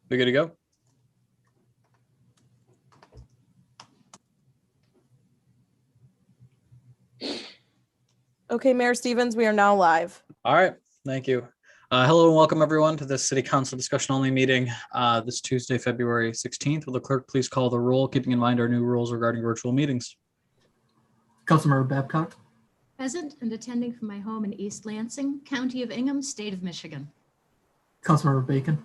We good to go? Okay, Mayor Stevens, we are now live. All right, thank you. Hello and welcome everyone to this City Council discussion only meeting this Tuesday, February 16th. Will the clerk please call the roll, keeping in mind our new rules regarding virtual meetings? Councilmember Babcock. Present and attending from my home in East Lansing, County of Ingham, State of Michigan. Councilmember Bacon.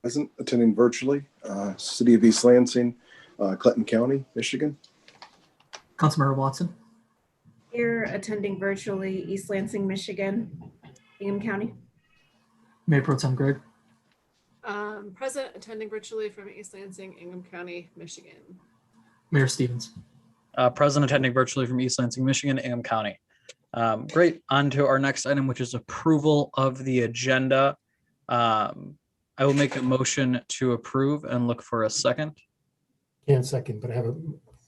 Present, attending virtually, City of East Lansing, Clinton County, Michigan. Councilmember Watson. Here, attending virtually, East Lansing, Michigan, Ingham County. Mayor Pro Tem Greg. Present, attending virtually from East Lansing, Ingham County, Michigan. Mayor Stevens. Present, attending virtually from East Lansing, Michigan, Ingham County. Great, on to our next item, which is approval of the agenda. I will make a motion to approve and look for a second. Can't second, but I have a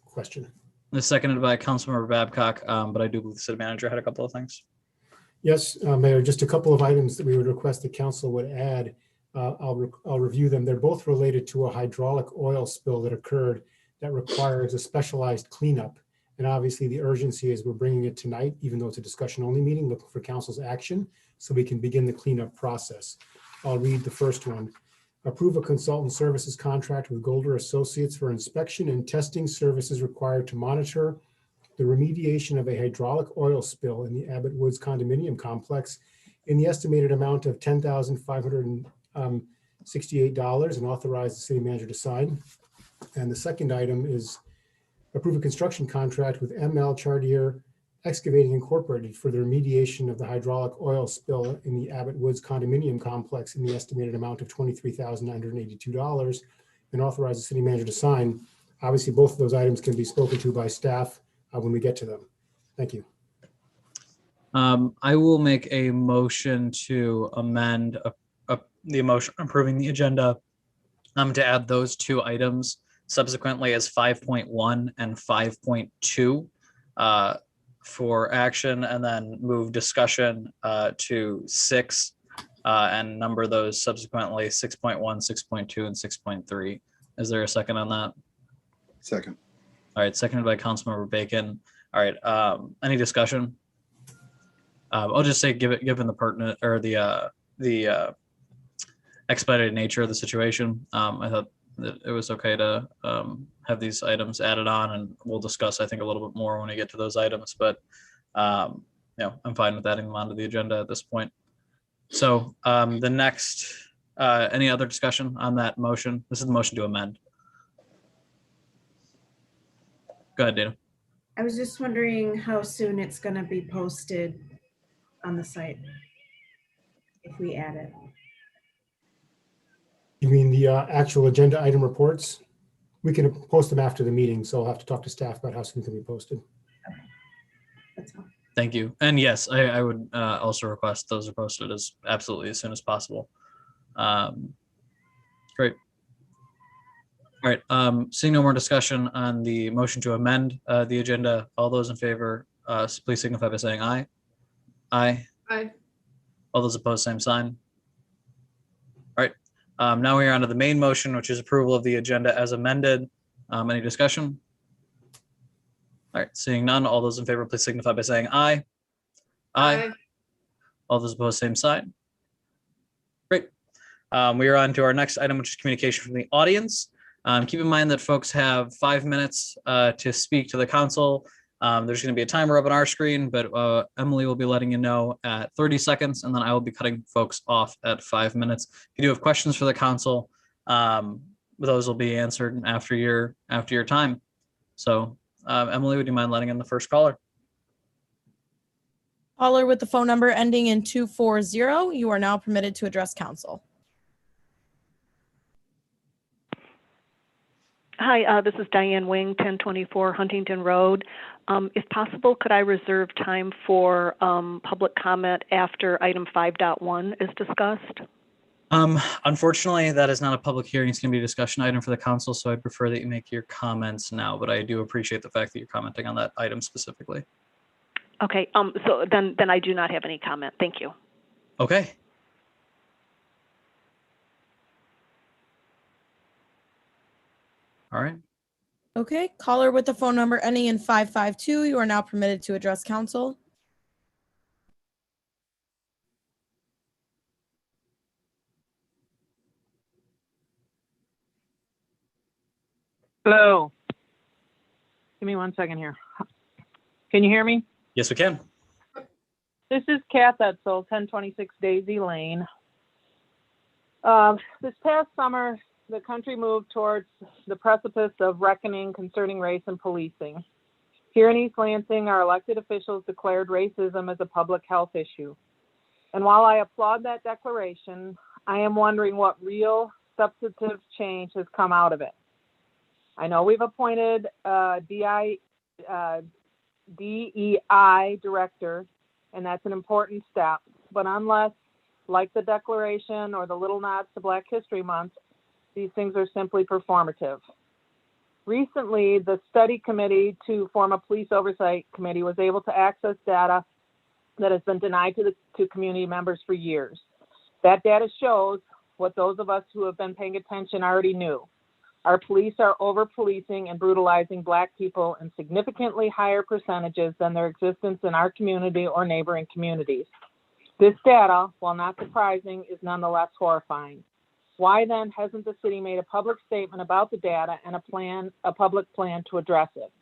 question. This seconded by Councilmember Babcock, but I do believe the city manager had a couple of things. Yes, Mayor, just a couple of items that we would request the council would add. I'll review them. They're both related to a hydraulic oil spill that occurred that requires a specialized cleanup. And obviously the urgency is we're bringing it tonight, even though it's a discussion only meeting, looking for council's action so we can begin the cleanup process. I'll read the first one. Approve a consultant services contract with Golder Associates for inspection and testing services required to monitor the remediation of a hydraulic oil spill in the Abbott Woods condominium complex in the estimated amount of $10,568 and authorize the city manager to sign. And the second item is approve a construction contract with ML Chartier Excavating Incorporated for the remediation of the hydraulic oil spill in the Abbott Woods condominium complex in the estimated amount of $23,982 and authorize the city manager to sign. Obviously, both of those items can be spoken to by staff when we get to them. Thank you. I will make a motion to amend the motion approving the agenda to add those two items subsequently as 5.1 and 5.2 for action, and then move discussion to 6 and number those subsequently 6.1, 6.2, and 6.3. Is there a second on that? Second. All right, seconded by Councilmember Bacon. All right, any discussion? I'll just say, given the pertinent or the expedited nature of the situation, I thought that it was okay to have these items added on, and we'll discuss, I think, a little bit more when we get to those items, but I'm fine with adding them onto the agenda at this point. So the next, any other discussion on that motion? This is the motion to amend. Go ahead, Dana. I was just wondering how soon it's going to be posted on the site if we add it. You mean the actual agenda item reports? We can post them after the meeting, so I'll have to talk to staff about how soon can be posted. Okay. That's fine. Thank you. And yes, I would also request those are posted as absolutely as soon as possible. Great. All right, seeing no more discussion on the motion to amend the agenda, all those in favor, please signify by saying aye. Aye. Aye. All those opposed, same sign. All right, now we are on to the main motion, which is approval of the agenda as amended. Any discussion? All right, seeing none, all those in favor, please signify by saying aye. Aye. All those opposed, same sign. Great. We are on to our next item, which is communication from the audience. Keep in mind that folks have 5 minutes to speak to the council. There's going to be a timer up on our screen, but Emily will be letting you know at 30 seconds, and then I will be cutting folks off at 5 minutes. If you do have questions for the council, those will be answered after your time. So Emily, would you mind letting in the first caller? Caller with the phone number ending in 240, you are now permitted to address council. Hi, this is Diane Wing, 1024 Huntington Road. If possible, could I reserve time for public comment after item 5.1 is discussed? Unfortunately, that is not a public hearing. It's going to be a discussion item for the council, so I prefer that you make your comments now, but I do appreciate the fact that you're commenting on that item specifically. Okay, so then I do not have any comment. Thank you. Okay. All right. Okay, caller with the phone number ending in 552, you are now permitted to address council. Hello. Give me 1 second here. Can you hear me? Yes, we can. This is Kath Edsel, 1026 Daisy Lane. This past summer, the country moved towards the precipice of reckoning concerning race and policing. Here in East Lansing, our elected officials declared racism as a public health issue. And while I applaud that declaration, I am wondering what real substantive change has come out of it. I know we've appointed a DEI director, and that's an important step. But unless, like the declaration or the little nods to Black History Month, these things are simply performative. Recently, the study committee to form a police oversight committee was able to access data that has been denied to community members for years. That data shows what those of us who have been paying attention already knew. Our police are over-policing and brutalizing Black people in significantly higher percentages than their existence in our community or neighboring communities. This data, while not surprising, is nonetheless horrifying. Why then hasn't the city made a public statement about the data and a public plan to address it?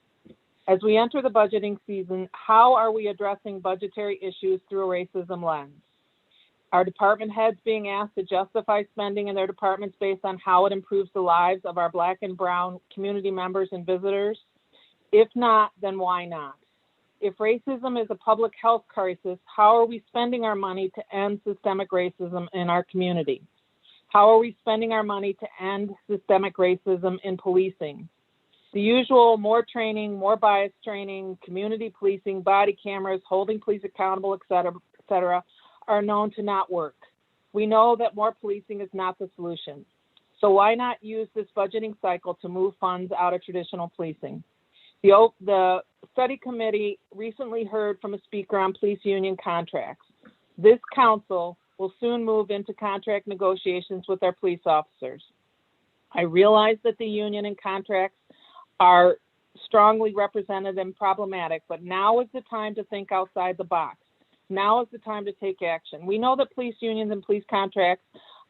As we enter the budgeting season, how are we addressing budgetary issues through a racism lens? Are department heads being asked to justify spending in their departments based on how it improves the lives of our Black and brown community members and visitors? If not, then why not? If racism is a public health crisis, how are we spending our money to end systemic racism in our community? How are we spending our money to end systemic racism in policing? The usual more training, more bias training, community policing, body cameras, holding police accountable, et cetera, are known to not work. We know that more policing is not the solution. So why not use this budgeting cycle to move funds out of traditional policing? The study committee recently heard from a speaker on police union contracts. This council will soon move into contract negotiations with our police officers. I realize that the union and contracts are strongly represented and problematic, but now is the time to think outside the box. Now is the time to take action. We know that police unions and police contracts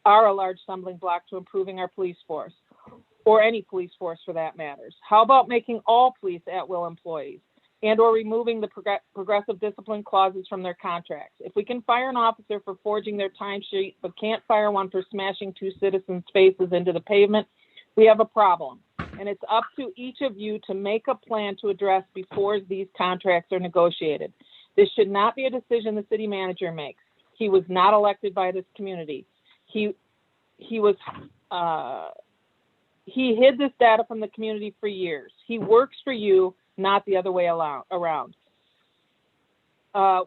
are a large stumbling block to improving our police force, or any police force for that matters. How about making all police at-will employees and or removing the progressive discipline clauses from their contracts? If we can fire an officer for forging their timesheet but can't fire one for smashing two citizens' faces into the pavement, we have a problem. And it's up to each of you to make a plan to address before these contracts are negotiated. This should not be a decision the city manager makes. He was not elected by this community. He hid this data from the community for years. He works for you, not the other way around.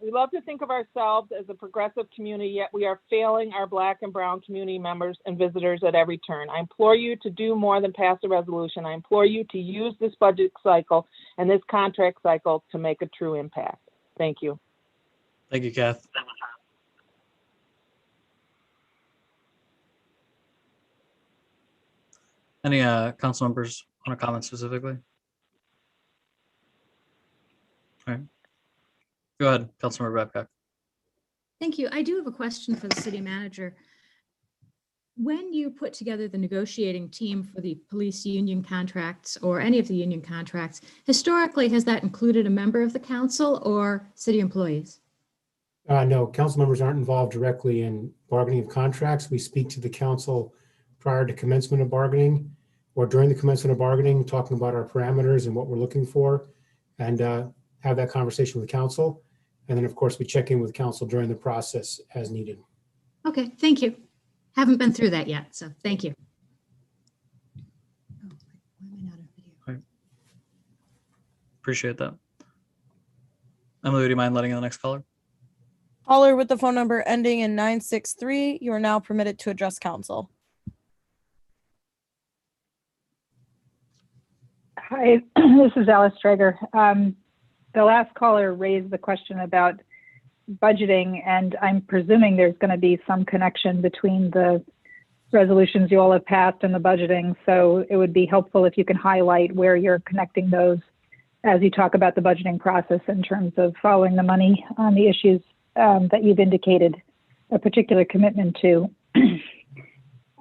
We love to think of ourselves as a progressive community, yet we are failing our Black and brown community members and visitors at every turn. I implore you to do more than pass a resolution. I implore you to use this budget cycle and this contract cycle to make a true impact. Thank you. Thank you, Kath. Any council members want to comment specifically? All right. Go ahead, Councilmember Babcock. Thank you. I do have a question for the city manager. When you put together the negotiating team for the police union contracts or any of the union contracts, historically, has that included a member of the council or city employees? No, council members aren't involved directly in bargaining of contracts. We speak to the council prior to commencement of bargaining or during the commencement of bargaining, talking about our parameters and what we're looking for, and have that conversation with council. And then, of course, we check in with council during the process as needed. Okay, thank you. Haven't been through that yet, so thank you. Oh, why am I not on video? Right. Appreciate that. Emily, would you mind letting in the next caller? Caller with the phone number ending in 963, you are now permitted to address council. Hi, this is Alice Strager. The last caller raised the question about budgeting, and I'm presuming there's going to be some connection between the resolutions you all have passed in the budgeting. So it would be helpful if you can highlight where you're connecting those as you talk about the budgeting process in terms of following the money on the issues that you've indicated a particular commitment to.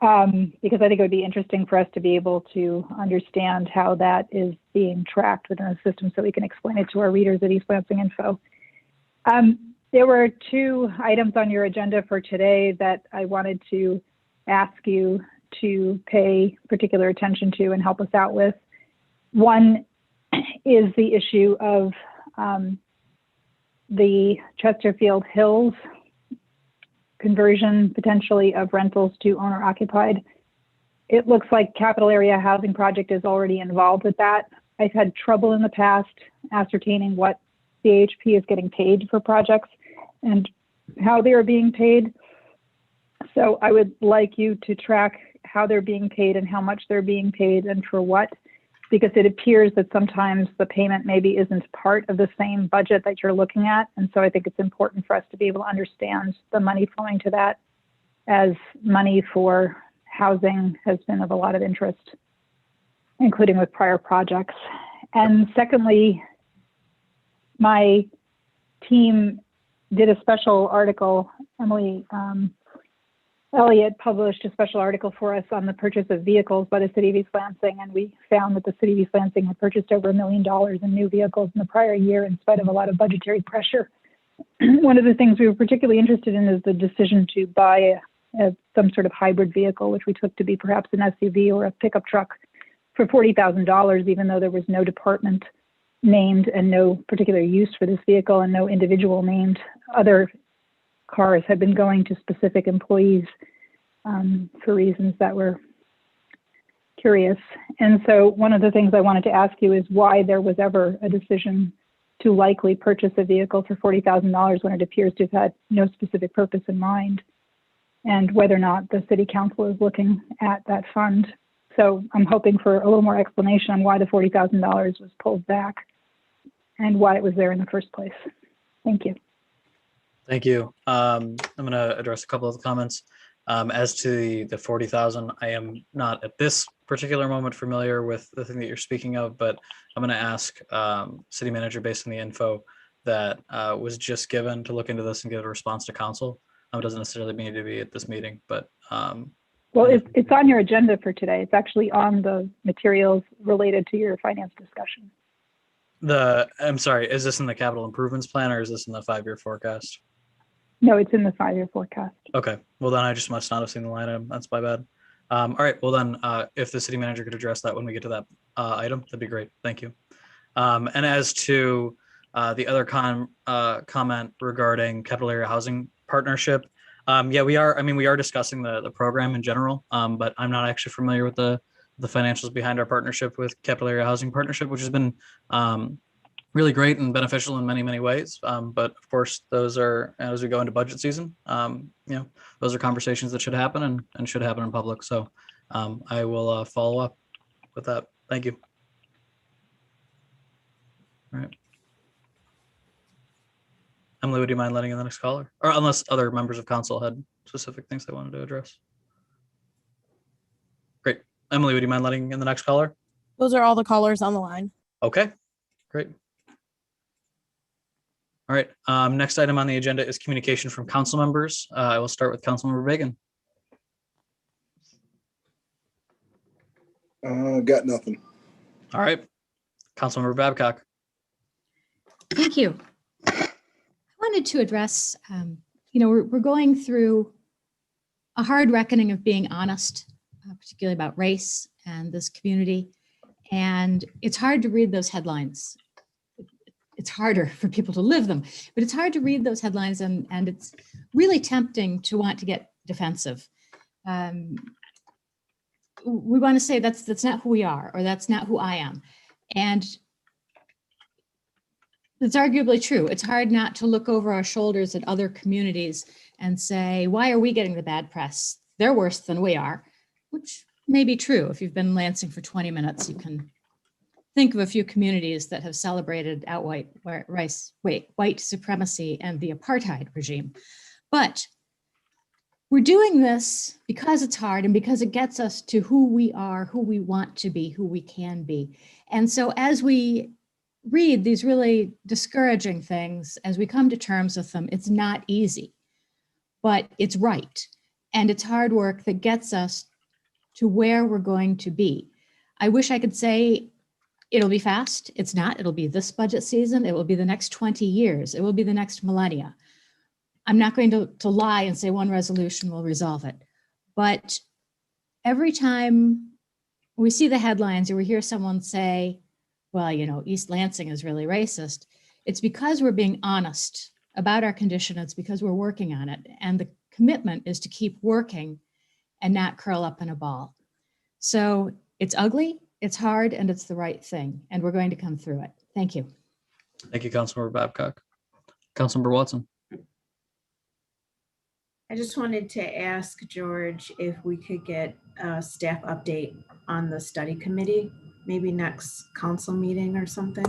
Because I think it would be interesting for us to be able to understand how that is being tracked within the system so we can explain it to our readers at East Lansing Info. There were 2 items on your agenda for today that I wanted to ask you to pay particular attention to and help us out with. One is the issue of the Chesterfield Hills conversion potentially of rentals to owner occupied. It looks like Capital Area Housing Project is already involved with that. I've had trouble in the past ascertaining what CHP is getting paid for projects and how they are being paid. So I would like you to track how they're being paid and how much they're being paid and for what, because it appears that sometimes the payment maybe isn't part of the same budget that you're looking at. And so I think it's important for us to be able to understand the money flowing to that, as money for housing has been of a lot of interest, including with prior projects. And secondly, my team did a special article. Emily Elliott published a special article for us on the purchase of vehicles by the City of East Lansing, and we found that the City of East Lansing had purchased over $1 million in new vehicles in the prior year in spite of a lot of budgetary pressure. One of the things we were particularly interested in is the decision to buy some sort of hybrid vehicle, which we took to be perhaps an SUV or a pickup truck for $40,000, even though there was no department named and no particular use for this vehicle and no individual named. Other cars had been going to specific employees for reasons that were curious. And so one of the things I wanted to ask you is why there was ever a decision to likely purchase a vehicle for $40,000 when it appears to have had no specific purpose in mind, and whether or not the City Council is looking at that fund. So I'm hoping for a little more explanation on why the $40,000 was pulled back and why it was there in the first place. Thank you. Thank you. I'm going to address a couple of the comments. As to the 40,000, I am not at this particular moment familiar with the thing that you're speaking of, but I'm going to ask City Manager, based on the info that was just given, to look into this and give a response to council. It doesn't necessarily need to be at this meeting, but well, it's on your agenda for today. It's actually on the materials related to your finance discussion. I'm sorry, is this in the capital improvements plan or is this in the 5-year forecast? No, it's in the 5-year forecast. Okay, well then I just must not have seen the line item. That's my bad. All right, well then if the city manager could address that when we get to that item, that'd be great. Thank you. And as to the other comment regarding Capital Area Housing Partnership, yeah, we are discussing the program in general, but I'm not actually familiar with the financials behind our partnership with Capital Area Housing Partnership, which has been really great and beneficial in many, many ways. But of course, those are, as we go into budget season, those are conversations that should happen and should happen in public. So I will follow up with that. Thank you. All right. Emily, would you mind letting in the next caller? Or unless other members of council had specific things they wanted to address. Great. Emily, would you mind letting in the next caller? Those are all the callers on the line. Okay, great. All right, next item on the agenda is communication from council members. I will start with Councilmember Bacon. Got nothing. All right, Councilmember Babcock. Thank you. I wanted to address, we're going through a hard reckoning of being honest, particularly about race and this community. And it's hard to read those headlines. It's harder for people to live them, but it's hard to read those headlines, and it's really tempting to want to get defensive. We want to say that's not who we are, or that's not who I am. And it's arguably true. It's hard not to look over our shoulders at other communities and say, why are we getting the bad press? They're worse than we are, which may be true. If you've been in Lansing for 20 minutes, you can think of a few communities that have celebrated outright white supremacy and the apartheid regime. But we're doing this because it's hard and because it gets us to who we are, who we want to be, who we can be. And so as we read these really discouraging things, as we come to terms with them, it's not easy, but it's right. And it's hard work that gets us to where we're going to be. I wish I could say it'll be fast. It's not. It'll be this budget season. It will be the next 20 years. It will be the next millennia. I'm not going to lie and say one resolution will resolve it. But every time we see the headlines or we hear someone say, well, you know, East Lansing is really racist, it's because we're being honest about our condition. It's because we're working on it. And the commitment is to keep working and not curl up in a ball. So it's ugly, it's hard, and it's the right thing. And we're going to come through it. Thank you. Thank you, Councilmember Babcock. Councilmember Watson. I just wanted to ask George if we could get a staff update on the study committee, maybe next council meeting or something.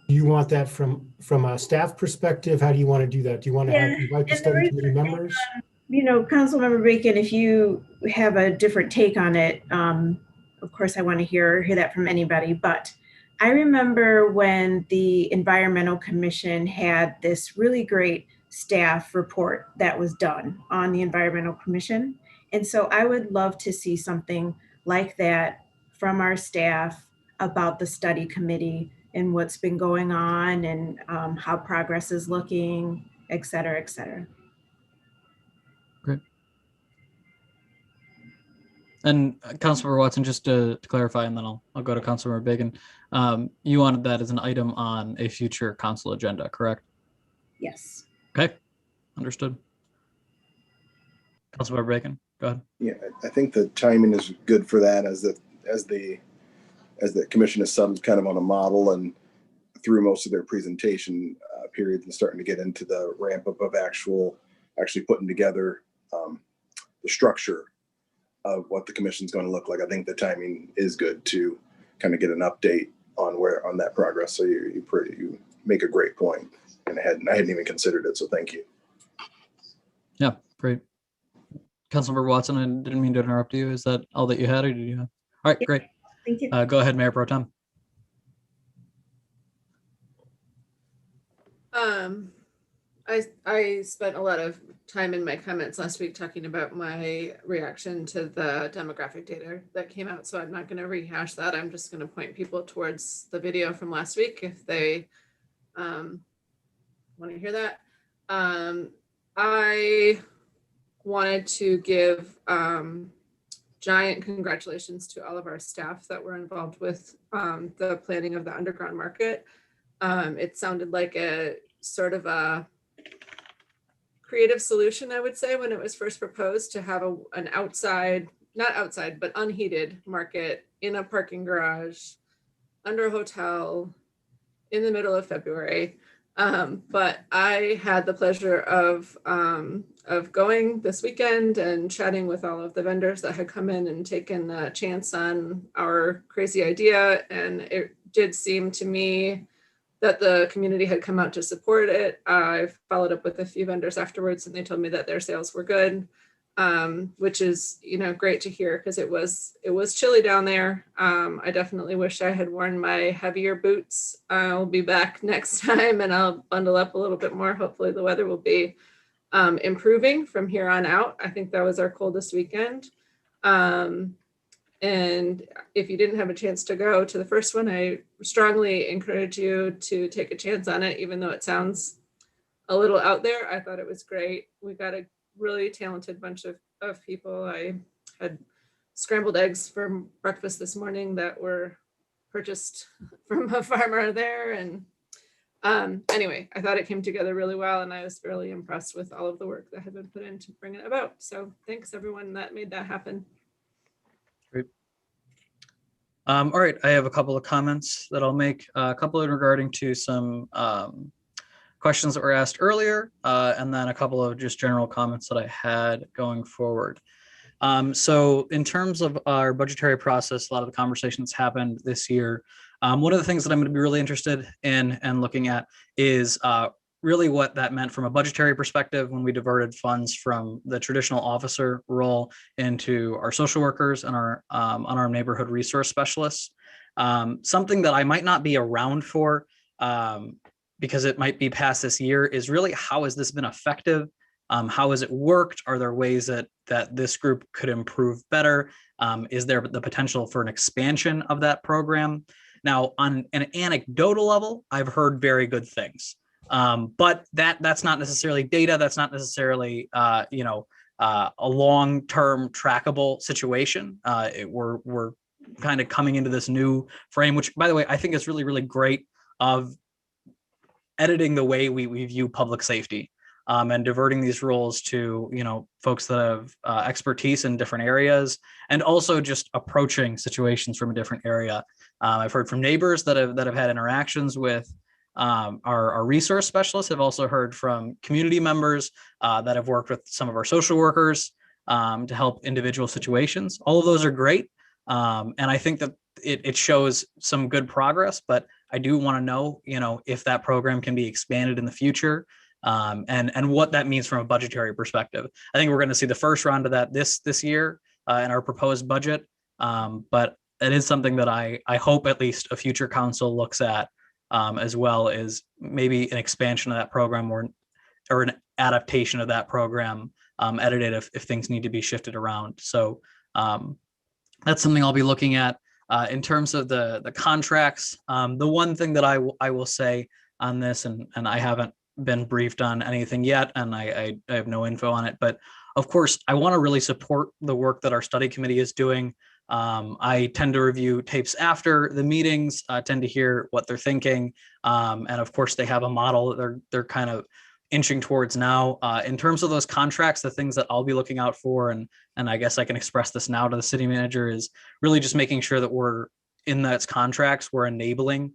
Do you want that from a staff perspective? How do you want to do that? Do you want to invite the study committee members? You know, Councilmember Bacon, if you have a different take on it, of course I want to hear that from anybody, but I remember when the Environmental Commission had this really great staff report that was done on the Environmental Commission. And so I would love to see something like that from our staff about the study committee and what's been going on and how progress is looking, et cetera, et cetera. Great. And Councilmember Watson, just to clarify, and then I'll go to Councilmember Bacon. You wanted that as an item on a future council agenda, correct? Yes. Okay, understood. Councilmember Bacon, go ahead. Yeah, I think the timing is good for that as the commission has settled kind of on a model and through most of their presentation periods and starting to get into the ramp up of actually putting together the structure of what the commission's going to look like. I think the timing is good to kind of get an update on that progress. So you make a great point, and I hadn't even considered it. So thank you. Yeah, great. Councilmember Watson, I didn't mean to interrupt you. Is that all that you had, or did you have? All right, Yeah, great. thank you. Go ahead, Mayor Pro Tem. I spent a lot of time in my comments last week talking about my reaction to the demographic data that came out. So I'm not going to rehash that. I'm just going to point people towards the video from last week if they want to hear that. I wanted to give giant congratulations to all of our staff that were involved with the planning of the underground market. It sounded like a sort of a creative solution, I would say, when it was first proposed to have an outside, not outside, but unheated market in a parking garage under a hotel in the middle of February. But I had the pleasure of going this weekend and chatting with all of the vendors that had come in and taken a chance on our crazy idea. And it did seem to me that the community had come out to support it. I followed up with a few vendors afterwards and they told me that their sales were good, which is, great to hear because it was chilly down there. I definitely wish I had worn my heavier boots. I'll be back next time and I'll bundle up a little bit more. Hopefully the weather will be improving from here on out. I think that was our coldest weekend. And if you didn't have a chance to go to the first one, I strongly encourage you to take a chance on it, even though it sounds a little out there. I thought it was great. We got a really talented bunch of people. I had scrambled eggs for breakfast this morning that were purchased from a farmer there. And anyway, I thought it came together really well. And I was really impressed with all of the work that had been put in to bring it about. So thanks everyone that made that happen. Great. All right, I have a couple of comments that I'll make, a couple regarding to some questions that were asked earlier, and then a couple of just general comments that I had going forward. So in terms of our budgetary process, a lot of the conversations happened this year. One of the things that I'm going to be really interested in and looking at is really what that meant from a budgetary perspective when we diverted funds from the traditional officer role into our social workers and our unarmed neighborhood resource specialists. Something that I might not be around for because it might be past this year is really how has this been effective? How has it worked? Are there ways that this group could improve better? Is there the potential for an expansion of that program? Now, on an anecdotal level, I've heard very good things, but that's not necessarily data. That's not necessarily a long-term trackable situation. We're kind of coming into this new frame, which, by the way, I think is really, really great of editing the way we view public safety. And diverting these roles to, folks that have expertise in different areas, and also just approaching situations from a different area. I've heard from neighbors that have had interactions with our resource specialists. I've also heard from community members that have worked with some of our social workers to help individual situations. All of those are great. And I think that it shows some good progress, but I do want to know, if that program can be expanded in the future. And what that means from a budgetary perspective. I think we're going to see the first round of that this year in our proposed budget. But it is something that I hope at least a future council looks at, as well as maybe an expansion of that program or an adaptation of that program, edited if things need to be shifted around. So that's something I'll be looking at. In terms of the contracts, the one thing that I will say on this, and I haven't been briefed on anything yet, and I have no info on it, but of course I want to really support the work that our study committee is doing. I tend to review tapes after the meetings, tend to hear what they're thinking, and of course they have a model that they're kind of inching towards now. In terms of those contracts, the things that I'll be looking out for, and I guess I can express this now to the city manager, is really just making sure that we're in those contracts, we're enabling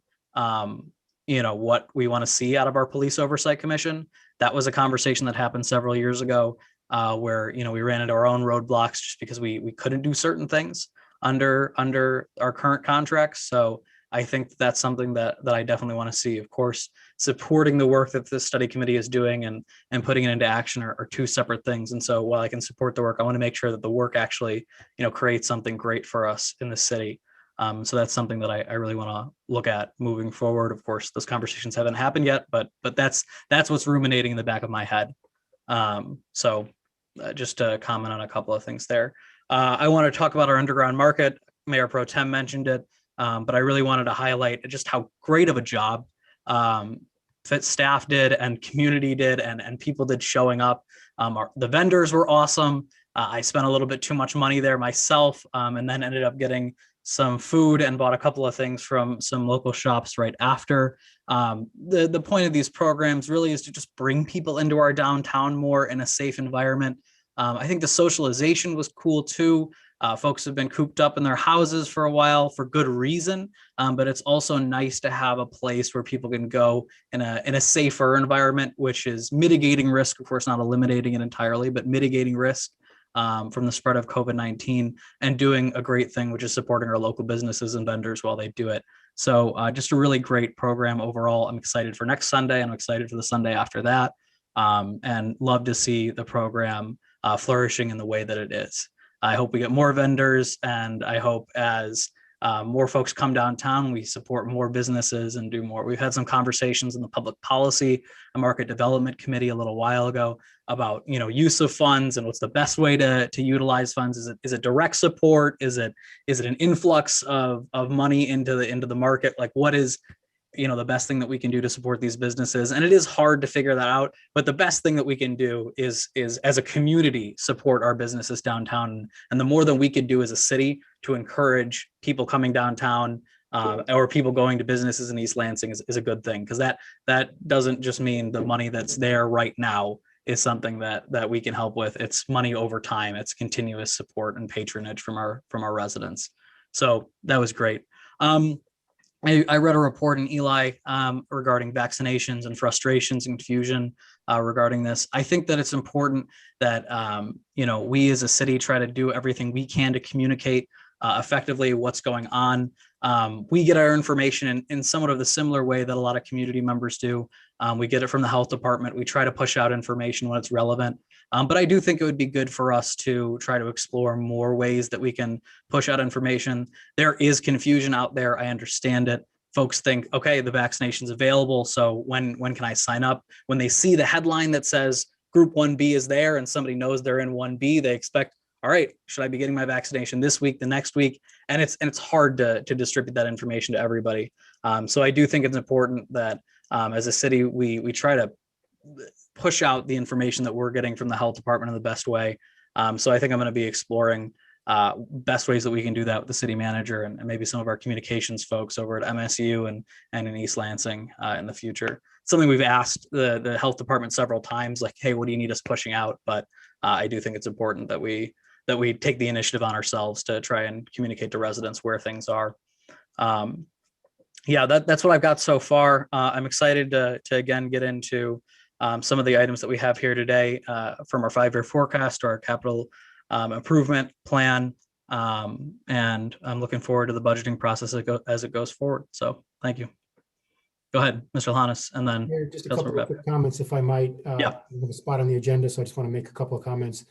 what we want to see out of our police oversight commission. That was a conversation that happened several years ago, where we ran into our own roadblocks just because we couldn't do certain things under our current contracts. So I think that's something that I definitely want to see. Of course, supporting the work that the study committee is doing and putting it into action are two separate things. And so while I can support the work, I want to make sure that the work actually creates something great for us in the city. So that's something that I really want to look at moving forward. Of course, those conversations haven't happened yet, but that's what's ruminating in the back of my head. So just to comment on a couple of things there. I want to talk about our underground market. Mayor Pro Tem mentioned it, but I really wanted to highlight just how great of a job that staff did and community did and people did showing up. The vendors were awesome. I spent a little bit too much money there myself, and then ended up getting some food and bought a couple of things from some local shops right after. The point of these programs really is to just bring people into our downtown more in a safe environment. I think the socialization was cool too. Folks have been cooped up in their houses for a while for good reason, but it's also nice to have a place where people can go in a safer environment, which is mitigating risk, of course, not eliminating it entirely, but mitigating risk from the spread of COVID-19 and doing a great thing, which is supporting our local businesses and vendors while they do it. So just a really great program overall. I'm excited for next Sunday. I'm excited for the Sunday after that, and love to see the program flourishing in the way that it is. I hope we get more vendors, and I hope as more folks come downtown, we support more businesses and do more. We've had some conversations in the Public Policy and Market Development Committee a little while ago about use of funds and what's the best way to utilize funds. Is it direct support? Is it an influx of money into the market? Like, what is the best thing that we can do to support these businesses? And it is hard to figure that out, but the best thing that we can do is as a community support our businesses downtown. And the more that we could do as a city to encourage people coming downtown, or people going to businesses in East Lansing is a good thing, because that doesn't just mean the money that's there right now is something that we can help with. It's money over time. It's continuous support and patronage from our residents. So that was great. I read a report in Eli regarding vaccinations and frustrations and confusion regarding this. I think that it's important that we as a city try to do everything we can to communicate effectively what's going on. We get our information in somewhat of the similar way that a lot of community members do. We get it from the health department. We try to push out information when it's relevant. But I do think it would be good for us to try to explore more ways that we can push out information. There is confusion out there. I understand it. Folks think, okay, the vaccination's available, so when can I sign up? When they see the headline that says Group 1B is there and somebody knows they're in 1B, they expect, all right, should I be getting my vaccination this week, the next week? And it's hard to distribute that information to everybody. So I do think it's important that as a city, we try to push out the information that we're getting from the health department in the best way. So I think I'm going to be exploring best ways that we can do that with the city manager and maybe some of our communications folks over at MSU and in East Lansing in the future. Something we've asked the health department several times, like, hey, what do you need us pushing out? But I do think it's important that we take the initiative on ourselves to try and communicate to residents where things are. Yeah, that's what I've got so far. I'm excited to again get into some of the items that we have here today from our 5-year forecast or our capital improvement plan. And I'm looking forward to the budgeting process as it goes forward. So thank you. Go ahead, Mr. Lahannas, and then Mayor, just a couple of quick comments, if I might. Yeah. We have a spot on the agenda, so I just want to make a couple of comments.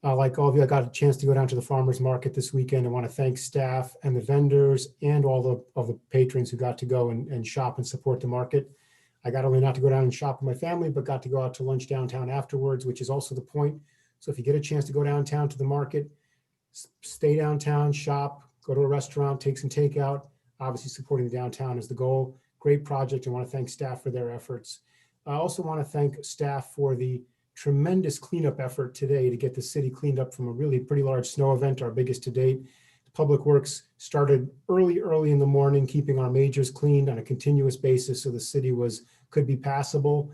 Like all of you, I got a chance to go down to the farmers market this weekend. I want to thank staff and the vendors and all of the patrons who got to go and shop and support the market. I got only not to go down and shop with my family, but got to go out to lunch downtown afterwards, which is also the point. So if you get a chance to go downtown to the market, stay downtown, shop, go to a restaurant, take some takeout. Obviously supporting the downtown is the goal. Great project. I want to thank staff for their efforts. I also want to thank staff for the tremendous cleanup effort today to get the city cleaned up from a really pretty large snow event, our biggest to date. The Public Works started early in the morning, keeping our majors cleaned on a continuous basis so the city could be passable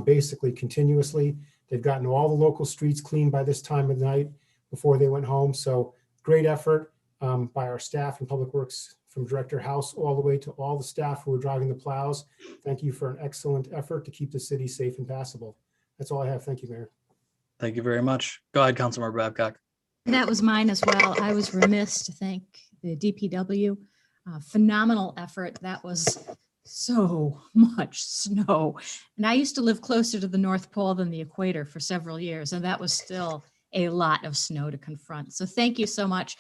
basically continuously. They've gotten all the local streets cleaned by this time of night before they went home. So great effort by our staff and Public Works, from Director House all the way to all the staff who are driving the plows. Thank you for an excellent effort to keep the city safe and passable. That's all I have. Thank you, Mayor. Thank you very much. Go ahead, Councilmember Babcock. That was mine as well. I was remiss to thank the DPW. Phenomenal effort. That was so much snow. And I used to live closer to the North Pole than the equator for several years, and that was still a lot of snow to confront. So thank you so much.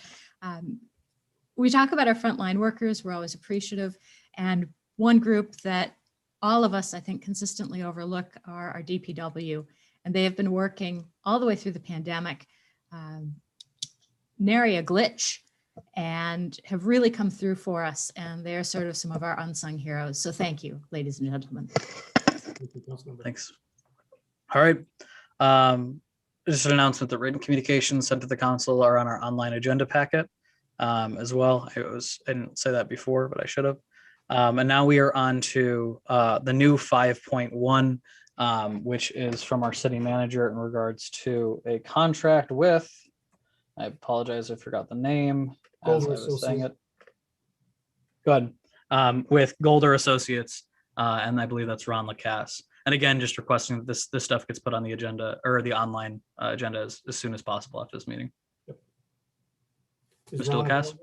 We talk about our frontline workers. We're always appreciative. And one group that all of us, I think, consistently overlook are our DPW. And they have been working all the way through the pandemic, nary a glitch, and have really come through for us. And they're sort of some of our unsung heroes. So thank you, ladies and gentlemen. Thanks. All right. Just an announcement that written communications sent to the council are on our online agenda packet as well. I didn't say that before, but I should have. And now we are on to the new 5.1, which is from our city manager in regards to a contract with, I apologize, I forgot the name as I was saying it. Go ahead. With Golder Associates, and I believe that's Ron Lacasse. And again, just requesting that this stuff gets put on the agenda or the online agenda as soon as possible after this meeting. Yep. Mr. Lacasse?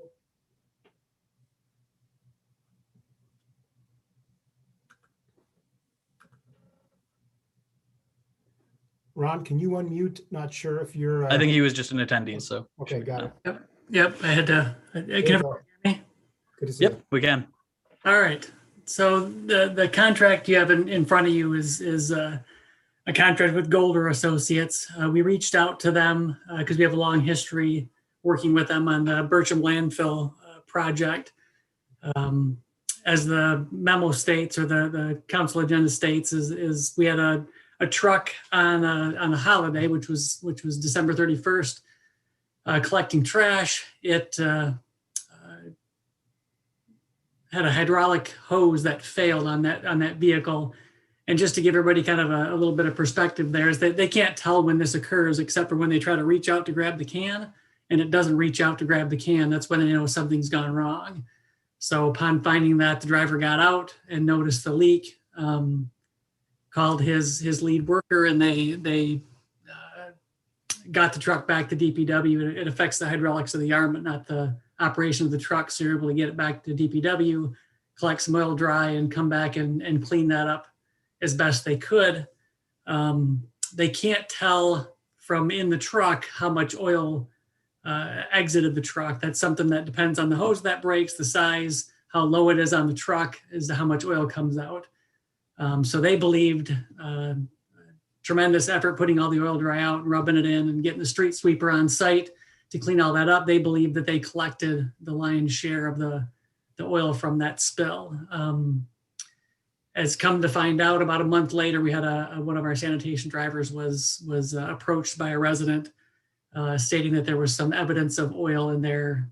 Ron, can you unmute? Not sure if you're. I think he was just an attendee, so. Okay, got it. Yep, I had to. Can everyone hear me? Good to see Yep, you. we can. All right. So the contract you have in front of you is a contract with Golder Associates. We reached out to them because we have a long history working with them on the Bircham landfill project. As the memo states, or the council agenda states, is we had a truck on a holiday, which was December 31st, collecting trash. It had a hydraulic hose that failed on that vehicle. And just to give everybody kind of a little bit of perspective there, is that they can't tell when this occurs except for when they try to reach out to grab the can and it doesn't reach out to grab the can. That's when they know something's gone wrong. So upon finding that, the driver got out and noticed the leak, called his lead worker, and they got the truck back to DPW. It affects the hydraulics of the arm, but not the operation of the truck. So you're able to get it back to DPW, collect some oil dry, and come back and clean that up as best they could. They can't tell from in the truck how much oil exited the truck. That's something that depends on the hose that breaks, the size, how low it is on the truck is how much oil comes out. So they believed tremendous effort putting all the oil dry out and rubbing it in and getting the street sweeper on site to clean all that up. They believed that they collected the lion's share of the oil from that spill. As come to find out, about a month later, we had one of our sanitation drivers was approached by a resident stating that there was some evidence of oil in their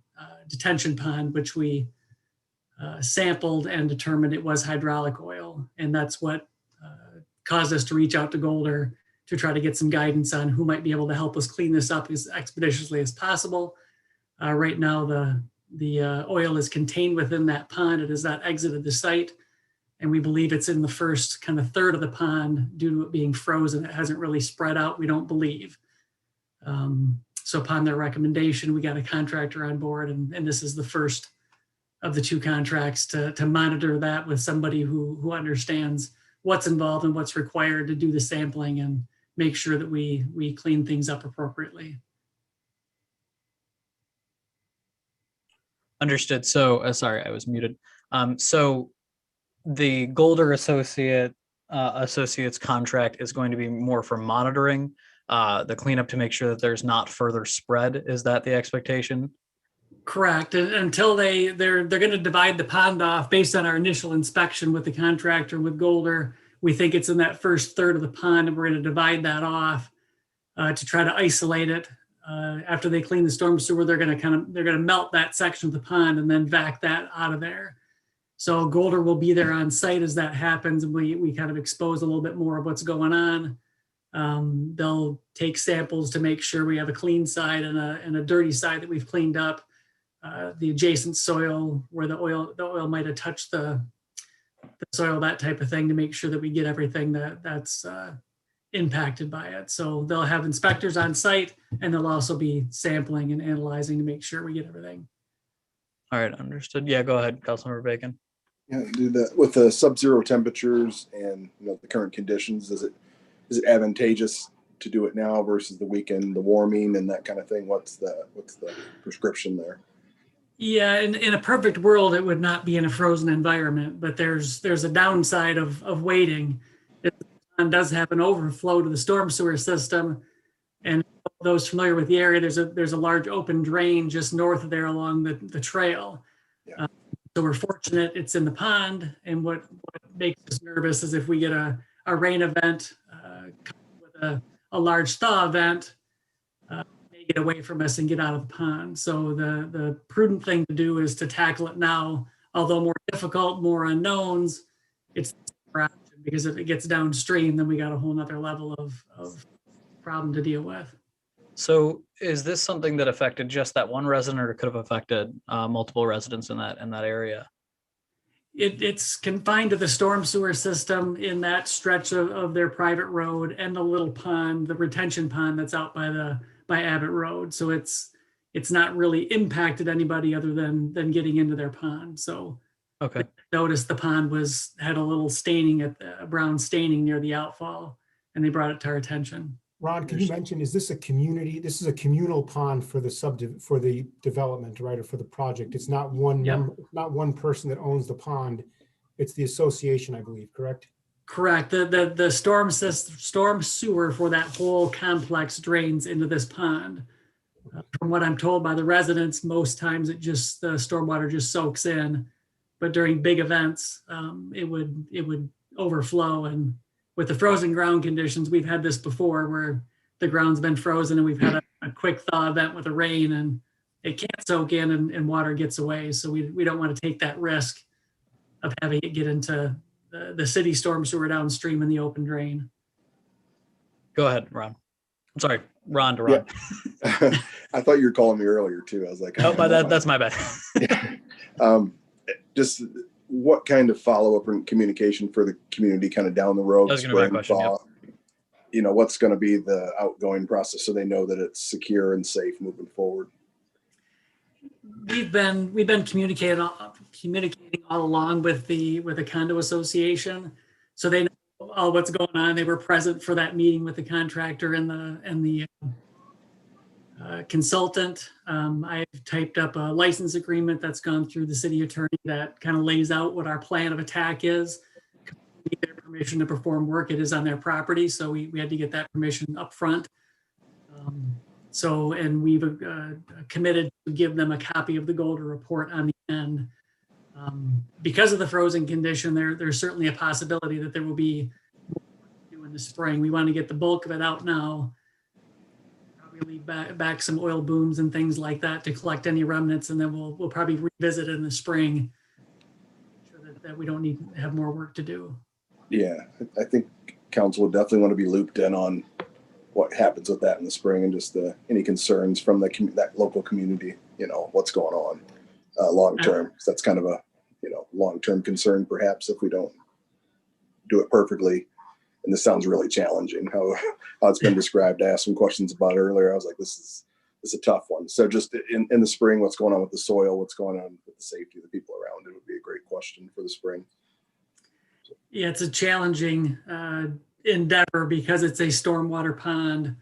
detention pond, which we sampled and determined it was hydraulic oil. And that's what caused us to reach out to Golder to try to get some guidance on who might be able to help us clean this up as expeditiously as possible. Right now, the oil is contained within that pond. It has not exited the site. And we believe it's in the first kind of third of the pond due to it being frozen. It hasn't really spread out, we don't believe. So upon their recommendation, we got a contractor on board, and this is the first of the 2 contracts to monitor that with somebody who understands what's involved and what's required to do the sampling and make sure that we clean things up appropriately. Understood. So, sorry, I was muted. So the Golder Associates contract is going to be more for monitoring the cleanup to make sure that there's not further spread. Is that the expectation? Correct. And until they're going to divide the pond off based on our initial inspection with the contractor with Golder. We think it's in that first third of the pond, and we're going to divide that off to try to isolate it. After they clean the storm sewer, they're going to melt that section of the pond and then vac that out of there. So Golder will be there on site as that happens, and we kind of expose a little bit more of what's going on. They'll take samples to make sure we have a clean side and a dirty side that we've cleaned up. The adjacent soil where the oil might have touched the soil, that type of thing, to make sure that we get everything that's impacted by it. So they'll have inspectors on site, and they'll also be sampling and analyzing to make sure we get everything. All right, understood. Yeah, go ahead, Councilmember Bacon. Yeah, do that with the sub-zero temperatures and the current conditions. Is it advantageous to do it now versus the weekend, the warming and that kind of thing? What's the prescription there? Yeah, in a perfect world, it would not be in a frozen environment, but there's a downside of waiting. If the pond does have an overflow to the storm sewer system, and those familiar with the area, there's a large open drain just north of there along the trail. Yeah. So we're fortunate it's in the pond, and what makes us nervous is if we get a rain event with a large thaw event, they get away from us and get out of the pond. So the prudent thing to do is to tackle it now. Although more difficult, more unknowns, it's the option, because if it gets downstream, then we got a whole nother level of problem to deal with. So is this something that affected just that one resident, or could have affected multiple residents in that area? It's confined to the storm sewer system in that stretch of their private road and the little pond, the retention pond that's out by Abbott Road. So it's not really impacted anybody other than getting into their pond. So okay, notice the pond had a little staining a brown staining near the outfall, and they brought it to our attention. Ron, can you mention, is this a community? This is a communal pond for the development, right, or for the project? It's not not one person that owns the pond. It's the association, I believe, correct? Correct. The storm sewer for that whole complex drains into this pond. From what I'm told by the residents, most times the stormwater just soaks in, but during big events, it would overflow. And with the frozen ground conditions, we've had this before where the ground's been frozen and we've had a quick thaw event with the rain, and it can't soak in and water gets away. So we don't want to take that risk of having it get into the city storm sewer downstream in the open drain. go ahead, Ron. I'm sorry, Ron to Ron. Yeah. I thought you were calling me earlier too. I was like, oh, but that's my bad. Yeah. Just what kind of follow-up and communication for the community kind of down the road? That was going to be my question. Yep. What's going to be the outgoing process so they know that it's secure and safe moving forward? We've been communicating all along with the condo association, so they know all what's going on. They were present for that meeting with the contractor and the consultant. I've typed up a license agreement that's gone through the city attorney that kind of lays out what our plan of attack is. We need their permission to perform work. It is on their property, so we had to get that permission up front. And we've committed to give them a copy of the Golder report on the end. Because of the frozen condition, there's certainly a possibility that there will be more to do in the spring. We want to get the bulk of it out now. Probably leave back some oil booms and things like that to collect any remnants, and then we'll probably revisit it in the spring. Make sure that we don't need to have more work to do. Yeah, I think council would definitely want to be looped in on what happens with that in the spring and just any concerns from that local community, what's going on long term. So that's kind of a, long-term concern perhaps if we don't do it perfectly. And this sounds really challenging, how it's been described. I asked some questions about it earlier. I was like, this is a tough one. So just in the spring, what's going on with the soil, what's going on with the safety of the people around it would be a great question for the spring. Yeah, it's a challenging endeavor because it's a stormwater pond.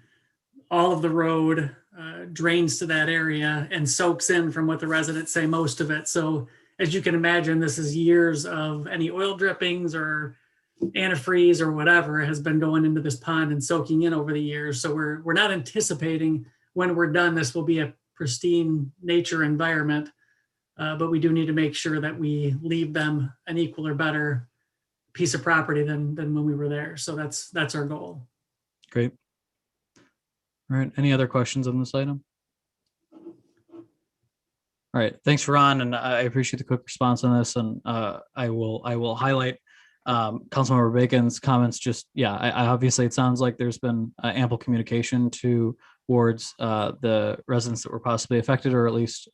All of the road drains to that area and soaks in, from what the residents say, most of it. So as you can imagine, this is years of any oil drippings or antifreeze or whatever has been going into this pond and soaking in over the years. So we're not anticipating when we're done, this will be a pristine nature environment, but we do need to make sure that we leave them an equal or better piece of property than when we were there. So that's our goal. Great. All right. Any other questions on this item? All right. Thanks, Ron, and I appreciate the quick response on this. And I will highlight Councilmember Bacon's comments. Just I obviously it sounds like there's been ample communication towards the residents that were possibly affected, or at least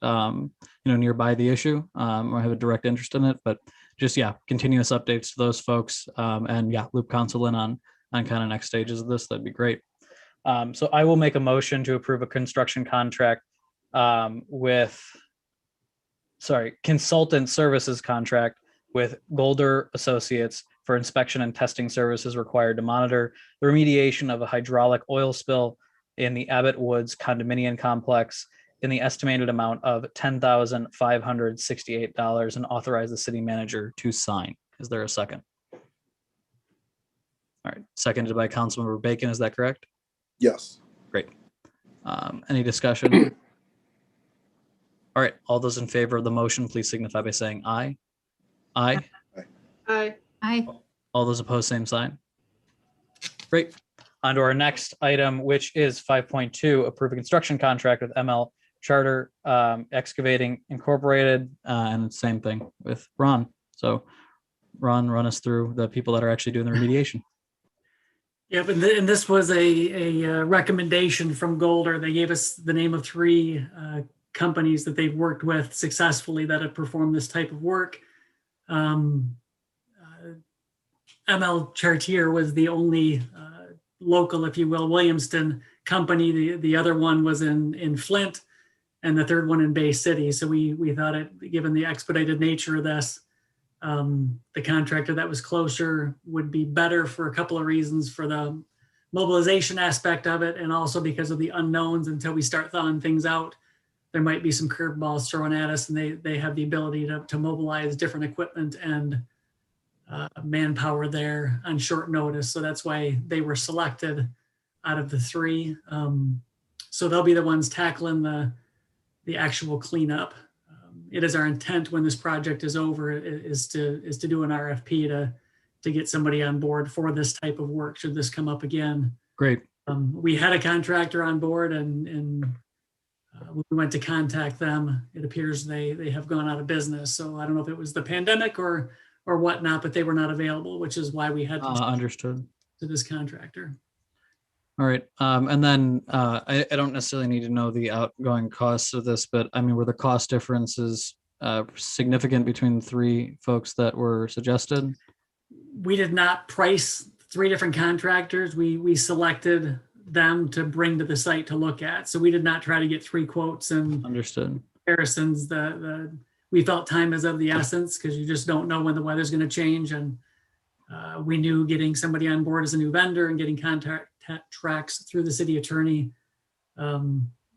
nearby the issue, or have a direct interest in it. But just continuous updates to those folks, and loop council in on kind of next stages of this. That'd be great. So I will make a motion to approve a construction contract consultant services contract with Golder Associates for inspection and testing services required to monitor the remediation of a hydraulic oil spill in the Abbott Woods condominium complex in the estimated amount of $10,568 and authorize the city manager to sign. Is there a second? All right, seconded by Councilmember Bacon. Is that correct? Yes. Great. Any discussion? All right, all those in favor of the motion, please signify by saying aye. Aye. Aye. Aye. All those opposed, same sign. Great. On to our next item, which is 5.2, approve a construction contract with ML Charter Excavating Incorporated, and same thing with Ron. So Ron, run us through the people that are actually doing the remediation. Yeah, but and this was a recommendation from Golder. They gave us the name of 3 companies that they've worked with successfully that have performed this type of work. ML Chartier was the only local, if you will, Williamston company. The other one was in Flint, and the third one in Bay City. So we thought it, given the expedited nature of this, the contractor that was closer would be better for a couple of reasons: for the mobilization aspect of it, and also because of the unknowns. Until we start thawing things out, there might be some curveballs thrown at us, and they have the ability to mobilize different equipment and manpower there on short notice. So that's why they were selected out of the 3. So they'll be the ones tackling the actual cleanup. It is our intent when this project is over is to do an RFP to get somebody on board for this type of work should this come up again. Great. We had a contractor on board, and when we went to contact them, it appears they have gone out of business. So I don't know if it was the pandemic or whatnot, but they were not available, which is why we had to understood to this contractor. All right. And then I don't necessarily need to know the outgoing costs of this, but I mean, were the cost differences significant between the 3 folks that were suggested? We did not price 3 different contractors. We selected them to bring to the site to look at. So we did not try to get 3 quotes and understood comparisons. We felt time is of the essence because you just don't know when the weather's going to change. And We knew getting somebody on board as a new vendor and getting tracks through the city attorney,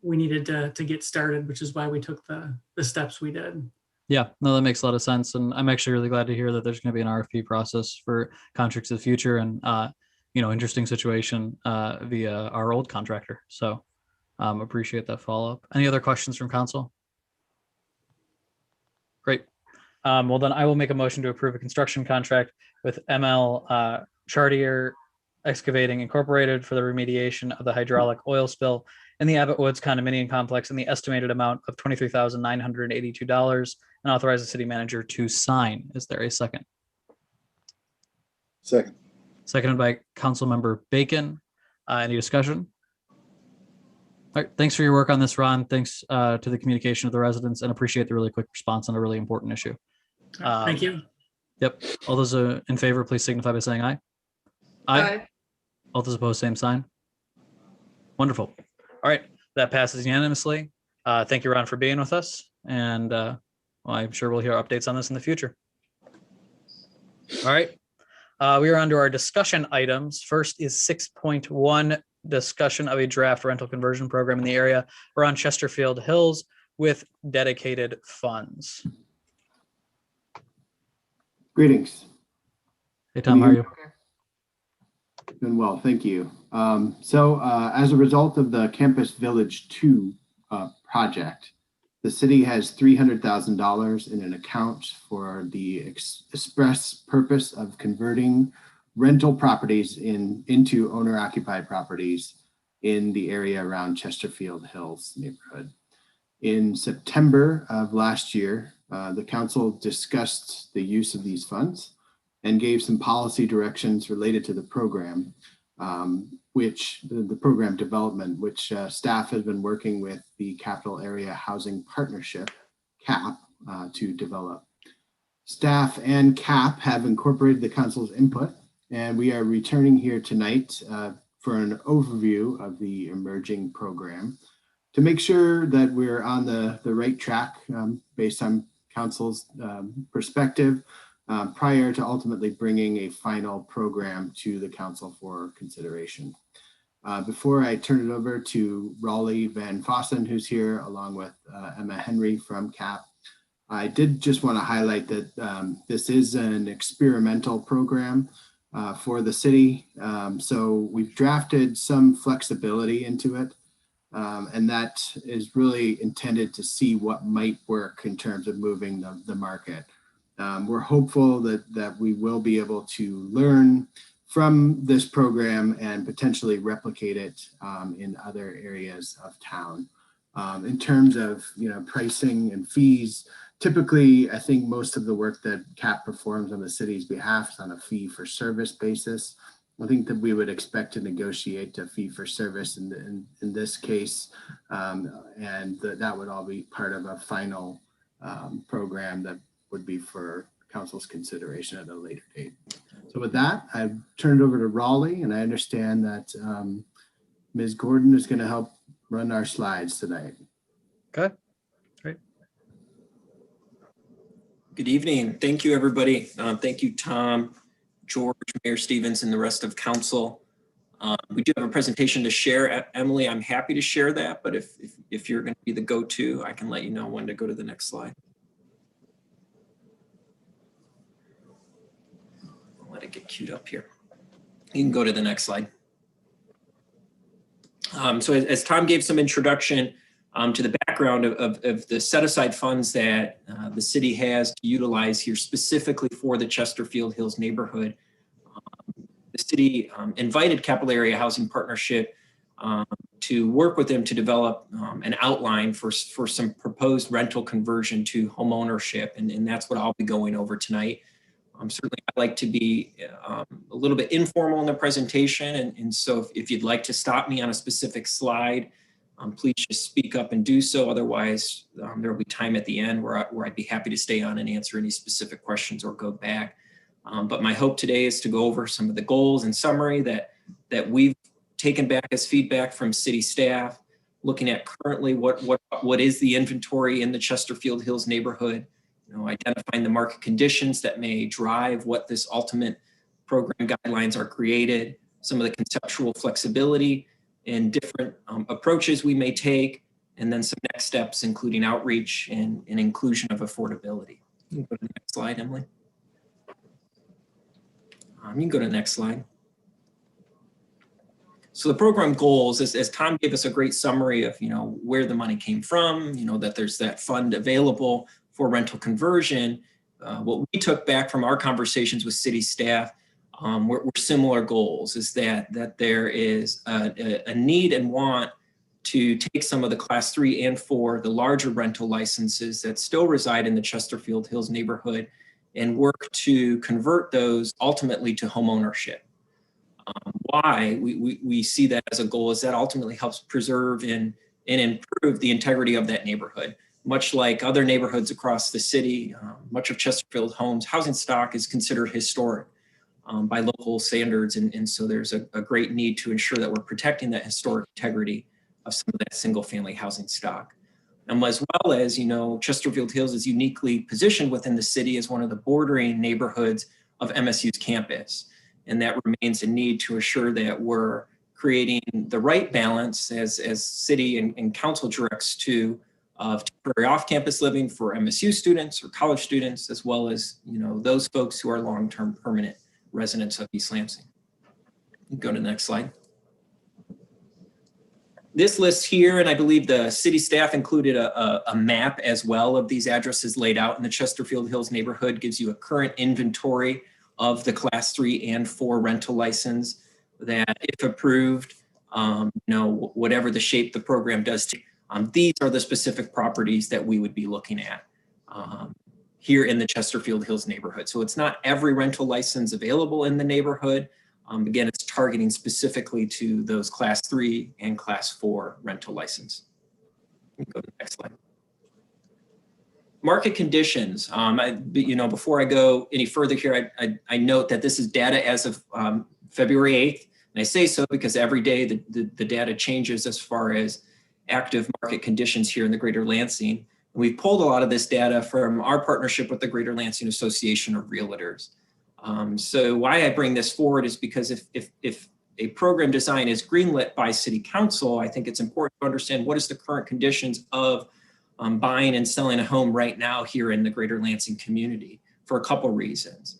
we needed to get started, which is why we took the steps we did. Yeah, no, that makes a lot of sense. And I'm actually really glad to hear that there's going to be an RFP process for contracts of the future and, interesting situation via our old contractor. So appreciate that follow-up. Any other questions from council? Great. Well, then I will make a motion to approve a construction contract with ML Chartier Excavating Incorporated for the remediation of the hydraulic oil spill in the Abbott Woods condominium complex in the estimated amount of $23,982 and authorize the city manager to sign. Is there a second? Second. Seconded by Councilmember Bacon. Any discussion? All right, thanks for your work on this, Ron. Thanks to the communication of the residents and appreciate the really quick response on a really important issue. Thank you. Yep. All those in favor, please signify by saying aye. Aye. All those opposed, same sign. Wonderful. All right, that passes unanimously. Thank you, Ron, for being with us. And I'm sure we'll hear updates on this in the future. All right, we are on to our discussion items. First is 6.1, discussion of a draft rental conversion program in the area around Chesterfield Hills with dedicated funds. Greetings. Hey, Tom, how are you? Doing well, thank you. As a result of the Campus Village 2 project, the city has $300,000 in an account for the express purpose of converting rental properties into owner-occupied properties in the area around Chesterfield Hills neighborhood. In September of last year, the council discussed the use of these funds and gave some policy directions related to the program, the program development, which staff has been working with the Capital Area Housing Partnership, CAP, to develop. Staff and CAP have incorporated the council's input, and we are returning here tonight for an overview of the emerging program to make sure that we're on the right track based on council's perspective prior to ultimately bringing a final program to the council for consideration. Before I turn it over to Raleigh Van Fossen, who's here, along with Emma Henry from CAP, I did just want to highlight that this is an experimental program for the city. So we've drafted some flexibility into it. And that is really intended to see what might work in terms of moving the market. We're hopeful that we will be able to learn from this program and potentially replicate it in other areas of town. In terms of pricing and fees, typically I think most of the work that CAP performs on the city's behalf is on a fee for service basis. I think that we would expect to negotiate a fee for service in this case, and that would all be part of a final program that would be for council's consideration at a later date. So with that, I've turned it over to Raleigh, and I understand that Ms. Gordon is going to help run our slides tonight. Okay, great. Good evening. Thank you, everybody. Thank you, Tom, George, Mayor Stevens, and the rest of council. We do have a presentation to share. Emily, I'm happy to share that, but if you're going to be the go-to, I can let you know when to go to the next slide. I'll let it get queued up here. You can go to the next slide. So as Tom gave some introduction to the background of the set-aside funds that the city has to utilize here specifically for the Chesterfield Hills neighborhood, the city invited Capital Area Housing Partnership to work with them to develop an outline for some proposed rental conversion to home ownership, and that's what I'll be going over tonight. Certainly, I'd like to be a little bit informal in the presentation, and so if you'd like to stop me on a specific slide, please just speak up and do so. Otherwise, there will be time at the end where I'd be happy to stay on and answer any specific questions or go back. But my hope today is to go over some of the goals and summary that we've taken back as feedback from city staff, looking at currently what is the inventory in the Chesterfield Hills neighborhood, identifying the market conditions that may drive what this ultimate program guidelines are created, some of the conceptual flexibility and different approaches we may take, and then some next steps, including outreach and inclusion of affordability. You can go to the next slide, Emily. You can go to the next slide. So the program goals, as Tom gave us a great summary of, where the money came from, that there's that fund available for rental conversion. What we took back from our conversations with city staff were similar goals, is that there is a need and want to take some of the class 3 and 4, the larger rental licenses that still reside in the Chesterfield Hills neighborhood, and work to convert those ultimately to home ownership. Why we see that as a goal is that ultimately helps preserve and improve the integrity of that neighborhood. Much like other neighborhoods across the city, much of Chesterfield Homes housing stock is considered historic by local standards. And so there's a great need to ensure that we're protecting that historic integrity of some of that single family housing stock. As well as, Chesterfield Hills is uniquely positioned within the city as one of the bordering neighborhoods of MSU's campus. And that remains a need to assure that we're creating the right balance as city and council directs to of temporary off-campus living for MSU students or college students, as well as, those folks who are long-term permanent residents of East Lansing. Go to the next slide. This list here, and I believe the city staff included a map as well of these addresses laid out in the Chesterfield Hills neighborhood, gives you a current inventory of the class 3 and 4 rental license that, if approved, whatever the shape the program does, these are the specific properties that we would be looking at here in the Chesterfield Hills neighborhood. So it's not every rental license available in the neighborhood. Again, it's targeting specifically to those class 3 and class 4 rental license. Go to the next slide. Market conditions. Before I go any further here, I note that this is data as of February 8th. And I say so because every day the data changes as far as active market conditions here in the Greater Lansing. And we've pulled a lot of this data from our partnership with the Greater Lansing Association of Realtors. So why I bring this forward is because if a program design is greenlit by City Council, I think it's important to understand what is the current conditions of buying and selling a home right now here in the Greater Lansing community for a couple reasons.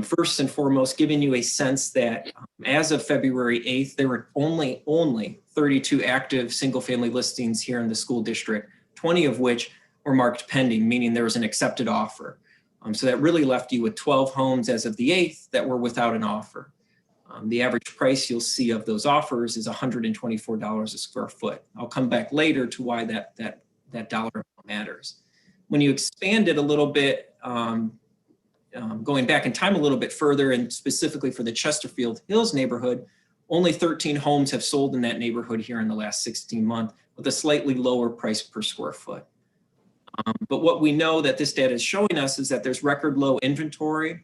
First and foremost, giving you a sense that as of February 8th, there were only 32 active single-family listings here in the school district, 20 of which were marked pending, meaning there was an accepted offer. So that really left you with 12 homes as of the 8th that were without an offer. The average price you'll see of those offers is $124 a square foot. I'll come back later to why that dollar amount matters. When you expand it a little bit, going back in time a little bit further, and specifically for the Chesterfield Hills neighborhood, only 13 homes have sold in that neighborhood here in the last 16 months with a slightly lower price per square foot. But what we know that this data is showing us is that there's record low inventory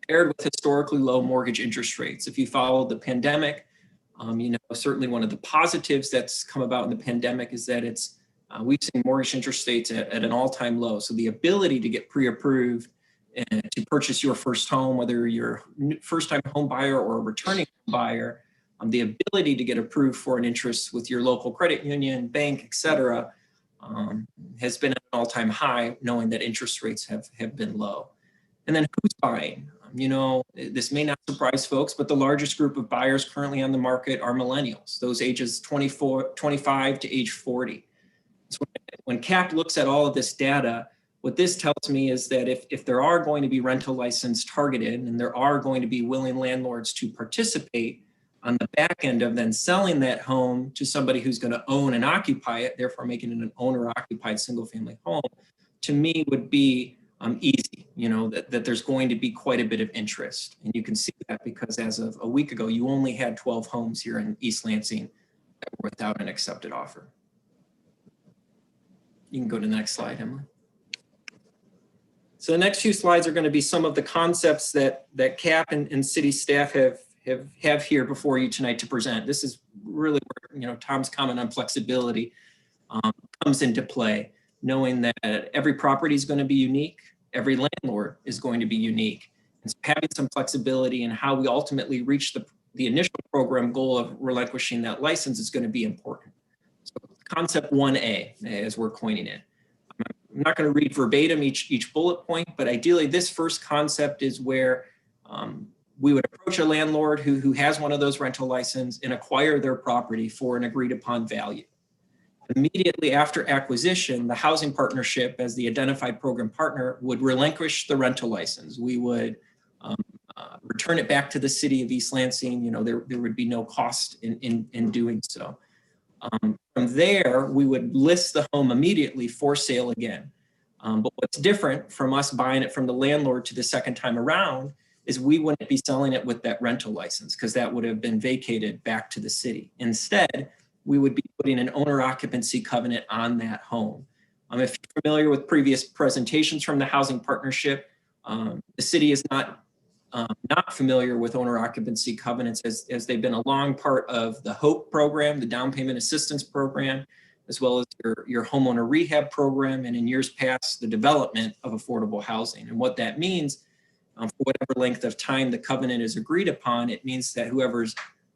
paired with historically low mortgage interest rates. If you follow the pandemic, certainly one of the positives that's come about in the pandemic is that we've seen mortgage interest rates at an all-time low. So the ability to get pre-approved and to purchase your first home, whether you're a first-time home buyer or a returning home buyer, the ability to get approved for an interest with your local credit union, bank, et cetera, has been at an all-time high, knowing that interest rates have been low. And then who's buying? This may not surprise folks, but the largest group of buyers currently on the market are millennials, those ages 25 to age 40. So when CAP looks at all of this data, what this tells me is that if there are going to be rental license targeted and there are going to be willing landlords to participate on the back end of then selling that home to somebody who's going to own and occupy it, therefore making it an owner-occupied single-family home, to me would be easy, that there's going to be quite a bit of interest. And you can see that because as of a week ago, you only had 12 homes here in East Lansing that were without an accepted offer. You can go to the next slide, Emily. So the next few slides are going to be some of the concepts that CAP and city staff have here before you tonight to present. This is really where Tom's comment on flexibility comes into play, knowing that every property is going to be unique, every landlord is going to be unique, And so having some flexibility in how we ultimately reach the initial program goal of relinquishing that license is going to be important. So concept 1A, as we're coining it. I'm not going to read verbatim each bullet point, but ideally this first concept is where we would approach a landlord who has one of those rental licenses and acquire their property for an agreed upon value. Immediately after acquisition, the housing partnership as the identified program partner would relinquish the rental license. We would return it back to the city of East Lansing. You know, there would be no cost in doing so. From there, we would list the home immediately for sale again. But what's different from us buying it from the landlord to the second time around is we wouldn't be selling it with that rental license because that would have been vacated back to the city. Instead, we would be putting an owner occupancy covenant on that home. If you're familiar with previous presentations from the housing partnership, the city is not familiar with owner occupancy covenants as they've been a long part of the HOPE program, the down payment assistance program, as well as your homeowner rehab program, and in years past, the development of affordable housing. And what that means, for whatever length of time the covenant is agreed upon, it means that whoever's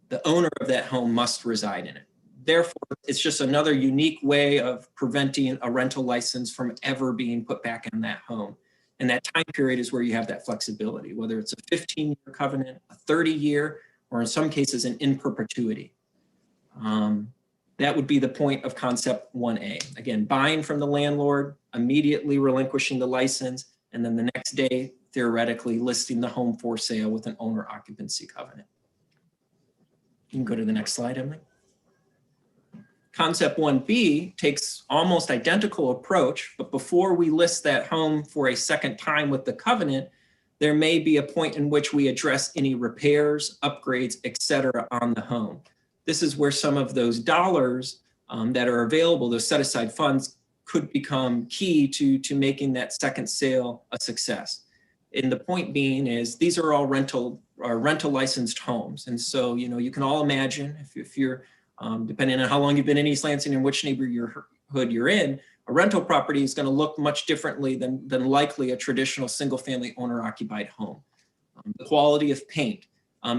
the owner of that home must reside in it. Therefore, it's just another unique way of preventing a rental license from ever being put back in that home. And that time period is where you have that flexibility, whether it's a 15-year covenant, a 30-year, or in some cases an in perpetuity. That would be the point of concept 1A. Again, buying from the landlord, immediately relinquishing the license, and then the next day, theoretically listing the home for sale with an owner occupancy covenant. You can go to the next slide, Emily. Concept 1B takes almost identical approach, but before we list that home for a second time with the covenant, there may be a point in which we address any repairs, upgrades, etc. on the home. This is where some of those dollars that are available, those set aside funds, could become key to making that second sale a success. And the point being is these are all rental licensed homes. And so, you know, you can all imagine if you're depending on how long you've been in East Lansing and which neighborhood you're in, a rental property is going to look much differently than likely a traditional single-family owner-occupied home. The quality of paint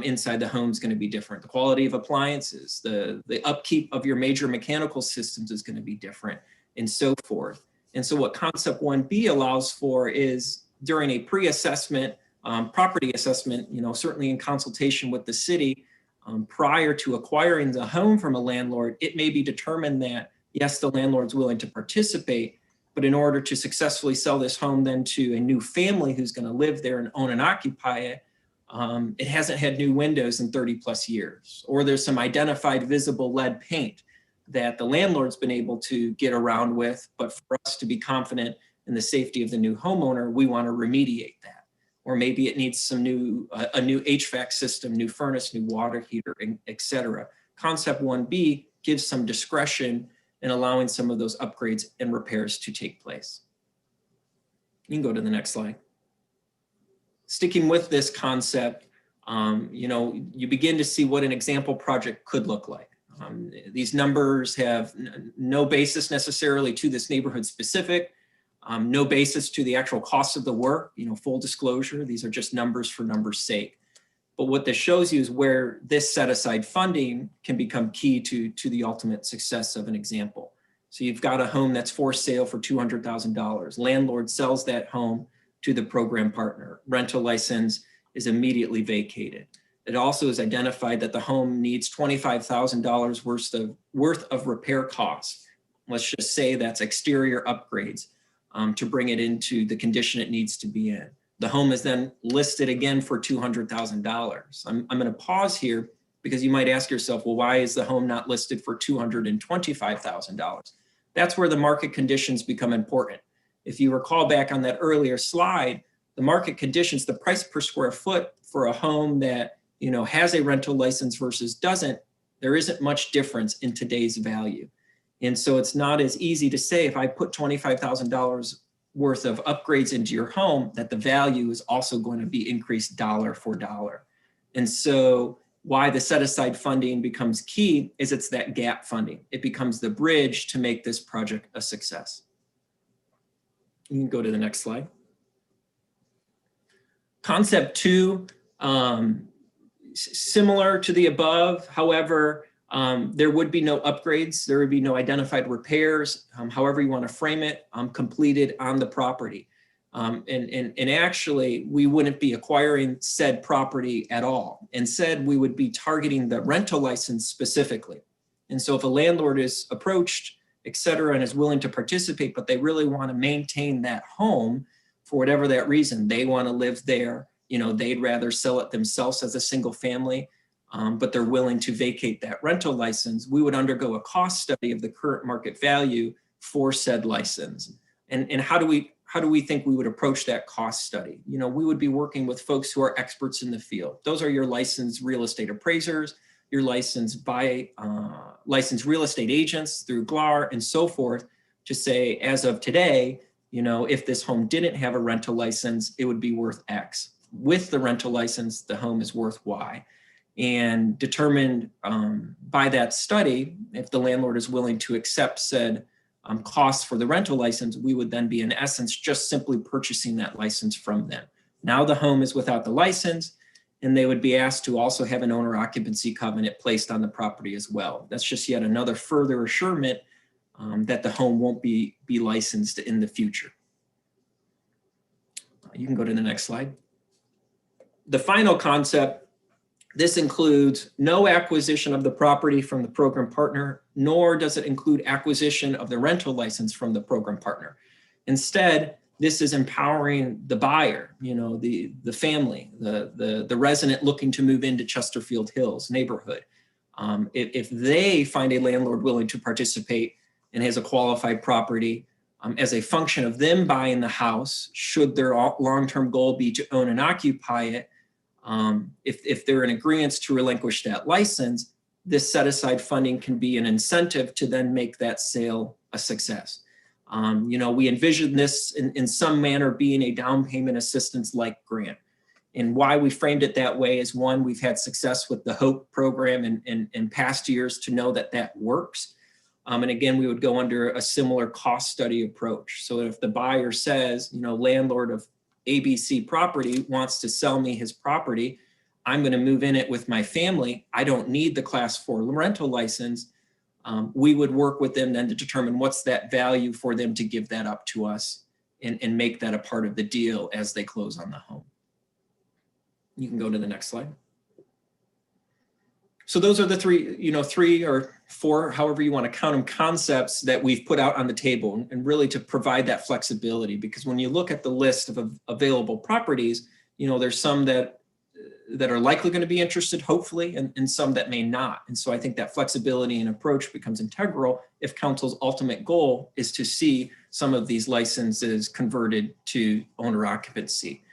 inside the home is going to be different. The quality of appliances, the upkeep of your major mechanical systems is going to be different, and so forth. And so what Concept 1B allows for is during a pre-assessment, property assessment, you know, certainly in consultation with the city, prior to acquiring the home from a landlord, it may be determined that, yes, the landlord's willing to participate, but in order to successfully sell this home then to a new family who's going to live there and own and occupy it, it hasn't had new windows in 30 plus years, or there's some identified visible lead paint that the landlord's been able to get around with, but for us to be confident in the safety of the new homeowner, we want to remediate that. Or maybe it needs some a new HVAC system, new furnace, new water heater, et cetera. Concept 1B gives some discretion in allowing some of those upgrades and repairs to take place. You can go to the next slide. Sticking with this concept, you know, you begin to see what an example project could look like. These numbers have no basis necessarily to this neighborhood specific. No basis to the actual cost of the work, you know, full disclosure, these are just numbers for numbers' sake. But what this shows you is where this set aside funding can become key to the ultimate success of an example. So you've got a home that's for sale for $200,000. Landlord sells that home to the program partner. Rental license is immediately vacated. It also is identified that the home needs $25,000 worth of repair costs. Let's just say that's exterior upgrades. To bring it into the condition it needs to be in. The home is then listed again for $200,000. I'm going to pause here because you might ask yourself, well, why is the home not listed for $225,000? That's where the market conditions become important. If you recall back on that earlier slide, the market conditions, the price per square foot for a home that, you know, has a rental license versus doesn't, there isn't much difference in today's value. And so it's not as easy to say if I put $25,000 worth of upgrades into your home, that the value is also going to be increased dollar for dollar. And so why the set aside funding becomes key is it's that gap funding. It becomes the bridge to make this project a success. You can go to the next slide. Concept 2, similar to the above. However, there would be no upgrades. There would be no identified repairs, however you want to frame it, completed on the property. And actually, we wouldn't be acquiring said property at all. Instead, we would be targeting the rental license specifically. And so if a landlord is approached, et cetera, and is willing to participate, but they really want to maintain that home for whatever that reason, they want to live there, you know, they'd rather sell it themselves as a single family, but they're willing to vacate that rental license, we would undergo a cost study of the current market value for said license. And how do we think we would approach that cost study? You know, we would be working with folks who are experts in the field. Those are your licensed real estate appraisers, your licensed real estate agents through GLAR and so forth, to say, as of today, you know, if this home didn't have a rental license, it would be worth X. With the rental license, the home is worth Y. And determined by that study, if the landlord is willing to accept said costs for the rental license, we would then be in essence just simply purchasing that license from them. Now the home is without the license, and they would be asked to also have an owner occupancy covenant placed on the property as well. That's just yet another further assurance that the home won't be licensed in the future. You can go to the next slide. The final concept, this includes no acquisition of the property from the program partner, nor does it include acquisition of the rental license from the program partner. Instead, this is empowering the buyer, you know, the family, the resident looking to move into Chesterfield Hills neighborhood. If they find a landlord willing to participate and has a qualified property, as a function of them buying the house, should their long-term goal be to own and occupy it, if they're in agreement to relinquish that license, this set-aside funding can be an incentive to then make that sale a success. You know, we envision this in some manner being a down payment assistance like grant. And why we framed it that way is, one, we've had success with the HOPE program in past years to know that that works. And again, we would go under a similar cost study approach. So if the buyer says, you know, landlord of ABC property wants to sell me his property, I'm going to move in it with my family, I don't need the Class 4 rental license, we would work with them then to determine what's that value for them to give that up to us and make that a part of the deal as they close on the home. You can go to the next slide. So those are the three or four, however you want to count them, concepts that we've put out on the table, and really to provide that flexibility. Because when you look at the list of available properties, you know, there's some that are likely going to be interested, hopefully, and some that may not. And so I think that flexibility and approach becomes integral if council's ultimate goal is to see some of these licenses converted to owner occupancy.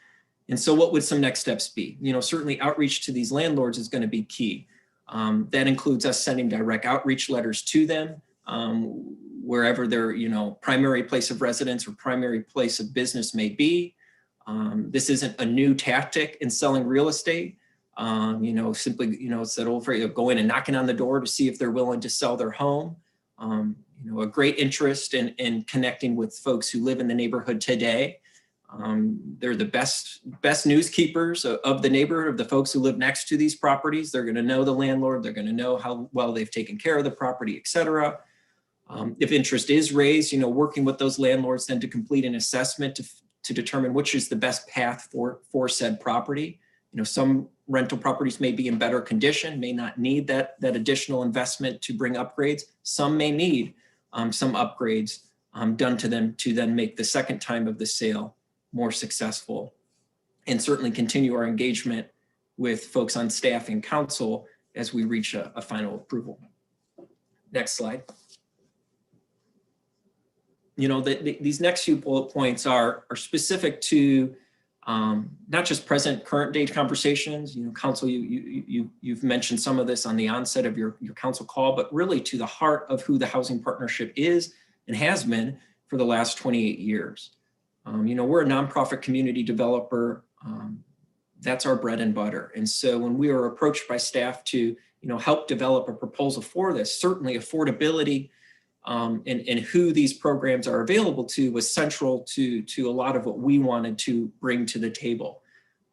And so what would some next steps be? You know, certainly outreach to these landlords is going to be key. That includes us sending direct outreach letters to them, wherever their, you know, primary place of residence or primary place of business may be. This isn't a new tactic in selling real estate. You know, simply, you know, it's that old phrase of going and knocking on the door to see if they're willing to sell their home. You know, a great interest in connecting with folks who live in the neighborhood today. They're the best news keepers of the neighborhood, of the folks who live next to these properties. They're going to know the landlord. They're going to know how well they've taken care of the property, et cetera. If interest is raised, you know, working with those landlords then to complete an assessment to determine which is the best path for said property. You know, some rental properties may be in better condition, may not need that additional investment to bring upgrades. Some may need some upgrades done to them to then make the second time of the sale more successful, and certainly continue our engagement with folks on staff and council as we reach a final approval. Next slide. You know, these next few bullet points are specific to not just current day conversations. You know, council, you've mentioned some of this on the onset of your council call, but really to the heart of who the housing partnership is and has been for the last 28 years. You know, we're a nonprofit community developer. That's our bread and butter. And so when we were approached by staff to, you know, help develop a proposal for this, certainly affordability and who these programs are available to was central to a lot of what we wanted to bring to the table.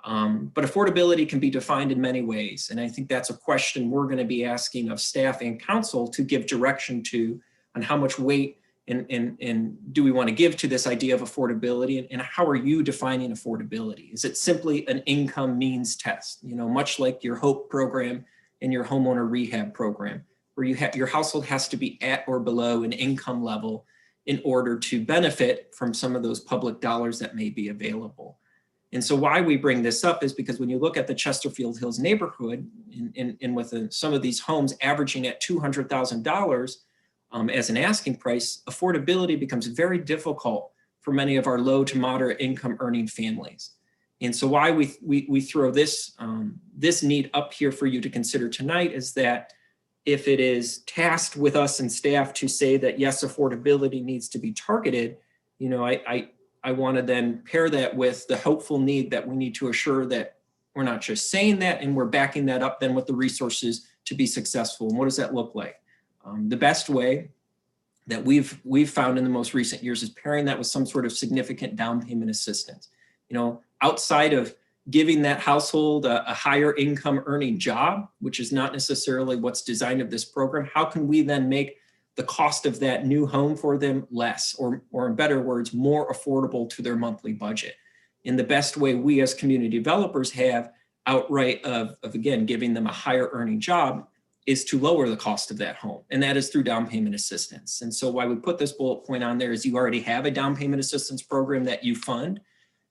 But affordability can be defined in many ways. And I think that's a question we're going to be asking of staff and council to give direction to on how much weight and do we want to give to this idea of affordability, and how are you defining affordability? Is it simply an income means test, much like your HOPE program and your homeowner rehab program, where your household has to be at or below an income level in order to benefit from some of those public dollars that may be available. And so why we bring this up is because when you look at the Chesterfield Hills neighborhood and with some of these homes averaging at $200,000 as an asking price, affordability becomes very difficult for many of our low to moderate income earning families. And so why we throw this need up here for you to consider tonight is that if it is tasked with us and staff to say that yes, affordability needs to be targeted, I want to then pair that with the hopeful need that we need to assure that we're not just saying that and we're backing that up then with the resources to be successful. And what does that look like? The best way that we've found in the most recent years is pairing that with some sort of significant down payment assistance. Outside of giving that household a higher income earning job, which is not necessarily what's designed of this program, how can we then make the cost of that new home for them less, or in better words, more affordable to their monthly budget? And the best way we as community developers have outright of again, giving them a higher earning job is to lower the cost of that home. And that is through down payment assistance. And so why we put this bullet point on there is you already have a down payment assistance program that you fund.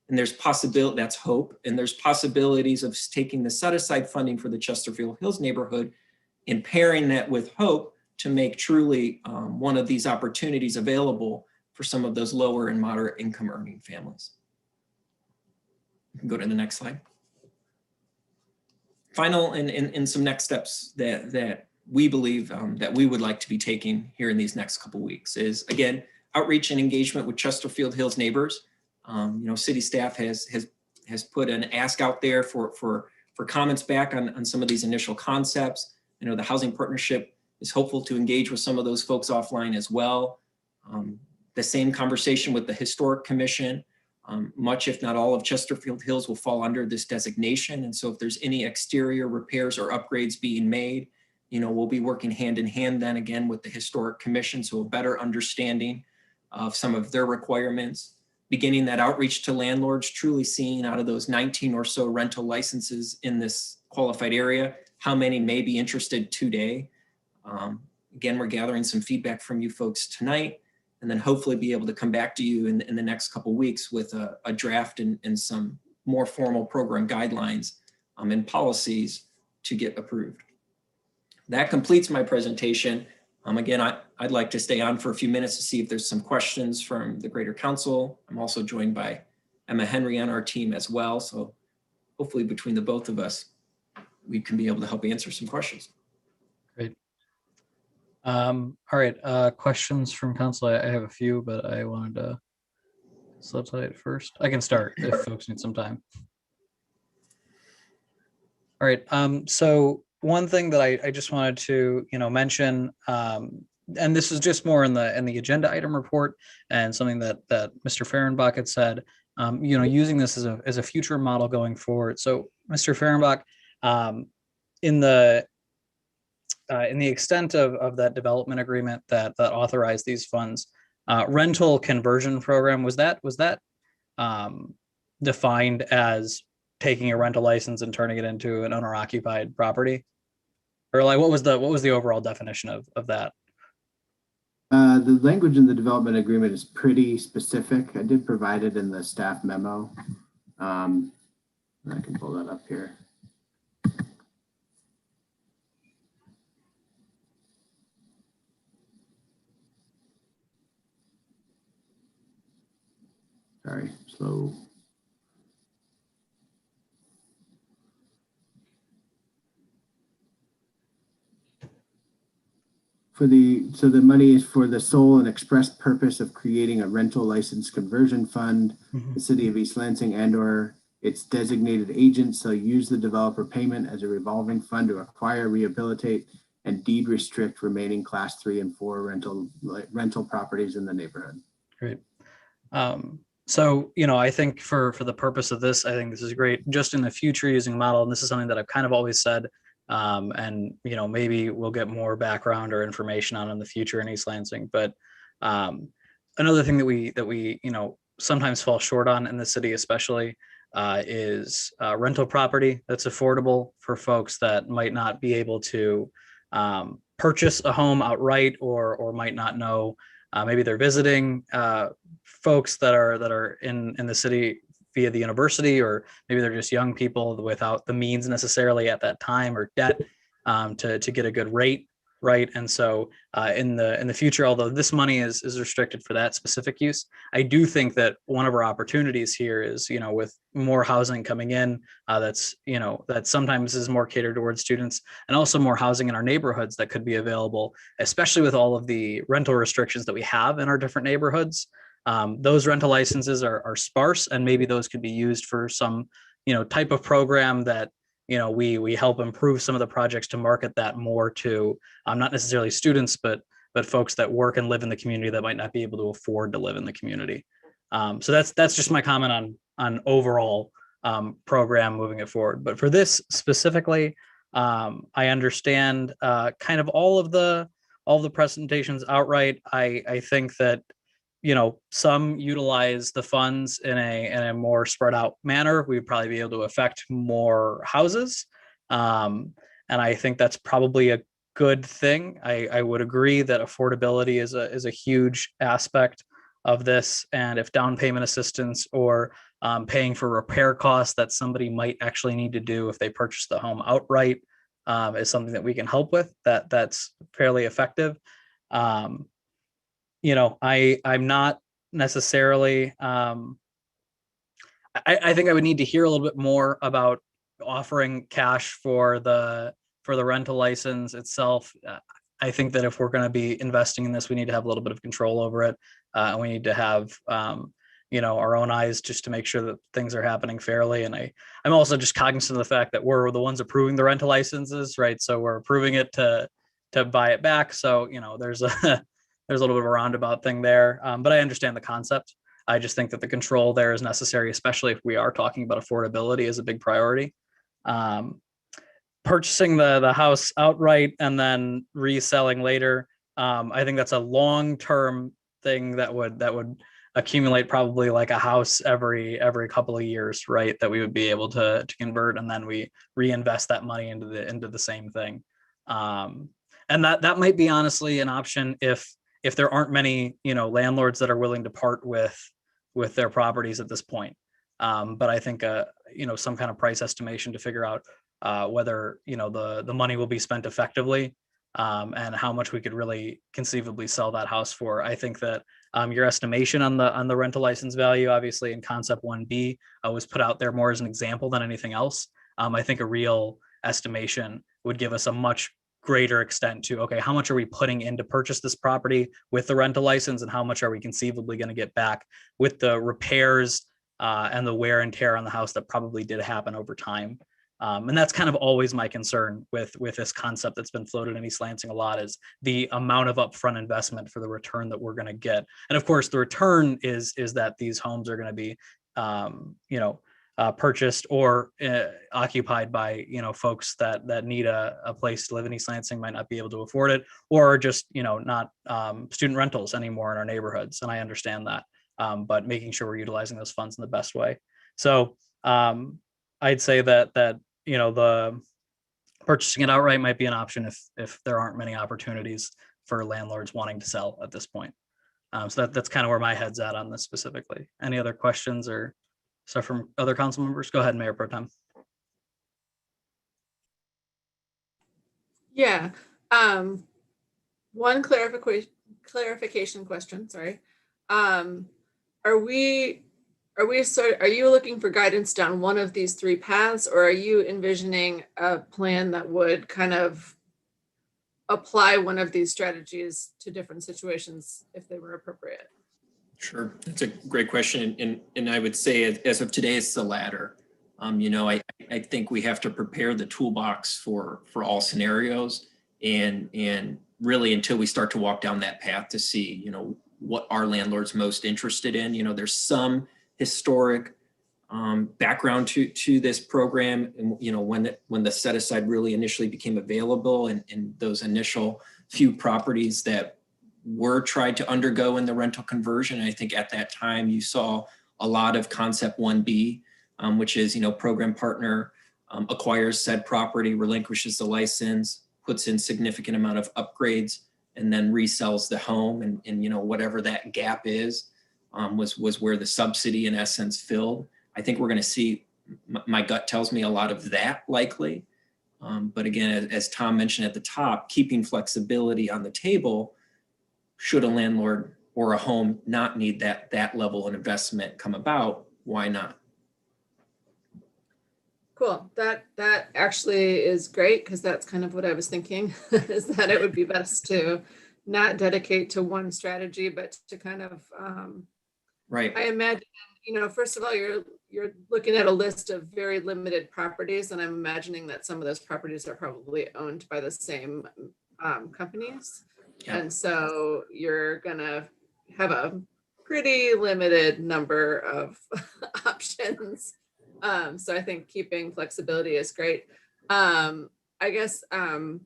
And there's possibility, that's HOPE. And there's possibilities of taking the set aside funding for the Chesterfield Hills neighborhood and pairing that with HOPE to make truly one of these opportunities available for some of those lower and moderate income earning families. You can go to the next slide. Final and some next steps that we believe that we would like to be taking here in these next couple weeks is, again, outreach and engagement with Chesterfield Hills neighbors. City staff has put an ask out there for comments back on some of these initial concepts. The housing partnership is hopeful to engage with some of those folks offline as well. The same conversation with the Historic Commission. Much, if not all, of Chesterfield Hills will fall under this designation. And so if there's any exterior repairs or upgrades being made, we'll be working hand in hand then again with the Historic Commission, so a better understanding of some of their requirements. Beginning that outreach to landlords, truly seeing out of those 19 or so rental licenses in this qualified area, how many may be interested today. Again, we're gathering some feedback from you folks tonight, and then hopefully be able to come back to you in the next couple of weeks with a draft and some more formal program guidelines and policies to get approved. That completes my presentation. Again, I'd like to stay on for a few minutes to see if there's some questions from the Greater Council. I'm also joined by Emma Henry on our team as well. So hopefully between the both of us, we can be able to help answer some questions. Great. All right, questions from council. I have a few, but I wanted to subside first. I can start if folks need some time. All right, so one thing that I just wanted to mention, and this is just more in the agenda item report, and something that Mr. Fehrenbach had said, using this as a future model going forward. So Mr. Fehrenbach, in the extent of that development agreement that authorized these funds, rental conversion program, was that defined as taking a rental license and turning it into an owner occupied property? Or like what was the overall definition of that? The language in the development agreement is pretty specific. I did provide it in the staff memo. I can pull that up here. Sorry, slow. So the money is for the sole and express purpose of creating a rental license conversion fund. The city of East Lansing and/or its designated agents shall use the developer payment as a revolving fund to acquire, rehabilitate, and deed restrict remaining class 3 and 4 rental properties in the neighborhood. Great. So, I think for the purpose of this, I think this is great. Just in the future using a model, and this is something that I've kind of always said, and maybe we'll get more background or information on in the future in East Lansing. But another thing that we sometimes fall short on in the city, especially, is rental property that's affordable for folks that might not be able to purchase a home outright, or might not know. Maybe they're visiting folks that are in the city via the university, or maybe they're just young people without the means necessarily at that time, or debt to get a good rate, right? And so in the future, although this money is restricted for that specific use, I do think that one of our opportunities here is, with more housing coming in, that sometimes is more catered towards students, and also more housing in our neighborhoods that could be available, especially with all of the rental restrictions that we have in our different neighborhoods. Those rental licenses are sparse, and maybe those could be used for some, type of program that, we help improve some of the projects to market that more to not necessarily students, but folks that work and live in the community that might not be able to afford to live in the community. So that's just my comment on overall program moving it forward. But for this specifically, I understand kind of all of the presentations outright. I think that some utilize the funds in a more spread out manner. We'd probably be able to affect more houses. And I think that's probably a good thing. I would agree that affordability is a huge aspect of this. And if down payment assistance or paying for repair costs that somebody might actually need to do if they purchase the home outright is something that we can help with, that's fairly effective. I'm not necessarily, I think I would need to hear a little bit more about offering cash for the rental license itself. I think that if we're going to be investing in this, we need to have a little bit of control over it. And we need to have, our own eyes just to make sure that things are happening fairly. And I'm also just cognizant of the fact that we're the ones approving the rental licenses, right? So we're approving it to buy it back. So, there's a little bit of a roundabout thing there, but I understand the concept. I just think that the control there is necessary, especially if we are talking about affordability as a big priority. Purchasing the house outright and then reselling later, I think that's a long-term thing that would accumulate probably like a house every couple of years, right? That we would be able to convert, and then we reinvest that money into the same thing. And that might be honestly an option if there aren't many, landlords that are willing to part with their properties at this point. But I think, some kind of price estimation to figure out whether, the money will be spent effectively and how much we could really conceivably sell that house for. I think that your estimation on the rental license value, obviously in concept 1B, was put out there more as an example than anything else. I think a real estimation would give us a much greater extent to, okay, how much are we putting in to purchase this property with the rental license, and how much are we conceivably going to get back with the repairs and the wear and tear on the house that probably did happen over time. And that's kind of always my concern with this concept that's been floated in East Lansing a lot, is the amount of upfront investment for the return that we're going to get. And of course, the return is that these homes are going to be, purchased or occupied by, folks that need a place to live in East Lansing, might not be able to afford it, or just, not student rentals anymore in our neighborhoods. And I understand that, but making sure we're utilizing those funds in the best way. So I'd say that the purchasing it outright might be an option if there aren't many opportunities for landlords wanting to sell at this point. So that's kind of where my head's at on this specifically. Any other questions or stuff from other council members? Go ahead, Mayor Pro Tem. Yeah. One clarification question, sorry. Are you looking for guidance down one of these three paths, or are you envisioning a plan that would kind of apply one of these strategies to different situations if they were appropriate? Sure, that's a great question. And I would say as of today, it's the latter. I think we have to prepare the toolbox for all scenarios, and really until we start to walk down that path to see, what our landlords most interested in. There's some historic background to this program. And, you know, when the set aside really initially became available, and those initial few properties that were tried to undergo in the rental conversion. I think at that time you saw a lot of concept 1B, which is, you know, program partner acquires said property, relinquishes the license, puts in significant amount of upgrades, and then resells the home. And you know, whatever that gap is, was where the subsidy in essence filled. I think we're going to see, my gut tells me, a lot of that likely. But again, as Tom mentioned at the top, keeping flexibility on the table should a landlord or a home not need that level of investment come about, why not? Cool. That actually is great, because that's kind of what I was thinking, is that it would be best to not dedicate to one strategy, but to kind of, right. I imagine, you know, first of all, you're looking at a list of very limited properties, and I'm imagining that some of those properties are probably owned by the same companies. Yeah. And so you're gonna have a pretty limited number of options. So I think keeping flexibility is great. I guess I'm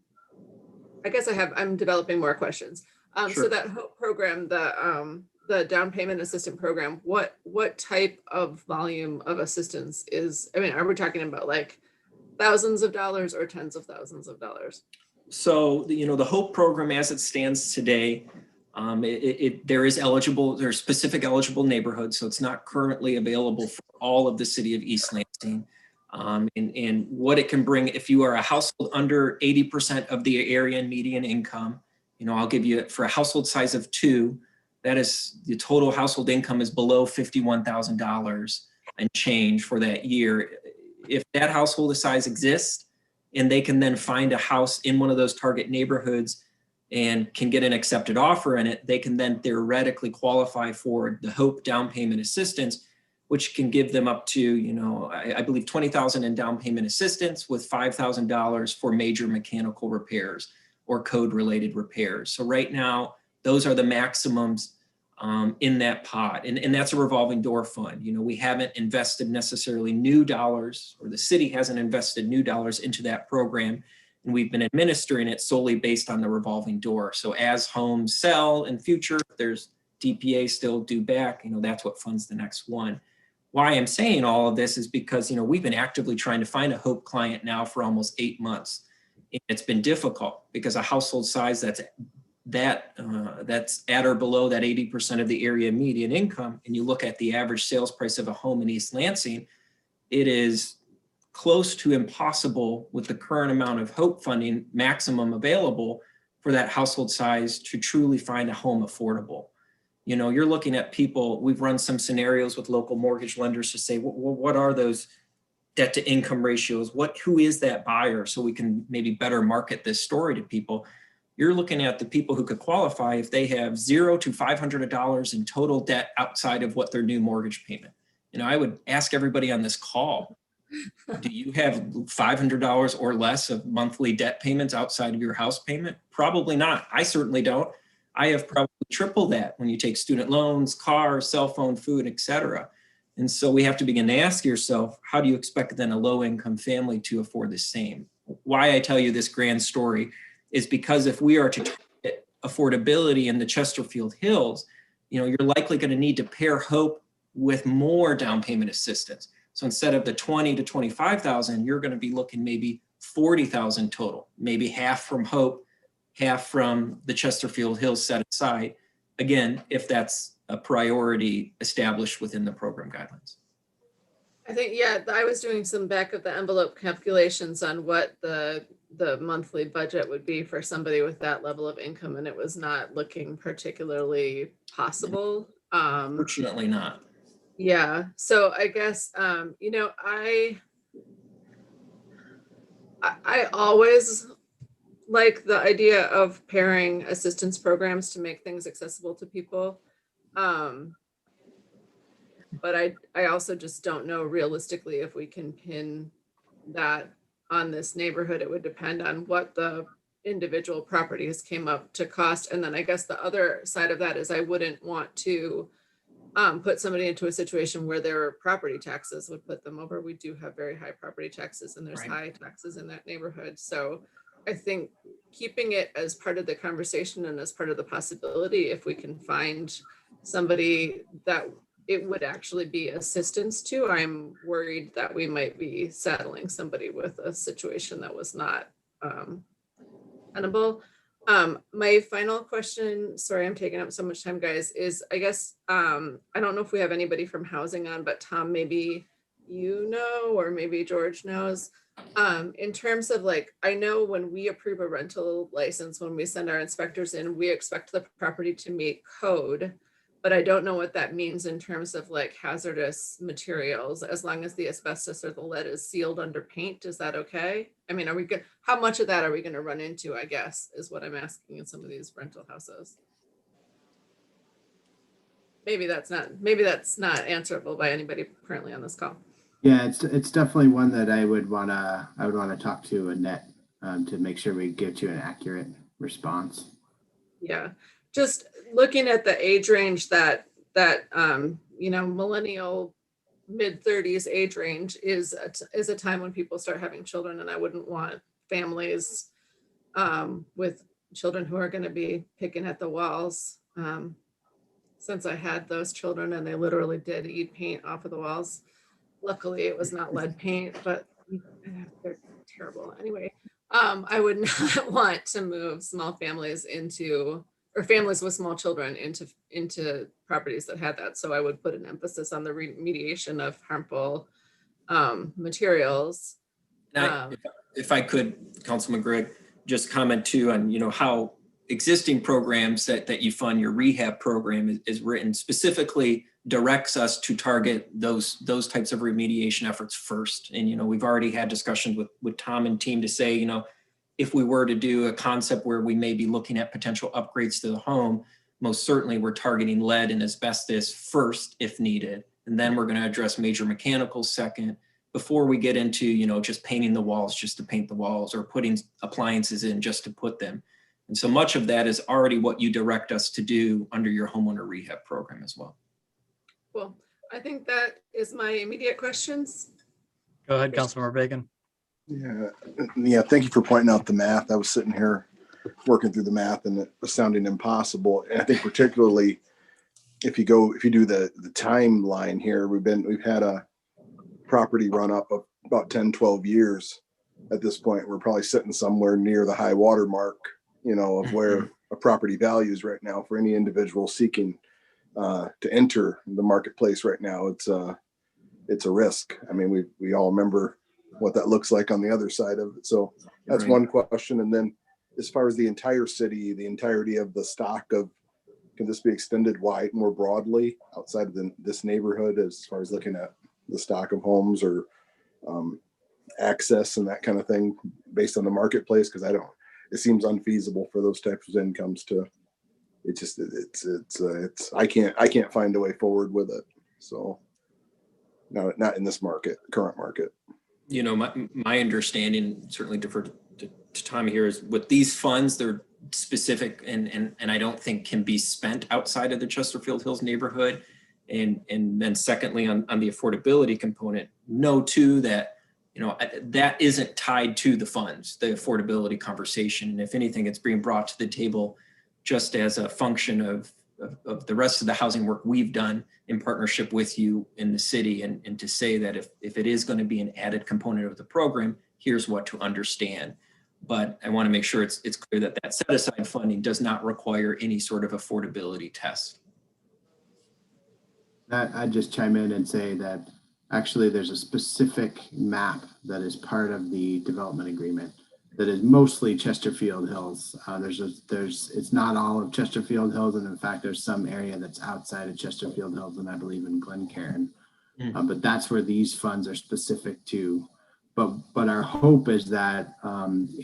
developing more questions. Sure. So that HOPE program, the down payment assistance program, what type of volume of assistance is, I mean, are we talking about like thousands of dollars or tens of thousands of dollars? So, you know, the HOPE program as it stands today, there's specific eligible neighborhoods. So it's not currently available for all of the city of East Lansing. And what it can bring, if you are a household under 80% of the area median income, you know, I'll give you, for a household size of 2, that is, the total household income is below $51,000 and change for that year. If that household size exists, and they can then find a house in one of those target neighborhoods and can get an accepted offer in it, they can then theoretically qualify for the HOPE down payment assistance, which can give them up to, you know, I believe $20,000 in down payment assistance with $5,000 for major mechanical repairs or code related repairs. So right now, those are the maximums in that pot. And that's a revolving door fund. You know, we haven't invested necessarily new dollars, or the city hasn't invested new dollars into that program. And we've been administering it solely based on the revolving door. So as homes sell in future, there's DPA still due back, you know, that's what funds the next one. Why I'm saying all of this is because, you know, we've been actively trying to find a HOPE client now for almost 8 months. And it's been difficult because a household size that's at or below that 80% of the area median income, and you look at the average sales price of a home in East Lansing, it is close to impossible with the current amount of HOPE funding maximum available for that household size to truly find a home affordable. You know, you're looking at people, we've run some scenarios with local mortgage lenders to say, what are those debt to income ratios? Who is that buyer? So we can maybe better market this story to people. You're looking at the people who could qualify if they have $0 to $500 in total debt outside of what their new mortgage payment. You know, I would ask everybody on this call, do you have $500 or less of monthly debt payments outside of your house payment? Probably not. I certainly don't. I have probably triple that when you take student loans, cars, cell phone, food, etc. And so we have to begin to ask yourself, how do you expect then a low income family to afford the same? Why I tell you this grand story is because if we are to target affordability in the Chesterfield Hills, you know, you're likely going to need to pair HOPE with more down payment assistance. So instead of the $20,000 to $25,000, you're going to be looking maybe $40,000 total, maybe half from HOPE, half from the Chesterfield Hills set aside. Again, if that's a priority established within the program guidelines. I think, yeah, I was doing some back of the envelope calculations on what the monthly budget would be for somebody with that level of income, and it was not looking particularly possible. Fortunately not. Yeah, so I guess, you know, I always like the idea of pairing assistance programs to make things accessible to people. But I also just don't know realistically if we can pin that on this neighborhood. It would depend on what the individual properties came up to cost. And then I guess the other side of that is I wouldn't want to put somebody into a situation where their property taxes would put them over. We do have very high property taxes and there's Right. high taxes in that neighborhood. So I think keeping it as part of the conversation and as part of the possibility, if we can find somebody that it would actually be assistance to, I'm worried that we might be saddling somebody with a situation that was not tenable. My final question, sorry, I'm taking up so much time, guys, is I guess, I don't know if we have anybody from housing on, but Tom, maybe you know, or maybe George knows. In terms of like, I know when we approve a rental license, when we send our inspectors in, we expect the property to meet code, but I don't know what that means in terms of like hazardous materials, as long as the asbestos or the lead is sealed under paint. Is that okay? I mean, are we good? How much of that are we going to run into, I guess, is what I'm asking in some of these rental houses. Maybe that's not answerable by anybody currently on this call. Yeah, it's definitely one that I would wanna talk to Annette to make sure we get you an accurate response. Yeah, just looking at the age range that you know, millennial mid-30s age range is a time when people start having children, and I wouldn't want families with children who are going to be picking at the walls. Since I had those children and they literally did eat paint off of the walls. Luckily, it was not lead paint, but they're terrible. Anyway, I would not want to move small families into, or families with small children into properties that had that. So I would put an emphasis on the remediation of harmful materials. And if I could, Councilman Gregg, just comment too on, you know, how existing programs that you fund, your rehab program is written specifically directs us to target those types of remediation efforts first. And, you know, we've already had discussions with Tom and team to say, you know, if we were to do a concept where we may be looking at potential upgrades to the home, most certainly we're targeting lead and asbestos first if needed. And then we're going to address major mechanicals second, before we get into, you know, just painting the walls just to paint the walls or putting appliances in just to put them. And so much of that is already what you direct us to do under your homeowner rehab program as well. Well, I think that is my immediate questions. Go ahead, Councilmember Bacon. Yeah. Thank you for pointing out the math. I was sitting here working through the math and it was sounding impossible. And I think particularly if you do the timeline here, we've had a property run up of about 10, 12 years at this point. We're probably sitting somewhere near the high water mark, you know, of where a property value is right now for any individual seeking to enter the marketplace right now. It's a risk. I mean, we all remember what that looks like on the other side of it. So that's one question. And then as far as the entire city, the entirety of the stock of, can this be extended wide more broadly outside of this neighborhood as far as looking at the stock of homes or access and that kind of thing based on the marketplace? Because it seems unfeasible for those types of incomes to, I can't find a way forward with it. So not in this current market. You know, my understanding, certainly defer to Tom here, is with these funds, they're specific and I don't think can be spent outside of the Chesterfield Hills neighborhood. And then secondly, on the affordability component, know too that, you know, that isn't tied to the funds, the affordability conversation. And if anything, it's being brought to the table just as a function of the rest of the housing work we've done in partnership with you in the city, and to say that if it is going to be an added component of the program, here's what to understand. But I want to make sure it's clear that set aside funding does not require any sort of affordability test. I'd just chime in and say that actually there's a specific map that is part of the development agreement that is mostly Chesterfield Hills. It's not all of Chesterfield Hills, and in fact, there's some area that's outside of Chesterfield Hills, and I believe in Glencairn. But that's where these funds are specific to. But our hope is that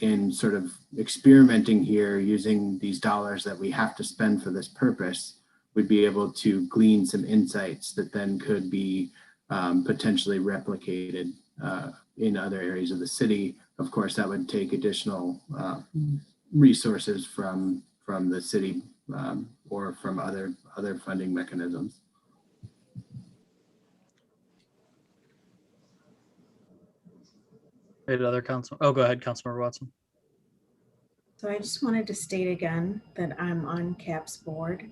in sort of experimenting here, using these dollars that we have to spend for this purpose, we'd be able to glean some insights that then could be potentially replicated in other areas of the city. Of course, that would take additional resources from the city or from other funding mechanisms. Any other council? Oh, go ahead, Councilmember Watson. So I just wanted to state again that I'm on CAP's board.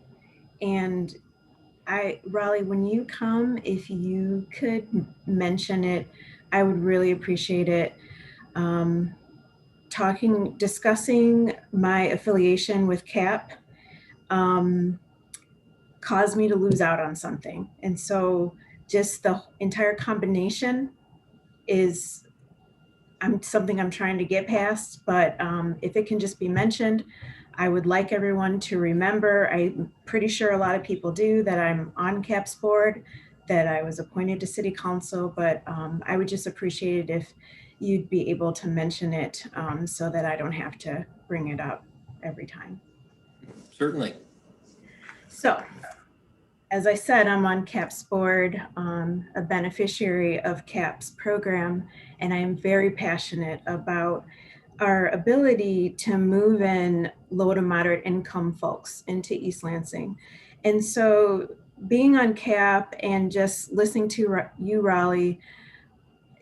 And Raleigh, when you come, if you could mention it, I would really appreciate it. Discussing my affiliation with CAP caused me to lose out on something. And so just the entire combination is something I'm trying to get past, but if it can just be mentioned, I would like everyone to remember. I'm pretty sure a lot of people do that I'm on CAP's board, that I was appointed to city council, but I would just appreciate it if you'd be able to mention it so that I don't have to bring it up every time. Certainly. So, as I said, I'm on CAP's board, a beneficiary of CAP's program, and I am very passionate about our ability to move in low to moderate income folks into East Lansing. And so being on CAP and just listening to you, Raleigh,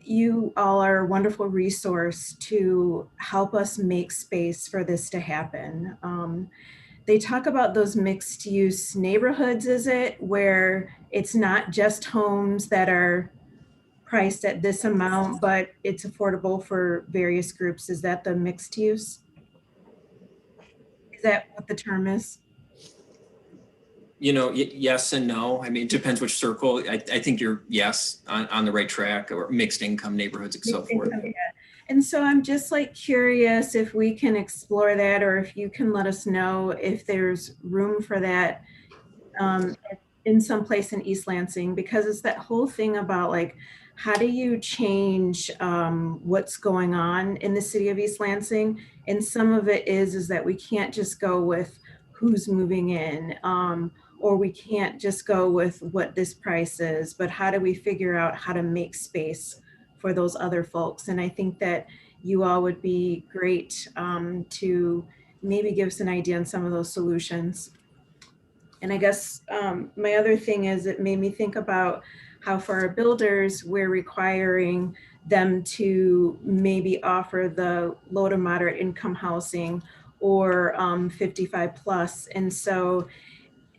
you all are a wonderful resource to help us make space for this to happen. They talk about those mixed use neighborhoods, is it, where it's not just homes that are priced at this amount, but it's affordable for various groups. Is that the mixed use? Is that what the term is? You know, yes and no. I mean, it depends which circle. I think you're, yes, on the right track, or mixed income neighborhoods and so forth. Yeah. And so I'm just like curious if we can explore that, or if you can let us know if there's room for that in some place in East Lansing, because it's that whole thing about like, how do you change what's going on in the city of East Lansing? And some of it is that we can't just go with who's moving in, or we can't just go with what this price is, but how do we figure out how to make space for those other folks? And I think that you all would be great to maybe give us an idea on some of those solutions. And I guess my other thing is, it made me think about how for our builders, we're requiring them to maybe offer the low to moderate income housing or 55 plus. And so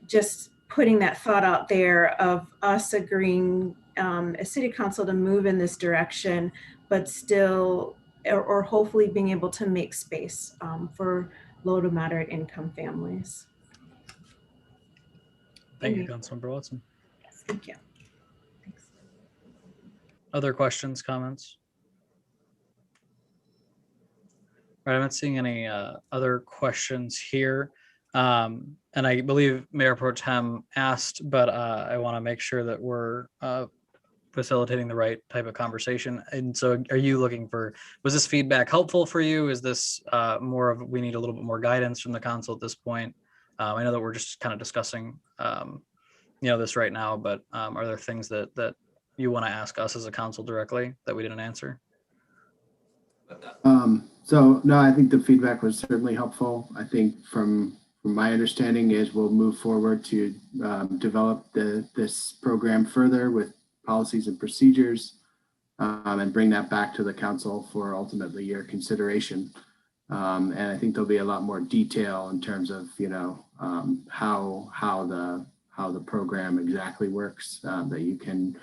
just putting that thought out there of us agreeing as city council to move in this direction, but still, or hopefully being able to make space for low to moderate income families. Thank you, Councilmember Watson. Yes, thank you. Thanks. Other questions, comments? All right, I'm not seeing any other questions here. And I believe Mayor Pro Tem asked, but I want to make sure that we're facilitating the right type of conversation. And so are you looking for, was this feedback helpful for you? Is this more of, we need a little bit more guidance from the council at this point? I know that we're just kind of discussing, this right now, but are there things that you want to ask us as a council directly that we didn't answer? So no, I think the feedback was certainly helpful. I think from my understanding is we'll move forward to develop this program further with policies and procedures and bring that back to the council for ultimately your consideration. And I think there'll be a lot more detail in terms of, how the program exactly works that you can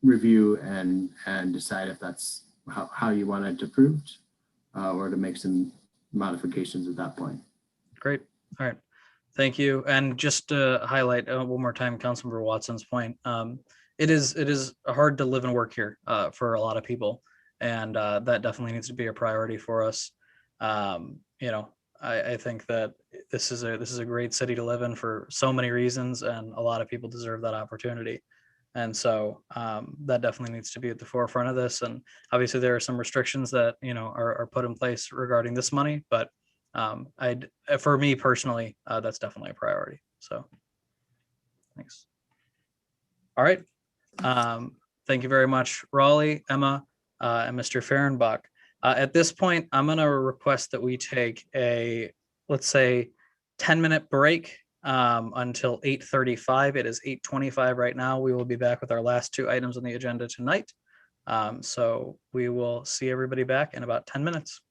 review and decide if that's how you want it approved or to make some modifications at that point. Great. All right. Thank you. And just to highlight one more time, Councilmember Watson's point, it is hard to live and work here for a lot of people. And that definitely needs to be a priority for us. I think that this is a great city to live in for so many reasons, and a lot of people deserve that opportunity. And so that definitely needs to be at the forefront of this. And obviously there are some restrictions that, are put in place regarding this money, but for me personally, that's definitely a priority. So thanks. All right. Thank you very much, Raleigh, Emma, and Mr. Fehrenbach. At this point, I'm going to request that we take a, let's say, 10-minute break until 8:35. It is 8:25 right now. We will be back with our last two items on the agenda tonight. So we will see everybody back in about 10 minutes.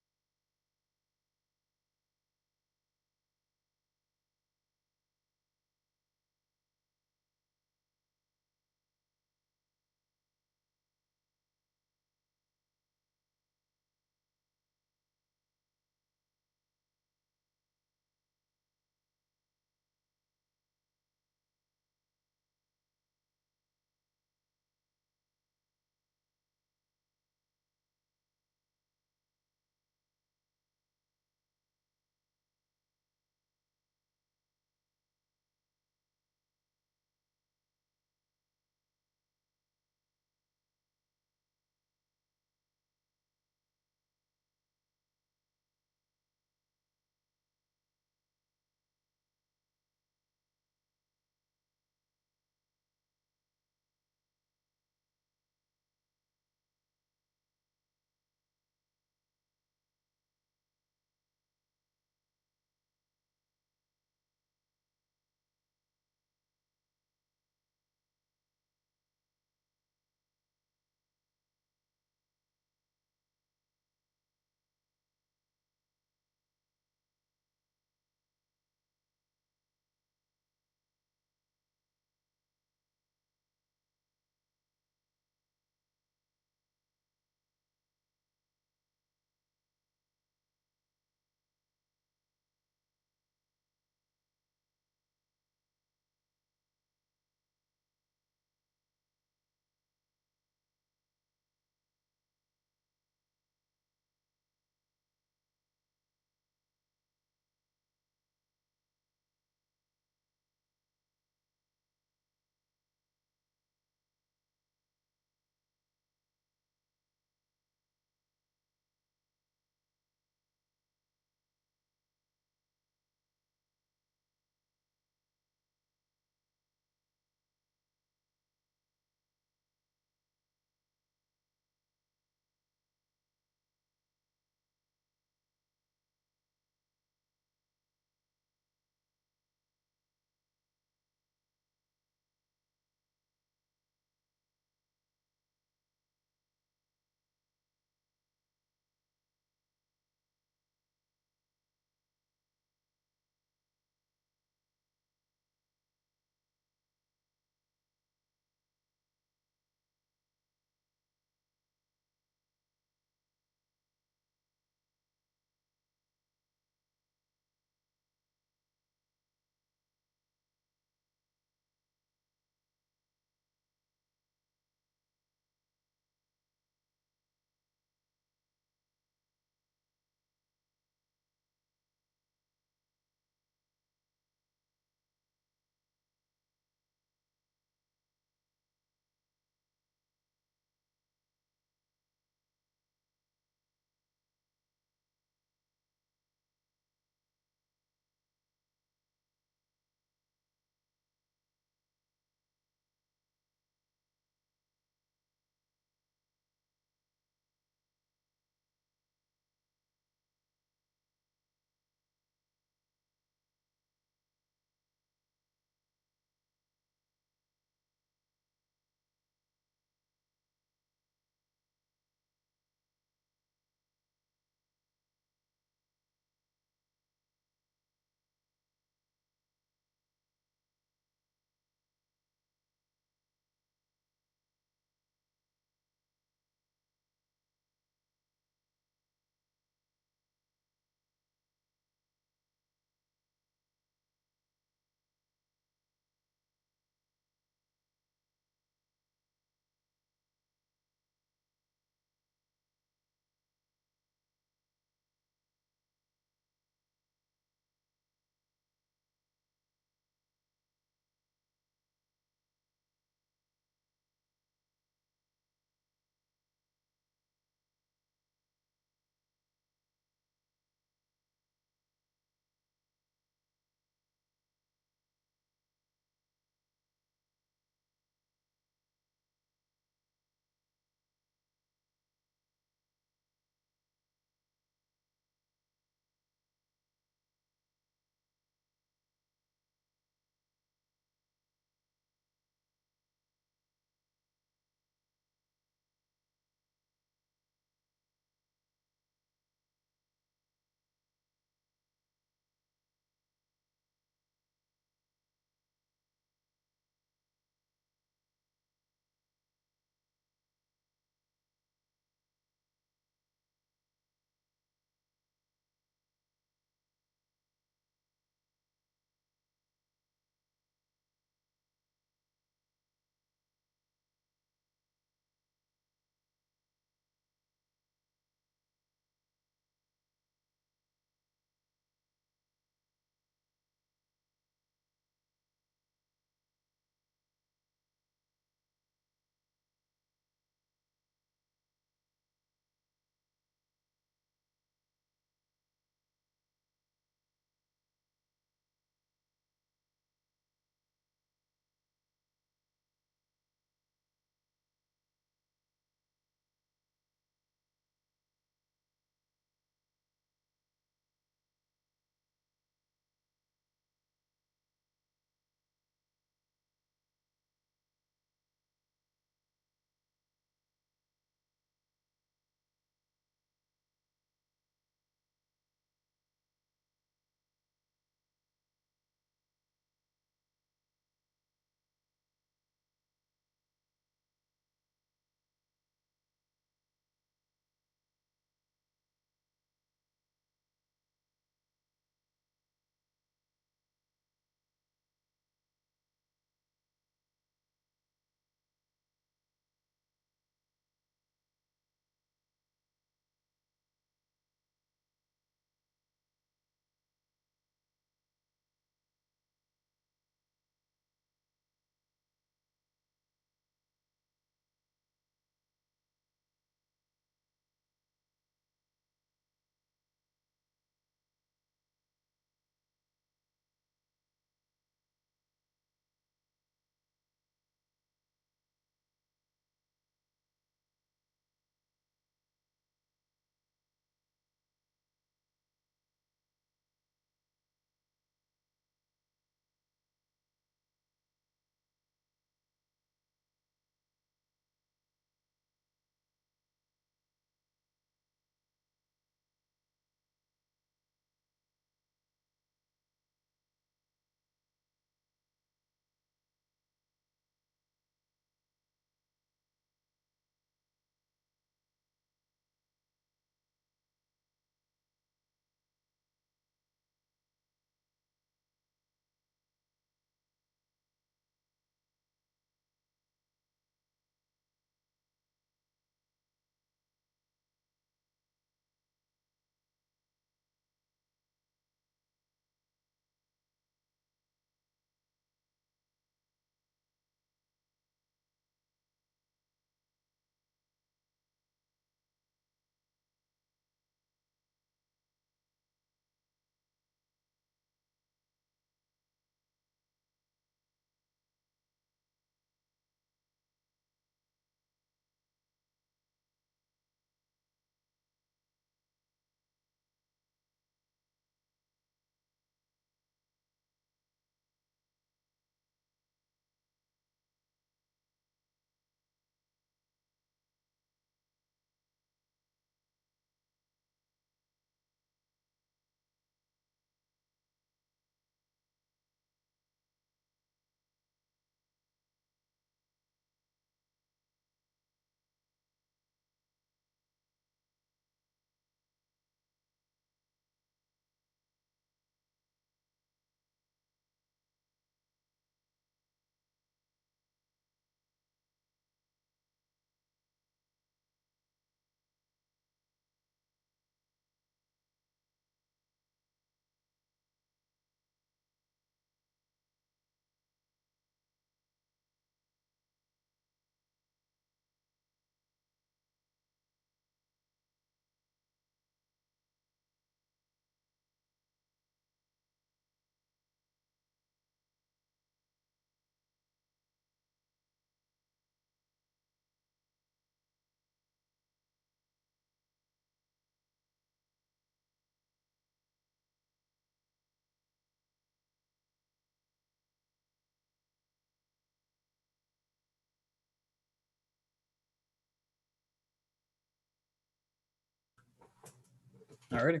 Alrighty.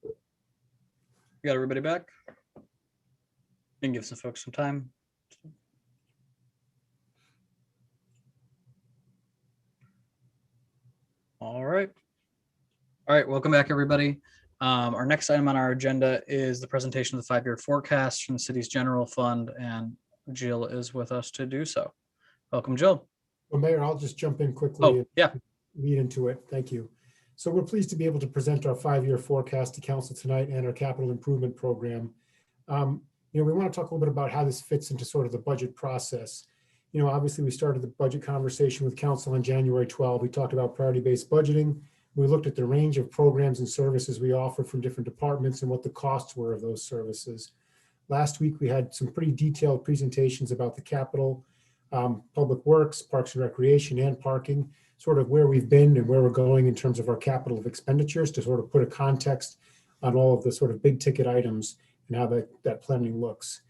We got everybody back. And give some folks some time. All right. All right, welcome back, everybody. Our next item on our agenda is the presentation of the 5-year forecast from the city's general fund, and Jill is with us to do so. Welcome, Jill. Well, Mayor, I'll just jump in quickly. Oh, yeah. Lead into it. Thank you. So we're pleased to be able to present our 5-year forecast to council tonight and our capital improvement program. We want to talk a little bit about how this fits into sort of the budget process. Obviously we started the budget conversation with council on January 12. We talked about priority-based budgeting. We looked at the range of programs and services we offered from different departments and what the costs were of those services. Last week, we had some pretty detailed presentations about the capital, public works, parks and recreation, and parking, sort of where we've been and where we're going in terms of our capital expenditures to sort of put a context on all of the sort of big ticket items and how that planning looks.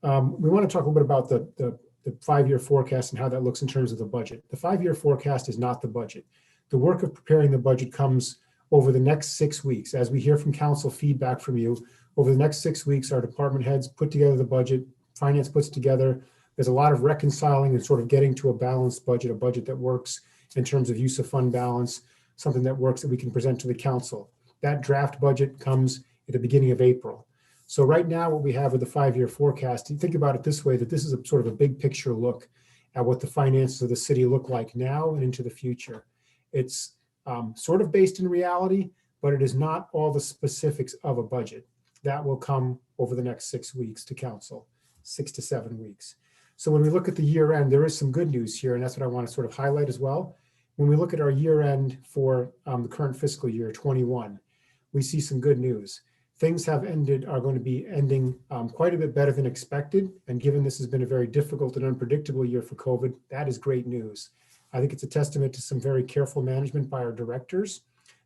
We want to talk a little bit about the 5-year forecast and how that looks in terms of the budget. The 5-year forecast is not the budget. The work of preparing the budget comes over the next 6 weeks. As we hear from council feedback from you, over the next 6 weeks, our department heads put together the budget, finance puts together. There's a lot of reconciling and sort of getting to a balanced budget, a budget that works in terms of use of fund balance, something that works that we can present to the council. That draft budget comes at the beginning of April. So right now what we have with the 5-year forecast, you think about it this way, that this is a sort of a big picture look at what the finances of the city look like now and into the future. It's sort of based in reality, but it is not all the specifics of a budget. That will come over the next 6 weeks to council, 6 to 7 weeks. So when we look at the year end, there is some good news here, and that's what I want to sort of highlight as well. When we look at our year end for the current fiscal year 21, we see some good news. Things are going to be ending quite a bit better than expected. And given this has been a very difficult and unpredictable year for COVID, that is great news. I think it's a testament to some very careful management by our directors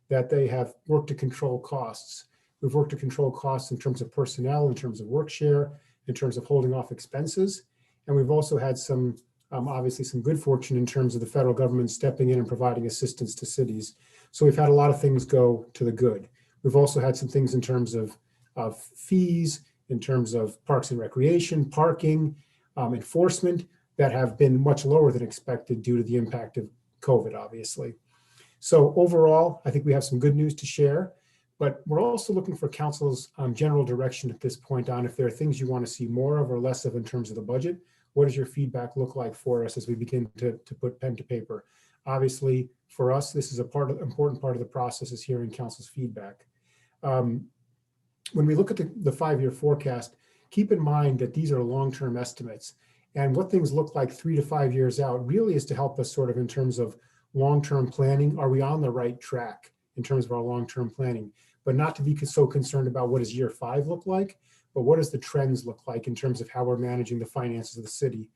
that they have worked to control costs. We've worked to control costs in terms of personnel, in terms of work share, in terms of holding off expenses. And we've also had some, obviously some good fortune in terms of the federal government stepping in and providing assistance to cities. So we've had a lot of things go to the good. We've also had some things in terms of fees, in terms of parks and recreation, parking, enforcement, that have been much lower than expected due to the impact of COVID, obviously. So overall, I think we have some good news to share, but we're also looking for council's general direction at this point on if there are things you want to see more of or less of in terms of the budget. What does your feedback look like for us as we begin to put pen to paper? Obviously, for us, this is important part of the process is hearing council's feedback. When we look at the 5-year forecast, keep in mind that these are long-term estimates. And what things look like 3 to 5 years out really is to help us sort of in terms of long-term planning. Are we on the right track in terms of our long-term planning? But not to be so concerned about what does year 5 look like, but what does the trends look like in terms of how we're managing the finances of the city.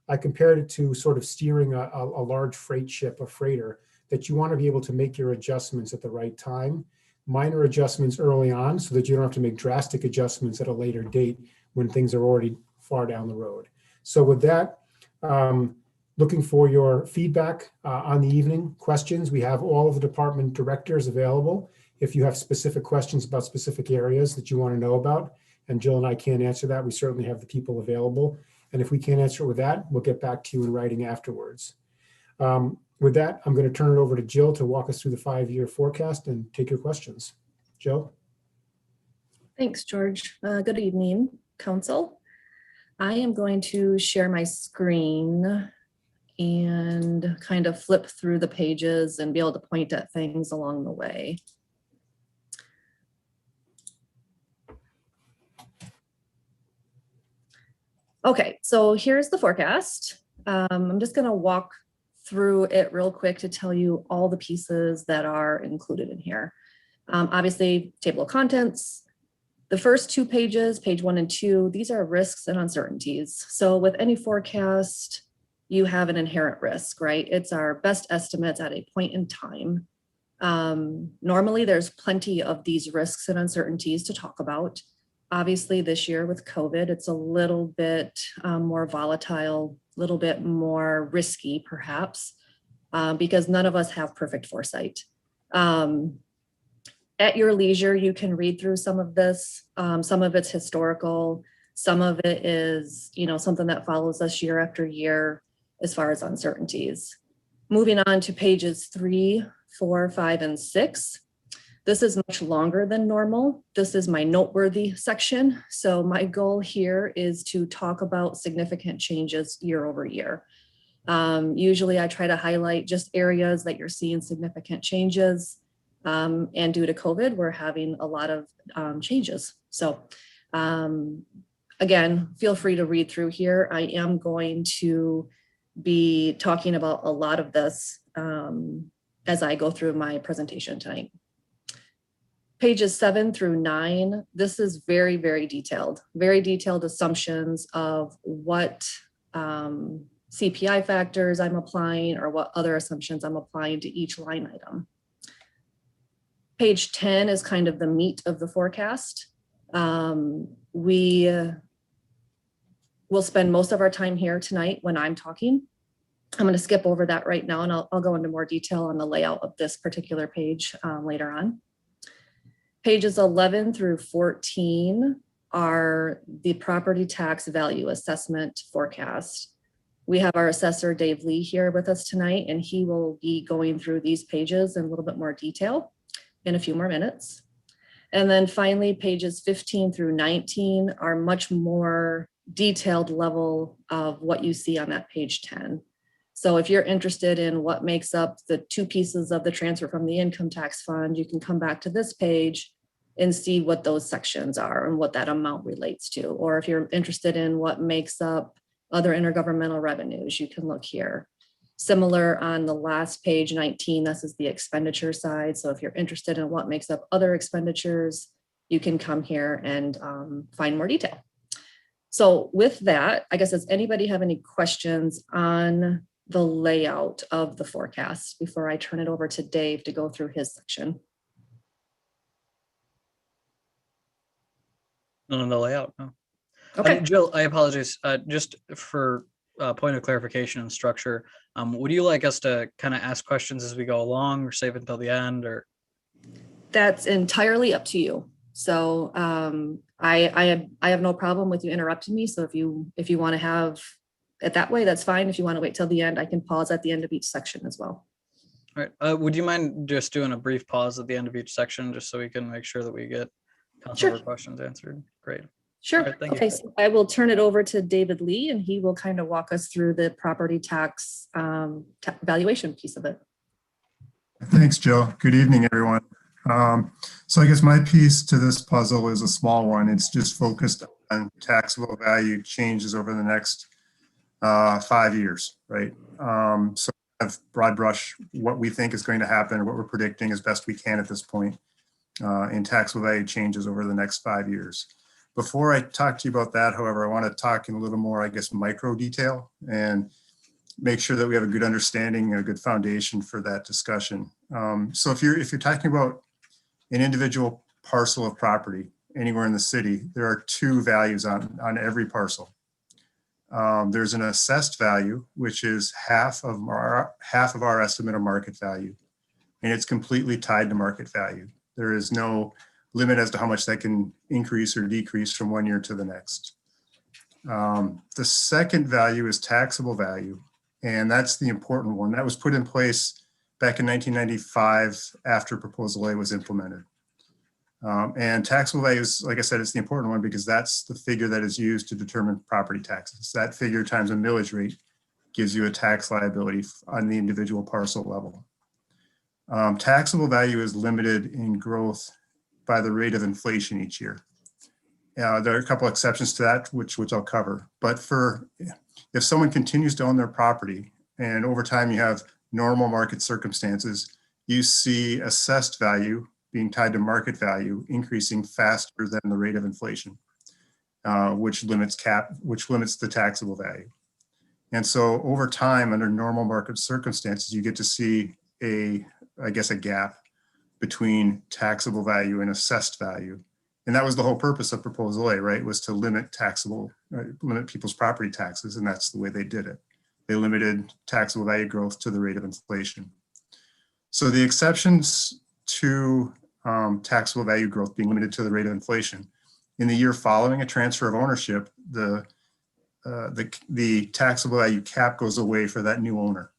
I compared it to sort of steering a large freight ship, a freighter, that you want to be able to make your adjustments at the right time, minor adjustments early on so that you don't have to make drastic adjustments at a later date when things are already far down the road. So with that, looking for your feedback on the evening questions. We have all of the department directors available. If you have specific questions about specific areas that you want to know about, and Jill and I can't answer that, we certainly have the people available. And if we can't answer it with that, we'll get back to you in writing afterwards. With that, I'm going to turn it over to Jill to walk us through the 5-year forecast and take your questions. Jill? Thanks, George. Good evening, council. I am going to share my screen and kind of flip through the pages and be able to point at things along the way. Okay, so here's the forecast. I'm just going to walk through it real quick to tell you all the pieces that are included in here. Obviously, table of contents. The first 2 pages, page 1 and 2, these are risks and uncertainties. So with any forecast, you have an inherent risk, right? It's our best estimates at a point in time. Normally, there's plenty of these risks and uncertainties to talk about. Obviously, this year with COVID, it's a little bit more volatile, a little bit more risky, perhaps, because none of us have perfect foresight. At your leisure, you can read through some of this. Some of it's historical. Some of it is, something that follows us year after year as far as uncertainties. Moving on to pages 3, 4, 5, and 6. This is much longer than normal. This is my noteworthy section. So my goal here is to talk about significant changes year over year. Usually I try to highlight just areas that you're seeing significant changes. And due to COVID, we're having a lot of changes. So again, feel free to read through here. I am going to be talking about a lot of this as I go through my presentation tonight. Pages 7 through 9, this is very, very detailed assumptions of what CPI factors I'm applying or what other assumptions I'm applying to each line item. Page 10 is kind of the meat of the forecast. We will spend most of our time here tonight when I'm talking. I'm going to skip over that right now, and I'll go into more detail on the layout of this particular page later on. Pages 11 through 14 are the property tax value assessment forecast. We have our assessor, Dave Lee, here with us tonight, and he will be going through these pages in a little bit more detail in a few more minutes. And then finally, pages 15 through 19 are much more detailed level of what you see on that page 10. So if you're interested in what makes up the two pieces of the transfer from the income tax fund, you can come back to this page and see what those sections are and what that amount relates to. Or if you're interested in what makes up other intergovernmental revenues, you can look here. Similar on the last page, 19, this is the expenditure side. So if you're interested in what makes up other expenditures, you can come here and find more detail. So with that, I guess, does anybody have any questions on the layout of the forecast before I turn it over to Dave to go through his section? None on the layout, no. Okay. Jill, I apologize. Just for point of clarification and structure, would you like us to kind of ask questions as we go along or save it until the end, or? That's entirely up to you. So I have no problem with you interrupting me. So if you want to have it that way, that's fine. If you want to wait till the end, I can pause at the end of each section as well. All right. Would you mind just doing a brief pause at the end of each section, just so we can make sure that we get council member questions answered? Great. Sure. All right, thank you. Okay, so I will turn it over to David Lee, and he will kind of walk us through the property tax valuation piece of it. Thanks, Jill. Good evening, everyone. So I guess my piece to this puzzle is a small one. It's just focused on taxable value changes over the next 5 years, right? So kind of broad brush what we think is going to happen, what we're predicting as best we can at this point in taxable value changes over the next 5 years. Before I talk to you about that, however, I want to talk in a little more, I guess, micro detail and make sure that we have a good understanding and a good foundation for that discussion. So if you're talking about an individual parcel of property anywhere in the city, there are two values on every parcel. There's an assessed value, which is half of our estimate of market value, and it's completely tied to market value. There is no limit as to how much that can increase or decrease from one year to the next. The second value is taxable value, and that's the important one. That was put in place back in 1995 after Proposal A was implemented. And taxable value is, like I said, it's the important one because that's the figure that is used to determine property taxes. That figure times a millage rate gives you a tax liability on the individual parcel level. Taxable value is limited in growth by the rate of inflation each year. There are a couple exceptions to that, which I'll cover. But if someone continues to own their property and over time you have normal market circumstances, you see assessed value being tied to market value increasing faster than the rate of inflation, which limits the taxable value. And so over time, under normal market circumstances, you get to see a gap between taxable value and assessed value. And that was the whole purpose of Proposal A, right? Was to limit people's property taxes. And that's the way they did it. They limited taxable value growth to the rate of inflation. So the exceptions to taxable value growth being limited to the rate of inflation. In the year following a transfer of ownership, the taxable value cap goes away for that new owner.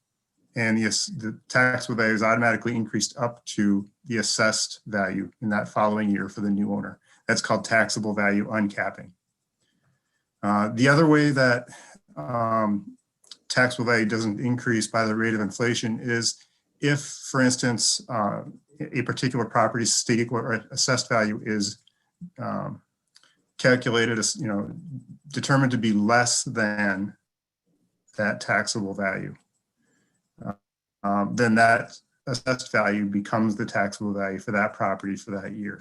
And the taxable value is automatically increased up to the assessed value in that following year for the new owner. That's called taxable value uncapping. The other way that taxable value doesn't increase by the rate of inflation is if, for instance, a particular property's stated or assessed value is calculated as, determined to be less than that taxable value. Then that assessed value becomes the taxable value for that property for that year.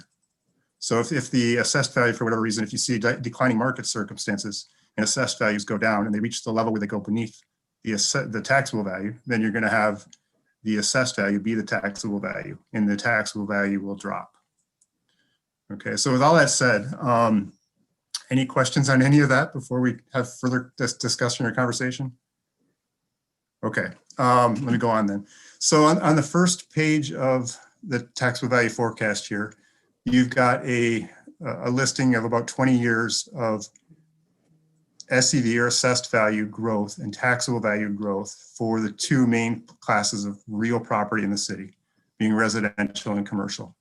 So if the assessed value, for whatever reason, if you see declining market circumstances and assessed values go down and they reach the level where they go beneath the taxable value, then you're going to have the assessed value be the taxable value, and the taxable value will drop. Okay, so with all that said, any questions on any of that before we have further discussion or conversation? Okay, let me go on then. So on the first page of the taxable value forecast here, you've got a listing of about 20 years of SEV or assessed value growth and taxable value growth for the two main classes of real property in the city, being residential and commercial.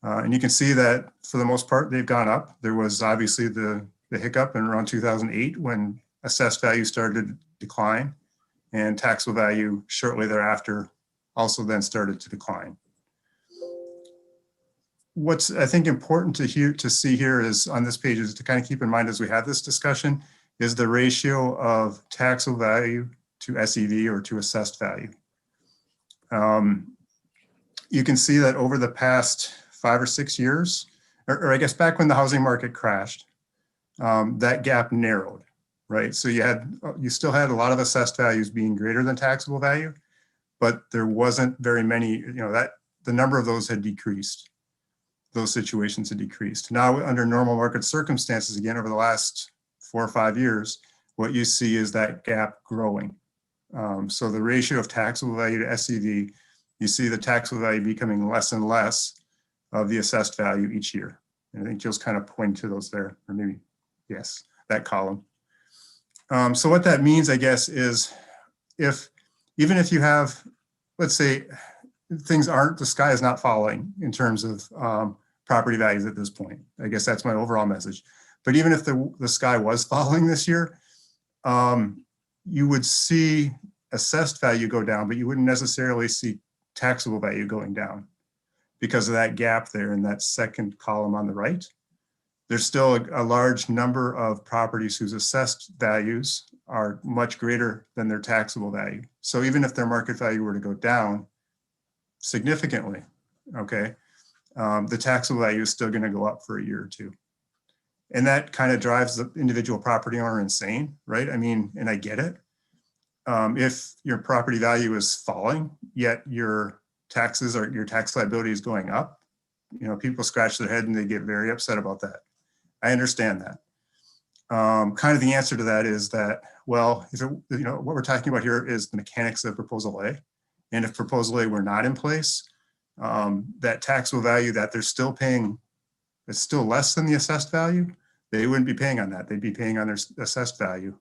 And you can see that for the most part, they've gone up. There was obviously the hiccup in around 2008 when assessed value started to decline, and taxable value shortly thereafter also then started to decline. What's I think important to see here is on this page is to kind of keep in mind as we have this discussion is the ratio of taxable value to SEV or to assessed value. You can see that over the past 5 or 6 years, or I guess back when the housing market crashed, that gap narrowed, right? So you still had a lot of assessed values being greater than taxable value, but there wasn't very many, that the number of those had decreased. Those situations had decreased. Now under normal market circumstances, again, over the last 4 or 5 years, what you see is that gap growing. So the ratio of taxable value to SEV, you see the taxable value becoming less and less of the assessed value each year. And I think Jill's kind of pointing to those there, or maybe, yes, that column. So what that means, I guess, is even if you have, let's say, the sky is not falling in terms of property values at this point. I guess that's my overall message. But even if the sky was falling this year, you would see assessed value go down, but you wouldn't necessarily see taxable value going down because of that gap there in that second column on the right. There's still a large number of properties whose assessed values are much greater than their taxable value. So even if their market value were to go down significantly, okay, the taxable value is still going to go up for a year or two. And that kind of drives the individual property owner insane, right? I mean, and I get it. If your property value is falling, yet your taxes or your tax liability is going up, people scratch their head and they get very upset about that. I understand that. Kind of the answer to that is that, well, what we're talking about here is the mechanics of Proposal A. And if Proposal A were not in place, that taxable value that they're still paying, it's still less than the assessed value, they wouldn't be paying on that. They'd be paying on their assessed value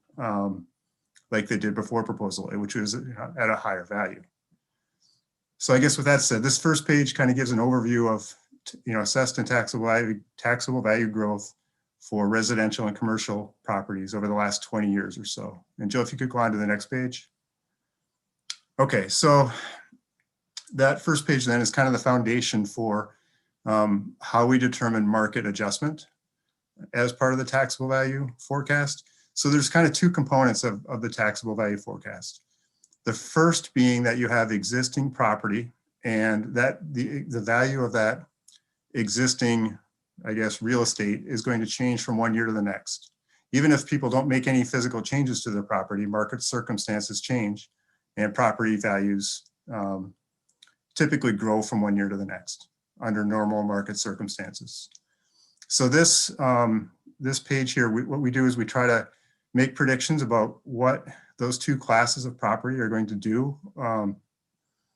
like they did before Proposal A, which was at a higher value. So I guess with that said, this first page kind of gives an overview of assessed and taxable value growth for residential and commercial properties over the last 20 years or so. And Joe, if you could go on to the next page. Okay, so that first page then is kind of the foundation for how we determine market adjustment as part of the taxable value forecast. So there's kind of two components of the taxable value forecast. The first being that you have existing property and that the value of that existing, I guess, real estate is going to change from one year to the next. Even if people don't make any physical changes to their property, market circumstances change and property values typically grow from one year to the next under normal market circumstances. So this page here, what we do is we try to make predictions about what those two classes of property are going to do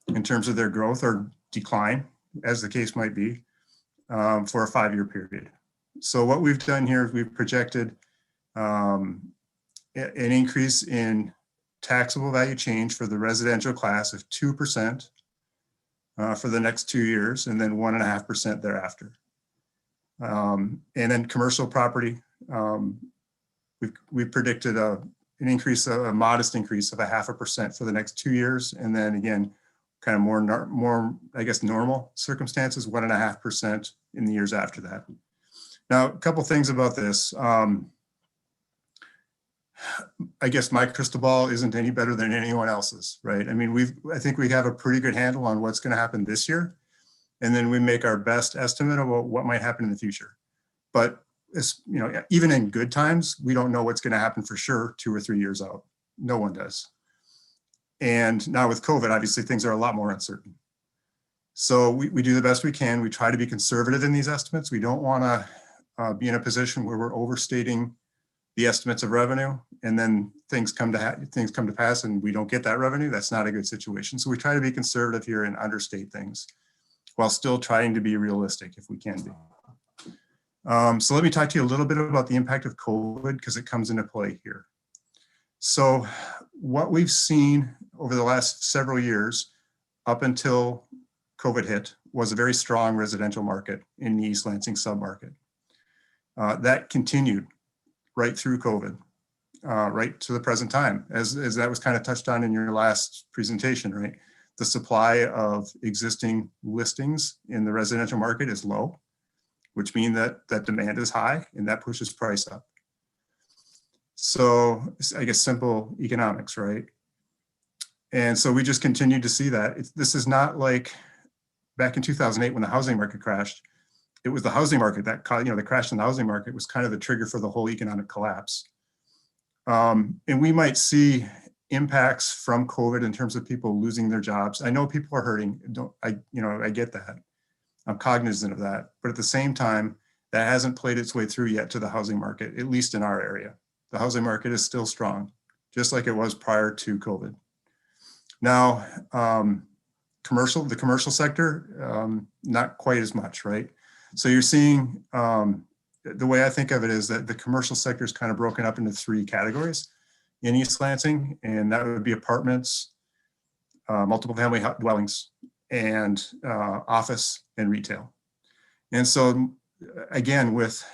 in terms of their growth or decline, as the case might be. for a 5-year period. So what we've done here is we've projected an increase in taxable value change for the residential class of 2% for the next 2 years, and then 1.5% thereafter. And then commercial property, we've predicted an increase, a modest increase of 0.5% for the next 2 years, and then again, kind of more I guess normal circumstances, 1.5% in the years after that. Now, a couple things about this. I guess my crystal ball isn't any better than anyone else's, right? I mean, I think we have a pretty good handle on what's going to happen this year, and then we make our best estimate about what might happen in the future. But it's, you know, even in good times, we don't know what's going to happen for sure 2 or 3 years out. No one does. And now with COVID, obviously things are a lot more uncertain. So we do the best we can. We try to be conservative in these estimates. We don't want to be in a position where we're overstating the estimates of revenue, and then things come to pass and we don't get that revenue. That's not a good situation. So we try to be conservative here and understate things while still trying to be realistic if we can be. So let me talk to you a little bit about the impact of COVID, because it comes into play here. So what we've seen over the last several years up until COVID hit was a very strong residential market in the East Lansing submarket. That continued right through COVID, right to the present time, as that was kind of touched on in your last presentation, right? The supply of existing listings in the residential market is low, which means that demand is high, and that pushes price up. So I guess simple economics, right? And so we just continue to see that. This is not like back in 2008 when the housing market crashed. It was the housing market that, the crash in the housing market was kind of the trigger for the whole economic collapse. And we might see impacts from COVID in terms of people losing their jobs. I know people are hurting. I get that. I'm cognizant of that. But at the same time, that hasn't played its way through yet to the housing market, at least in our area. The housing market is still strong, just like it was prior to COVID. Now, the commercial sector, not quite as much, right? So you're seeing, the way I think of it is that the commercial sector is kind of broken up into 3 categories in East Lansing, and that would be apartments, multiple family dwellings, and office and retail. And so again, with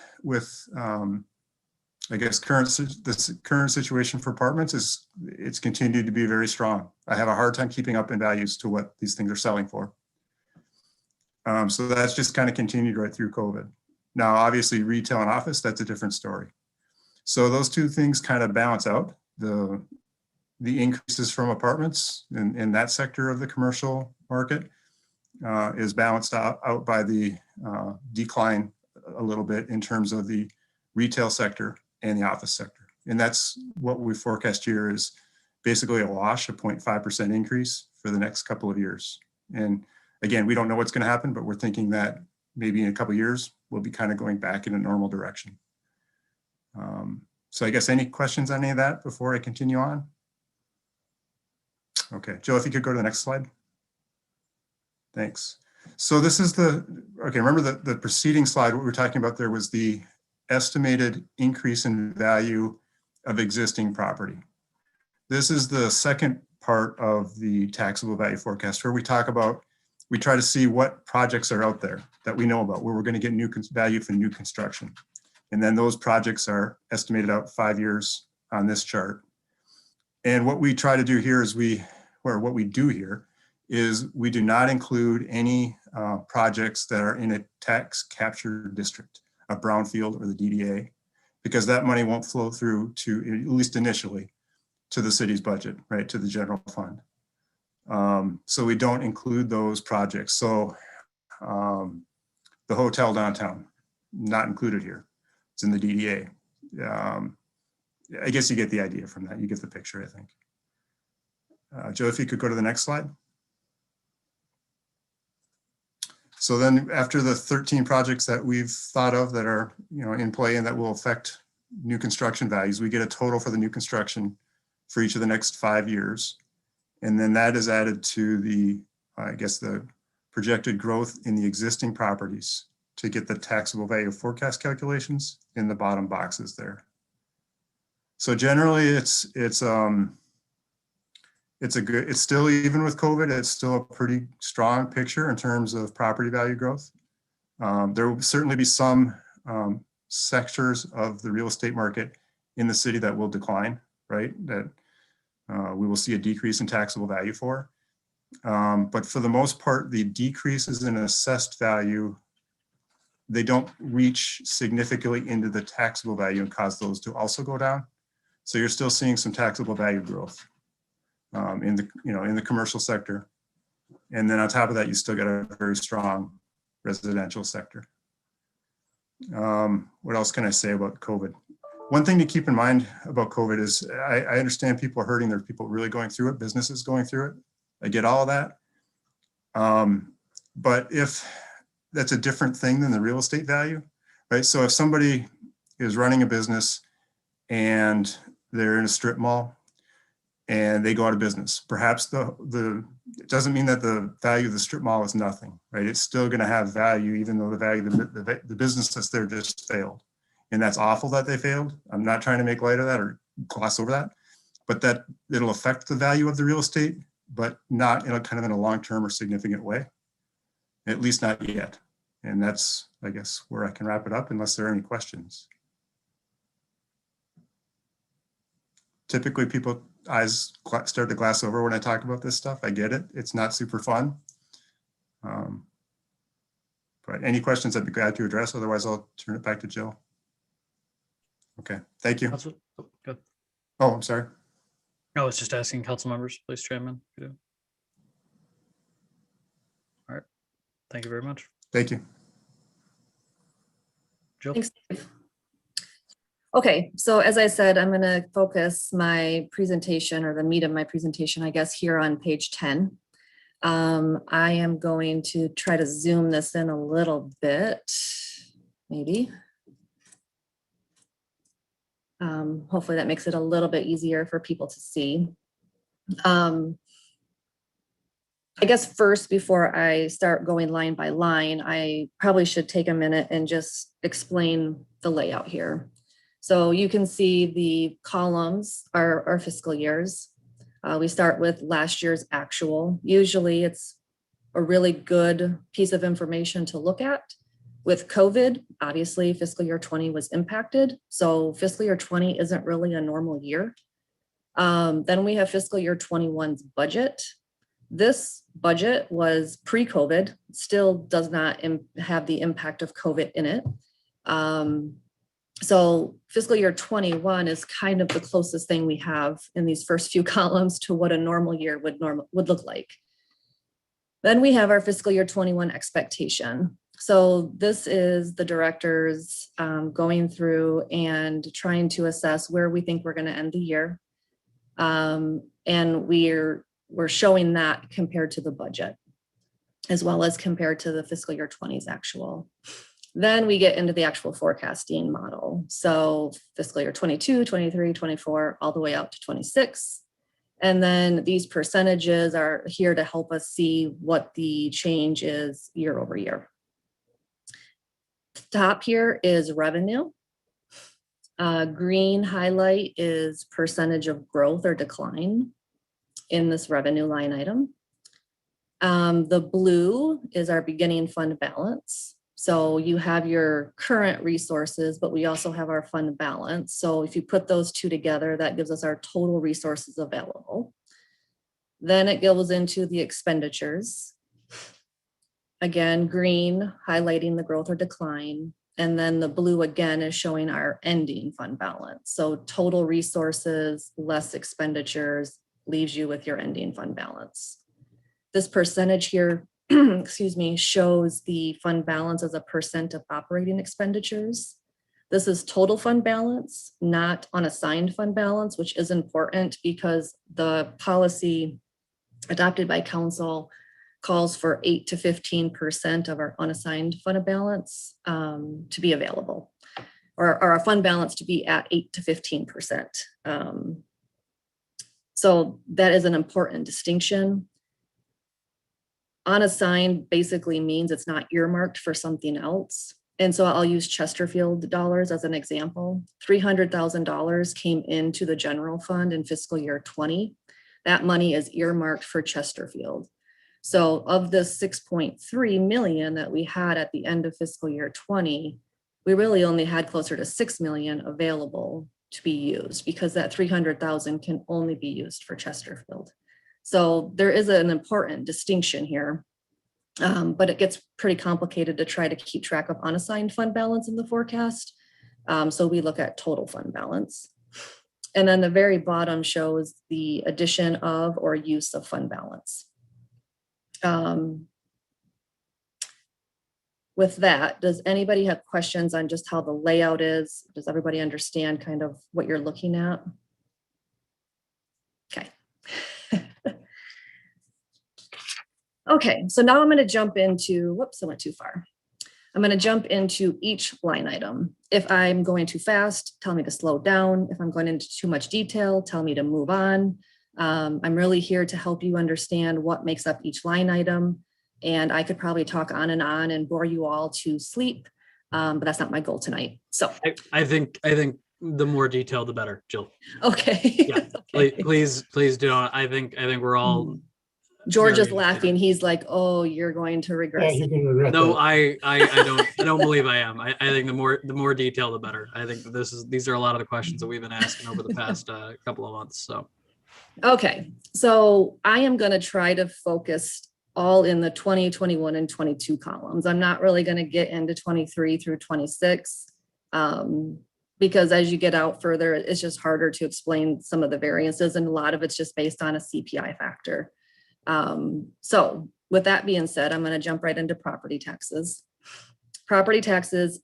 I guess the current situation for apartments it's continued to be very strong. I have a hard time keeping up in values to what these things are selling for. So that's just kind of continued right through COVID. Now, obviously retail and office, that's a different story. So those 2 things kind of balance out. The increases from apartments in that sector of the commercial market is balanced out by the decline a little bit in terms of the retail sector and the office sector. And that's what we forecast here is basically a wash, a 0.5% increase for the next couple of years. And again, we don't know what's going to happen, but we're thinking that maybe in a couple of years, we'll be kind of going back in a normal direction. So I guess any questions on any of that before I continue on? Okay, Joe, if you could go to the next slide. Thanks. So this is remember the preceding slide, what we were talking about there was the estimated increase in value of existing property. This is the second part of the taxable value forecast where we try to see what projects are out there that we know about, where we're going to get new value for new construction. And then those projects are estimated out 5 years on this chart. And what we try to do here is what we do here is we do not include any projects that are in a tax capture district, a brownfield or the DDA, because that money won't flow through to, at least initially, to the city's budget, right, to the general fund. So we don't include those projects. So the hotel downtown, not included here. It's in the DDA. I guess you get the idea from that. You get the picture, I think. Joe, if you could go to the next slide. So then after the 13 projects that we've thought of that are in play and that will affect new construction values, we get a total for the new construction for each of the next 5 years. And then that is added to the, I guess, the projected growth in the existing properties to get the taxable value forecast calculations in the bottom boxes there. So generally it's still, even with COVID, it's still a pretty strong picture in terms of property value growth. There will certainly be some sectors of the real estate market in the city that will decline, right? That we will see a decrease in taxable value for. But for the most part, the decreases in assessed value, they don't reach significantly into the taxable value and cause those to also go down. So you're still seeing some taxable value growth in the commercial sector. And then on top of that, you still got a very strong residential sector. What else can I say about COVID? One thing to keep in mind about COVID is I understand people are hurting. There are people really going through it, businesses going through it. I get all of that. But if that's a different thing than the real estate value, right? So if somebody is running a business and they're in a strip mall and they go out of business, perhaps it doesn't mean that the value of the strip mall is nothing, right? It's still going to have value, even though the value of the business that's there just failed. And that's awful that they failed. I'm not trying to make light of that or gloss over that, but that it'll affect the value of the real estate, but not in a kind of in a long-term or significant way, at least not yet. And that's, I guess, where I can wrap it up unless there are any questions. Typically people eyes start to glass over when I talk about this stuff. I get it. It's not super fun. But any questions I'd be glad to address. Otherwise, I'll turn it back to Jill. Okay, thank you. Good. Oh, I'm sorry. I was just asking council members, please chime in. All right. Thank you very much. Thank you. Jill? Thanks, Dave. Okay, so as I said, I'm going to focus my presentation, or the meat of my presentation, I guess, here on page 10. I am going to try to zoom this in a little bit, maybe. Hopefully that makes it a little bit easier for people to see. I guess first, before I start going line by line, I probably should take a minute and just explain the layout here. So you can see the columns are our fiscal years. We start with last year's actual. Usually it's a really good piece of information to look at. With COVID, obviously fiscal year 20 was impacted. So fiscal year 20 isn't really a normal year. Then we have fiscal year 21's budget. This budget was pre-COVID, still does not have the impact of COVID in it. So fiscal year 21 is kind of the closest thing we have in these first few columns to what a normal year would look like. Then we have our fiscal year 21 expectation. So this is the directors going through and trying to assess where we think we're going to end the year. And we're showing that compared to the budget, as well as compared to the fiscal year 20's actual. Then we get into the actual forecasting model. So fiscal year 22, 23, 24, all the way out to 26. And then these percentages are here to help us see what the change is year over year. Top here is revenue. Green highlight is percentage of growth or decline in this revenue line item. The blue is our beginning fund balance. So you have your current resources, but we also have our fund balance. So if you put those two together, that gives us our total resources available. Then it goes into the expenditures. Again, green highlighting the growth or decline. And then the blue again is showing our ending fund balance. So total resources less expenditures leaves you with your ending fund balance. This percentage here, excuse me, shows the fund balance as a percent of operating expenditures. This is total fund balance, not unassigned fund balance, which is important because the policy adopted by council calls for 8 to 15% of our unassigned fund balance to be available, or our fund balance to be at 8 to 15%. So that is an important distinction. Unassigned basically means it's not earmarked for something else. And so I'll use Chesterfield dollars as an example. $300,000 came into the general fund in fiscal year 20. That money is earmarked for Chesterfield. So of the 6.3 million that we had at the end of fiscal year 20, we really only had closer to 6 million available to be used because that 300,000 can only be used for Chesterfield. So there is an important distinction here, but it gets pretty complicated to try to keep track of unassigned fund balance in the forecast. So we look at total fund balance. And then the very bottom shows the addition of or use of fund balance. With that, does anybody have questions on just how the layout is? Does everybody understand kind of what you're looking at? Okay. Okay, so now I'm going to jump into, whoops, I went too far. I'm going to jump into each line item. If I'm going too fast, tell me to slow down. If I'm going into too much detail, tell me to move on. I'm really here to help you understand what makes up each line item. And I could probably talk on and bore you all to sleep, but that's not my goal tonight. So I think the more detail, the better, Jill. Okay. Yeah, Okay. please do not. I think we're all. George is laughing. He's like, "Oh, you're going to regret." Yeah, you're gonna regret No, that. I don't believe I am. I think the more detail, the better. I think these are a lot of the questions that we've been asking over the past couple of months. So. Okay, so I am going to try to focus all in the 20, 21, and 22 columns. I'm not really going to get into 23 through 26 because as you get out further, it's just harder to explain some of the variances, and a lot of it's just based on a CPI factor. So with that being said, I'm going to jump right into property taxes. Property taxes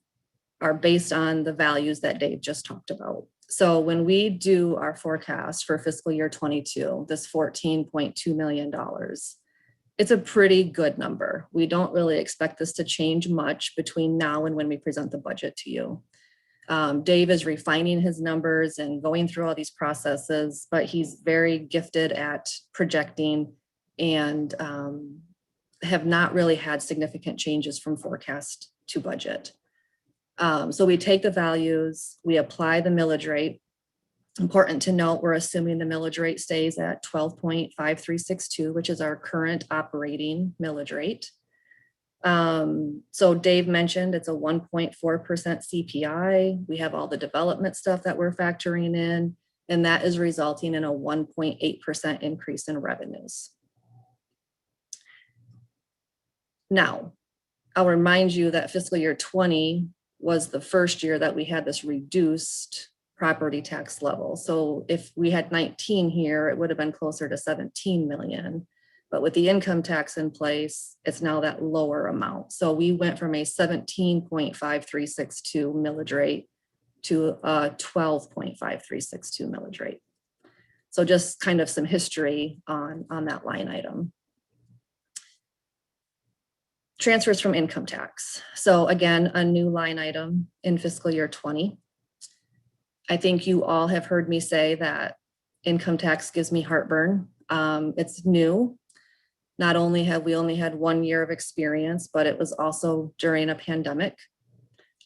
are based on the values that Dave just talked about. So when we do our forecast for fiscal year 22, this $14.2 million, it's a pretty good number. We don't really expect this to change much between now and when we present the budget to you. Dave is refining his numbers and going through all these processes, but he's very gifted at projecting and have not really had significant changes from forecast to budget. So we take the values, we apply the millage rate. Important to note, we're assuming the millage rate stays at 12.5362, which is our current operating millage rate. So Dave mentioned it's a 1.4% CPI. We have all the development stuff that we're factoring in, and that is resulting in a 1.8% increase in revenues. Now, I'll remind you that fiscal year 20 was the first year that we had this reduced property tax level. So if we had 19 here, it would have been closer to 17 million. But with the income tax in place, it's now that lower amount. So we went from a 17.5362 millage rate to a 12.5362 millage rate. So just kind of some history on that line item. Transfers from income tax. So again, a new line item in fiscal year 20. I think you all have heard me say that income tax gives me heartburn. It's new. Not only have we only had 1 year of experience, but it was also during a pandemic.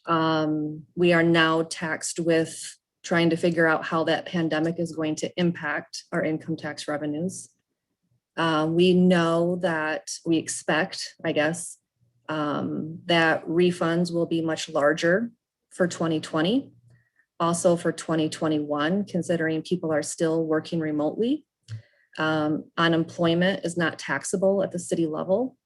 We are now taxed with trying to figure out how that pandemic is going to impact our income tax revenues. We know that we expect, I guess, that refunds will be much larger for 2020. Also for 2021, considering people are still working remotely. Unemployment is not taxable at the city level.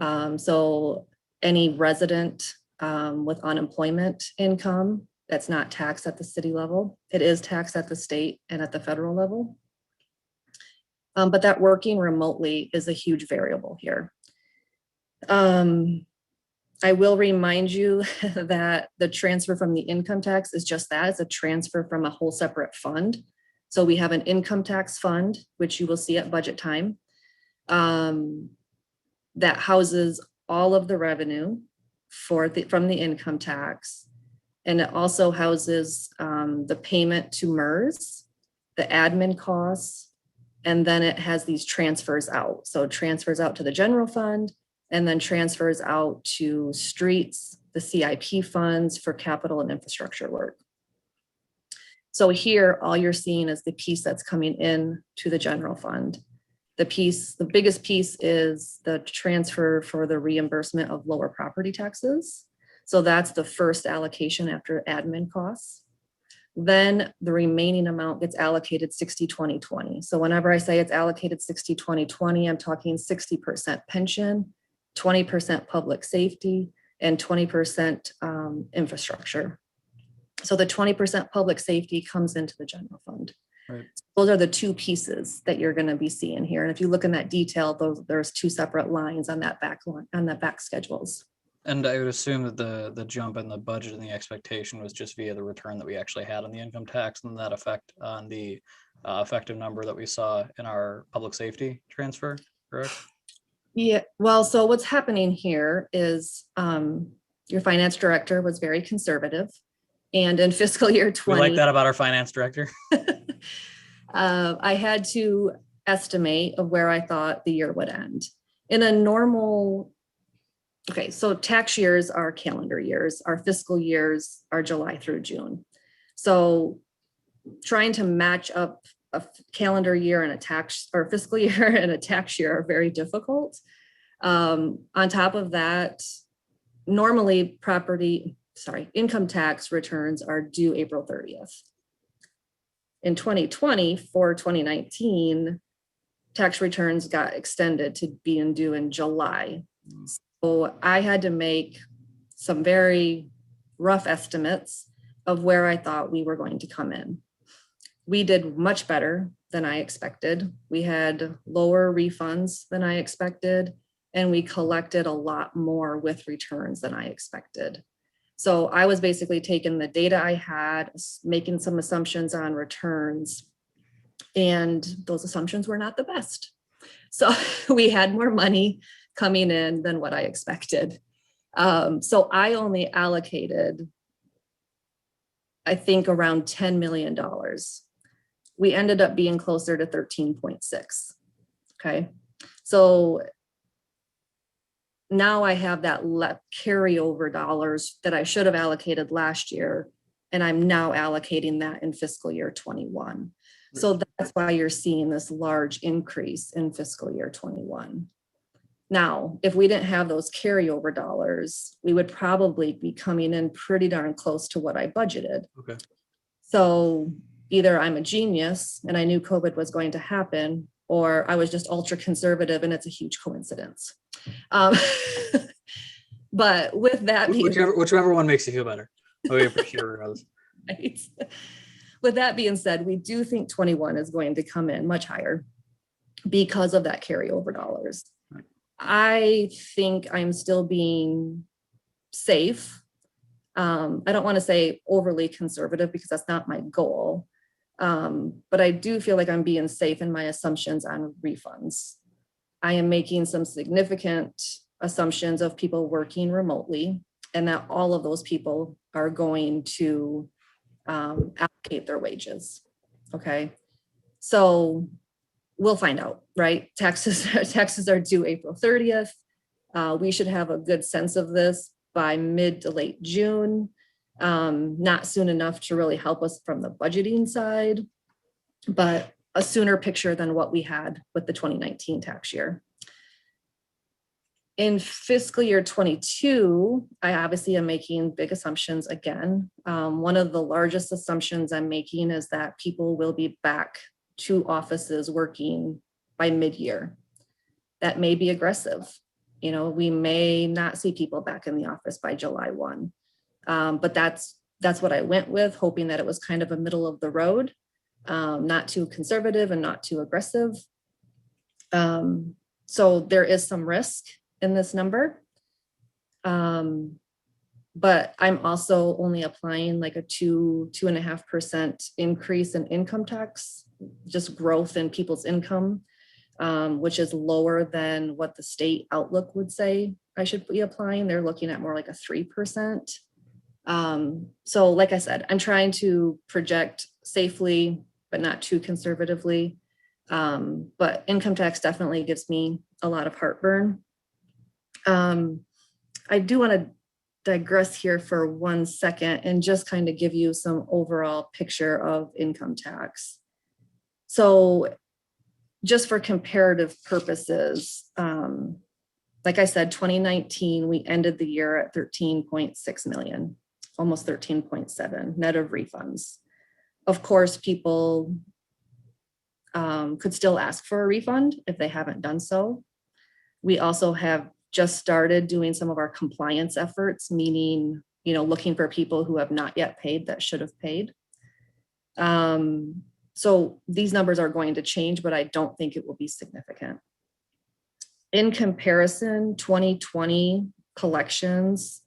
So any resident with unemployment income, that's not taxed at the city level. It is taxed at the state and at the federal level. But that working remotely is a huge variable here. I will remind you that the transfer from the income tax is just that. It's a transfer from a whole separate fund. So we have an income tax fund, which you will see at budget time, that houses all of the revenue from the income tax. And it also houses the payment to MERS, the admin costs, And then it has these transfers out. So it transfers out to the general fund and then transfers out to streets, the CIP funds for capital and infrastructure work. So here, all you're seeing is the piece that's coming in to the general fund. The biggest piece is the transfer for the reimbursement of lower property taxes. So that's the first allocation after admin costs. Then the remaining amount gets allocated 60-20-20. So whenever I say it's allocated 60-20-20, I'm talking 60% pension, 20% public safety, and 20% infrastructure. So the 20% public safety comes into the general fund. Right. Those are the two pieces that you're going to be seeing here. And if you look in that detail, there's two separate lines on that back line, on the back schedules. And I would assume that the jump in the budget and the expectation was just via the return that we actually had on the income tax and that effect on the effective number that we saw in our public safety transfer, correct? Yeah, well, so what's happening here is your finance director was very conservative. And in fiscal year 20, We like that about our finance director. I had to estimate of where I thought the year would end. In a normal, okay, so tax years are calendar years, our fiscal years are July through June. So trying to match up a calendar year and a tax or fiscal year and a tax year are very difficult. On top of that, normally income tax returns are due April 30th. In 2020, for 2019, tax returns got extended to being due in July. So I had to make some very rough estimates of where I thought we were going to come in. We did much better than I expected. We had lower refunds than I expected, and we collected a lot more with returns than I expected. So I was basically taking the data I had, making some assumptions on returns, and those assumptions were not the best. So we had more money coming in than what I expected. So I only allocated, I think, around $10 million. We ended up being closer to 13.6. Okay. So now I have that carryover dollars that I should have allocated last year, and I'm now allocating that in fiscal year 21. So that's why you're seeing this large increase in fiscal year 21. Now, if we didn't have those carryover dollars, we would probably be coming in pretty darn close to what I budgeted. Okay. So either I'm a genius and I knew COVID was going to happen, or I was just ultra conservative and it's a huge coincidence. But with that being Whichever one makes you feel better. We appreciate it. Right. With that being said, we do think 21 is going to come in much higher because of that carryover dollars. Right. I think I'm still being safe. I don't want to say overly conservative because that's not my goal. But I do feel like I'm being safe in my assumptions on refunds. I am making some significant assumptions of people working remotely, and that all of those people are going to allocate their wages. Okay. So we'll find out, right? Taxes are due April 30th. We should have a good sense of this by mid to late June. Not soon enough to really help us from the budgeting side, but a sooner picture than what we had with the 2019 tax year. In fiscal year 22, I obviously am making big assumptions again. One of the largest assumptions I'm making is that people will be back to offices working by mid-year. That may be aggressive. You know, we may not see people back in the office by July 1. But that's what I went with, hoping that it was kind of a middle of the road, not too conservative and not too aggressive. So there is some risk in this number. But I'm also only applying like a 2.5% increase in income tax, just growth in people's income, which is lower than what the state outlook would say I should be applying. They're looking at more like a 3%. So like I said, I'm trying to project safely, but not too conservatively. But income tax definitely gives me a lot of heartburn. I do want to digress here for 1 second and just kind of give you some overall picture of income tax. So just for comparative purposes, like I said, 2019, we ended the year at 13.6 million, almost 13.7 net of refunds. Of course, people could still ask for a refund if they haven't done so. We also have just started doing some of our compliance efforts, meaning, looking for people who have not yet paid that should have paid. So these numbers are going to change, but I don't think it will be significant. In comparison, 2020 collections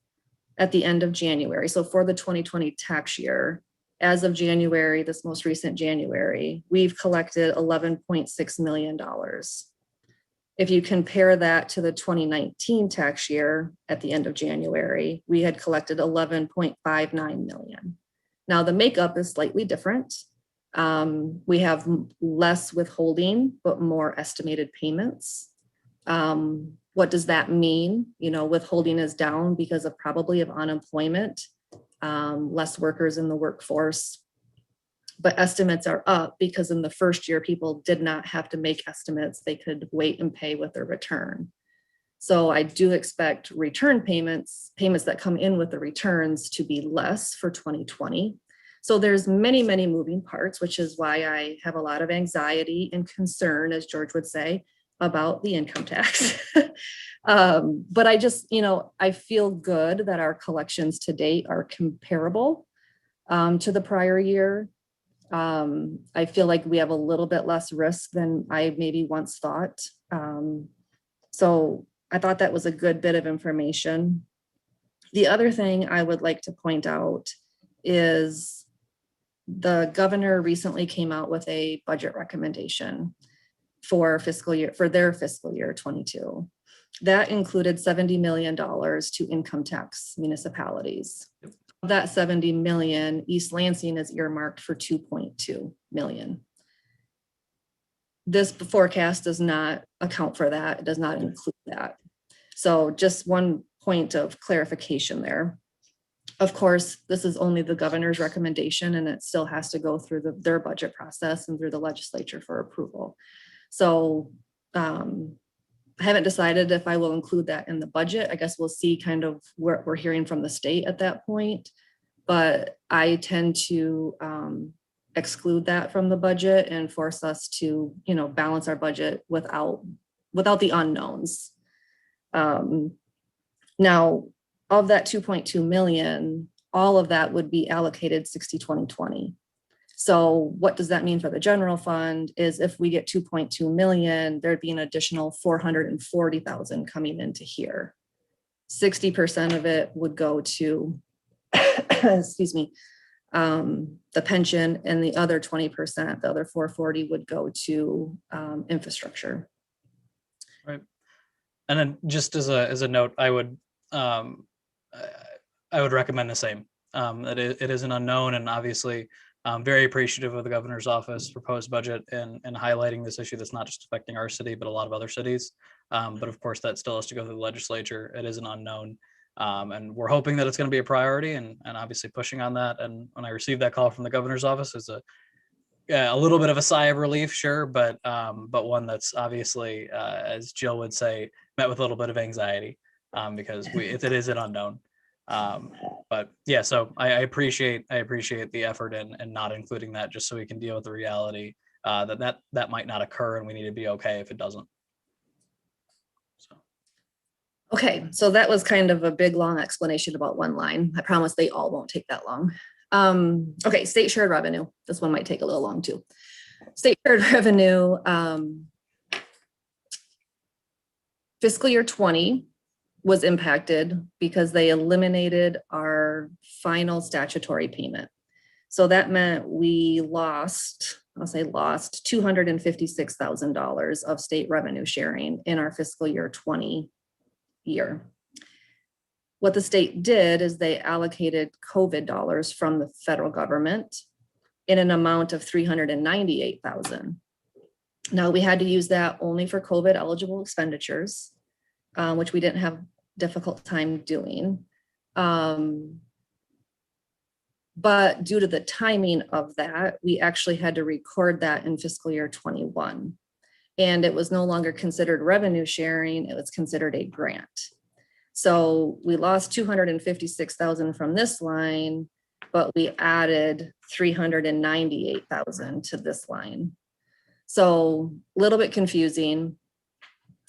at the end of January. So for the 2020 tax year, as of January, this most recent January, we've collected $11.6 million. If you compare that to the 2019 tax year at the end of January, we had collected 11.59 million. Now the makeup is slightly different. We have less withholding, but more estimated payments. What does that mean? Withholding is down because of probably of unemployment, less workers in the workforce, but estimates are up because in the first year, people did not have to make estimates. They could wait and pay with their return. So I do expect return payments that come in with the returns to be less for 2020. So there's many, many moving parts, which is why I have a lot of anxiety and concern, as George would say, about the income tax. But I just, I feel good that our collections to date are comparable to the prior year. I feel like we have a little bit less risk than I maybe once thought. So I thought that was a good bit of information. The other thing I would like to point out is the governor recently came out with a budget recommendation for their fiscal year 22. That included $70 million to income tax municipalities. Of that 70 million, East Lansing is earmarked for 2.2 million. This forecast does not account for that. It does not include that. So just one point of clarification there. Of course, this is only the governor's recommendation and it still has to go through their budget process and through the legislature for approval. So I haven't decided if I will include that in the budget. I guess we'll see kind of what we're hearing from the state at that point. But I tend to exclude that from the budget and force us to, balance our budget without the unknowns. Now, of that 2.2 million, all of that would be allocated 60-20-20. So what does that mean for the general fund is if we get 2.2 million, there'd be an additional 440,000 coming into here. 60% of it would go to, excuse me, the pension, and the other 20%, the other 440 would go to infrastructure. Right. And then just as a note, I would recommend the same. That it is an unknown, and obviously I'm very appreciative of the governor's office proposed budget and highlighting this issue that's not just affecting our city, but a lot of other cities. But of course, that still has to go through the legislature. It is an unknown. And we're hoping that it's going to be a priority and obviously pushing on that. And when I received that call from the governor's office, it's a little bit of a sigh of relief, sure, but one that's obviously, as Jill would say, met with a little bit of anxiety because it is an unknown. But yeah, so I appreciate the effort and not including that, just so we can deal with the reality that might not occur, and we need to be okay if it doesn't. So. Okay, so that was kind of a big, long explanation about one line. I promise they all won't take that long. Okay, state shared revenue. This one might take a little long too. State shared revenue, fiscal year 20 was impacted because they eliminated our final statutory payment. So that meant we lost $256,000 of state revenue sharing in our fiscal year 20 year. What the state did is they allocated COVID dollars from the federal government in an amount of $398,000. Now, we had to use that only for COVID eligible expenditures, which we didn't have difficult time doing. But due to the timing of that, we actually had to record that in fiscal year 21. And it was no longer considered revenue sharing, it was considered a grant. So we lost 256,000 from this line, but we added 398,000 to this line. So a little bit confusing.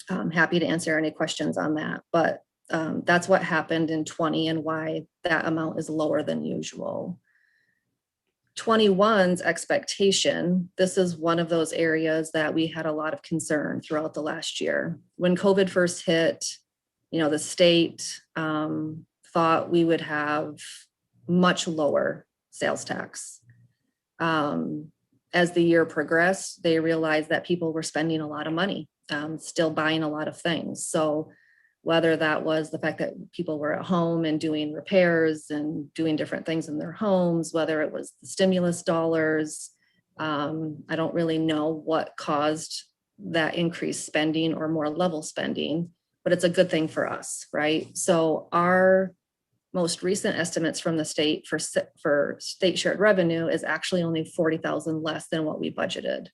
I'm happy to answer any questions on that, but that's what happened in 20 and why that amount is lower than usual. 21's expectation, this is one of those areas that we had a lot of concern throughout the last year. When COVID first hit, the state thought we would have much lower sales tax. As the year progressed, they realized that people were spending a lot of money, still buying a lot of things. So whether that was the fact that people were at home and doing repairs and doing different things in their homes, whether it was the stimulus dollars, I don't really know what caused that increased spending or more level spending, but it's a good thing for us, right? So our most recent estimates from the state for state shared revenue is actually only 40,000 less than what we budgeted.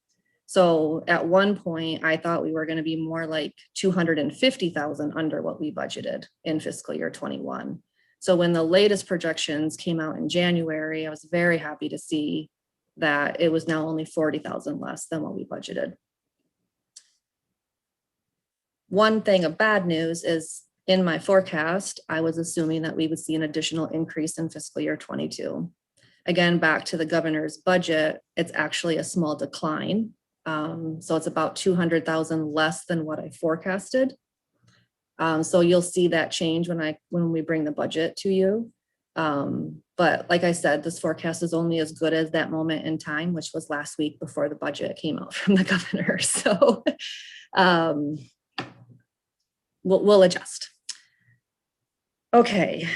So at one point, I thought we were going to be more like 250,000 under what we budgeted in fiscal year 21. So when the latest projections came out in January, I was very happy to see that it was now only 40,000 less than what we budgeted. One thing of bad news is in my forecast, I was assuming that we would see an additional increase in fiscal year 22. Again, back to the governor's budget, it's actually a small decline. So it's about 200,000 less than what I forecasted. So you'll see that change when we bring the budget to you. But like I said, this forecast is only as good as that moment in time, which was last week before the budget came out from the governor. So we'll adjust. Okay,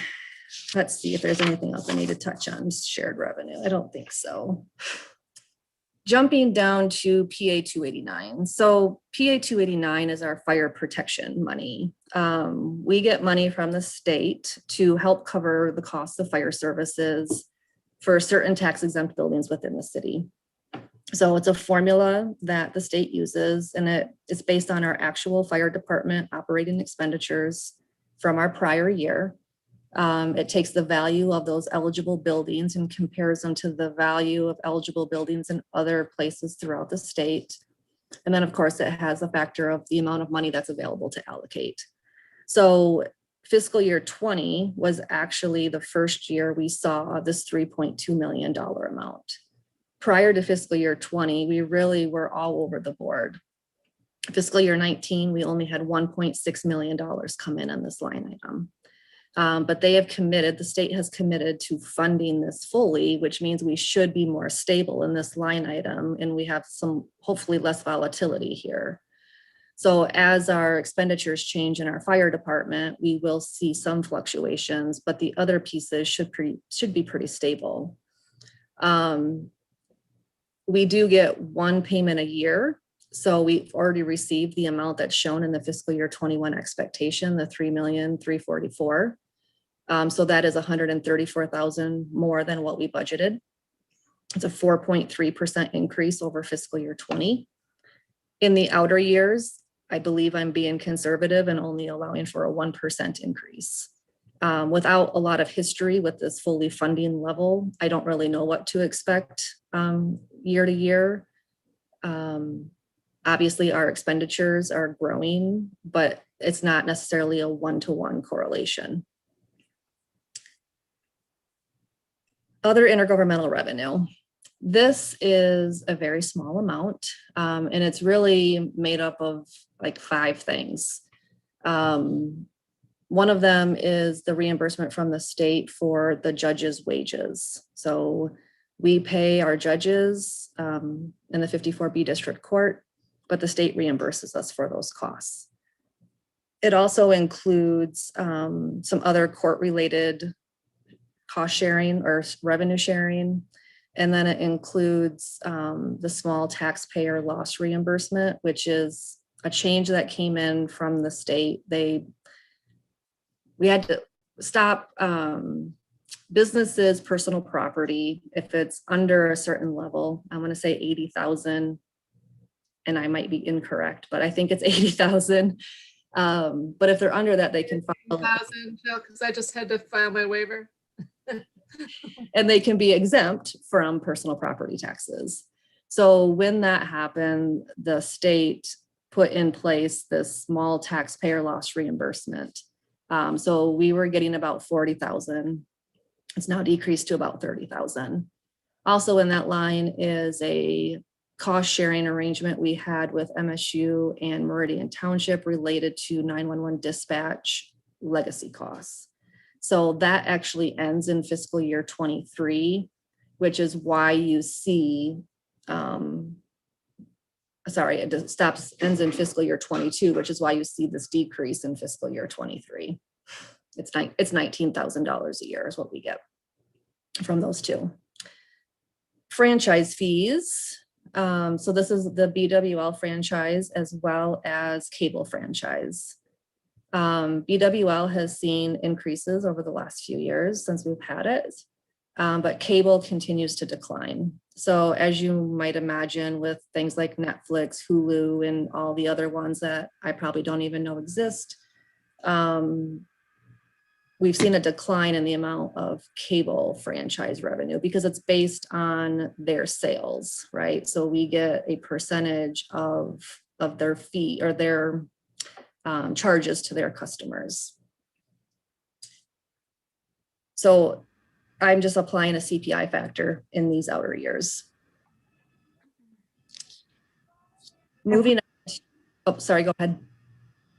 let's see if there's anything else I need to touch on shared revenue. I don't think so. Jumping down to PA 289. So PA 289 is our fire protection money. We get money from the state to help cover the cost of fire services for certain tax exempt buildings within the city. So it's a formula that the state uses, and it's based on our actual fire department operating expenditures from our prior year. It takes the value of those eligible buildings and compares them to the value of eligible buildings in other places throughout the state. And then of course it has a factor of the amount of money that's available to allocate. So fiscal year 20 was actually the first year we saw this $3.2 million amount. Prior to fiscal year 20, we really were all over the board. Fiscal year 19, we only had $1.6 million come in on this line item. But they have committed, the state has committed to funding this fully, which means we should be more stable in this line item, and we have some hopefully less volatility here. So as our expenditures change in our fire department, we will see some fluctuations, but the other pieces should be pretty stable. We do get one payment a year. So we've already received the amount that's shown in the fiscal year 21 expectation, the $3,344,000. So that is 134,000 more than what we budgeted. It's a 4.3% increase over fiscal year 20. In the outer years, I believe I'm being conservative and only allowing for a 1% increase. Without a lot of history with this fully funding level, I don't really know what to expect year to year. Obviously, our expenditures are growing, but it's not necessarily a one-to-one correlation. Other intergovernmental revenue. This is a very small amount, and it's really made up of like 5 things. One of them is the reimbursement from the state for the judges' wages. So we pay our judges in the 54B district court, but the state reimburses us for those costs. It also includes some other court-related cost sharing or revenue sharing. And then it includes the small taxpayer loss reimbursement, which is a change that came in from the state. We had to stop businesses, personal property, if it's under a certain level. I'm going to say 80,000, and I might be incorrect, but I think it's 80,000. But if they're under that, they can file. 1,000, Jill, because I just had to file my waiver. And they can be exempt from personal property taxes. So when that happened, the state put in place this small taxpayer loss reimbursement. So we were getting about 40,000. It's now decreased to about 30,000. Also in that line is a cost sharing arrangement we had with MSU and Meridian Township related to 911 dispatch legacy costs. So that actually ends in fiscal year 23, which is why you see, ends in fiscal year 22, which is why you see this decrease in fiscal year 23. It's $19,000 a year is what we get from those two. Franchise fees. So this is the BWL franchise as well as cable franchise. BWL has seen increases over the last few years since we've had it, but cable continues to decline. So as you might imagine with things like Netflix, Hulu, and all the other ones that I probably don't even know exist, we've seen a decline in the amount of cable franchise revenue because it's based on their sales, right? So we get a percentage of their fee or their charges to their customers. So I'm just applying a CPI factor in these outer years. Moving on. Oh, sorry, go ahead.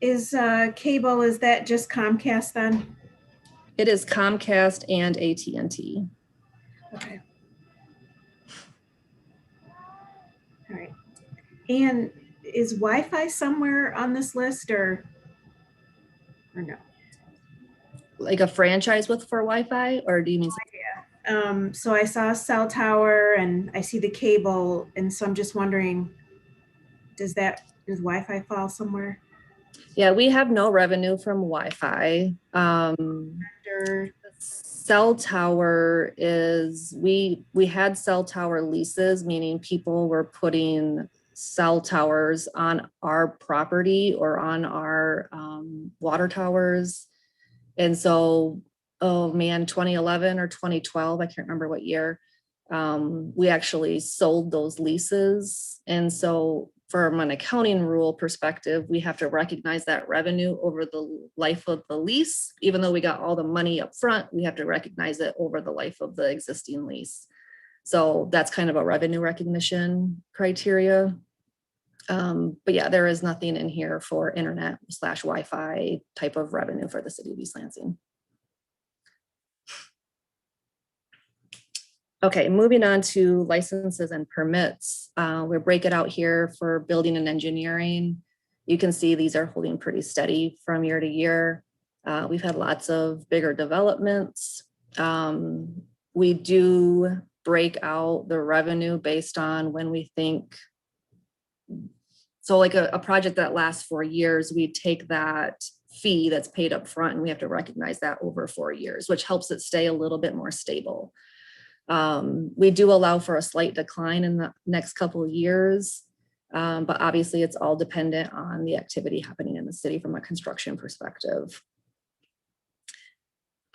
Is cable, is that just Comcast then? It is Comcast and AT&T. Okay. All right. And is Wi-Fi somewhere on this list or no? Like a franchise for Wi-Fi, or do you mean? So I saw a cell tower and I see the cable, and so I'm just wondering, does Wi-Fi fall somewhere? Yeah, we have no revenue from Wi-Fi. Cell tower is, we had cell tower leases, meaning people were putting cell towers on our property or on our water towers. And so, oh man, 2011 or 2012, I can't remember what year, we actually sold those leases. And so from an accounting rule perspective, we have to recognize that revenue over the life of the lease. Even though we got all the money up front, we have to recognize it over the life of the existing lease. So that's kind of a revenue recognition criteria. But yeah, there is nothing in here for internet/Wi-Fi type of revenue for the city of East Lansing. Okay, moving on to licenses and permits. We break it out here for building and engineering. You can see these are holding pretty steady from year to year. We've had lots of bigger developments. We do break out the revenue based on when we think. So like a project that lasts 4 years, we take that fee that's paid up front and we have to recognize that over 4 years, which helps it stay a little bit more stable. We do allow for a slight decline in the next couple of years, but obviously it's all dependent on the activity happening in the city from a construction perspective.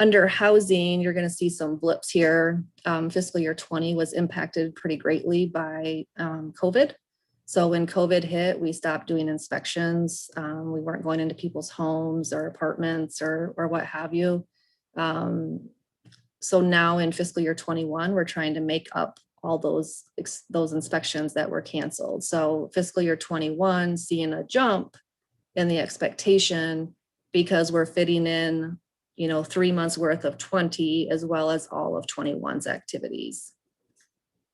Under housing, you're going to see some blips here. Fiscal year 20 was impacted pretty greatly by COVID. So when COVID hit, we stopped doing inspections. We weren't going into people's homes or apartments or what have you. So now in fiscal year 21, we're trying to make up all those inspections that were canceled. So fiscal year 21, seeing a jump in the expectation because we're fitting in, 3 months worth of 20 as well as all of 21's activities.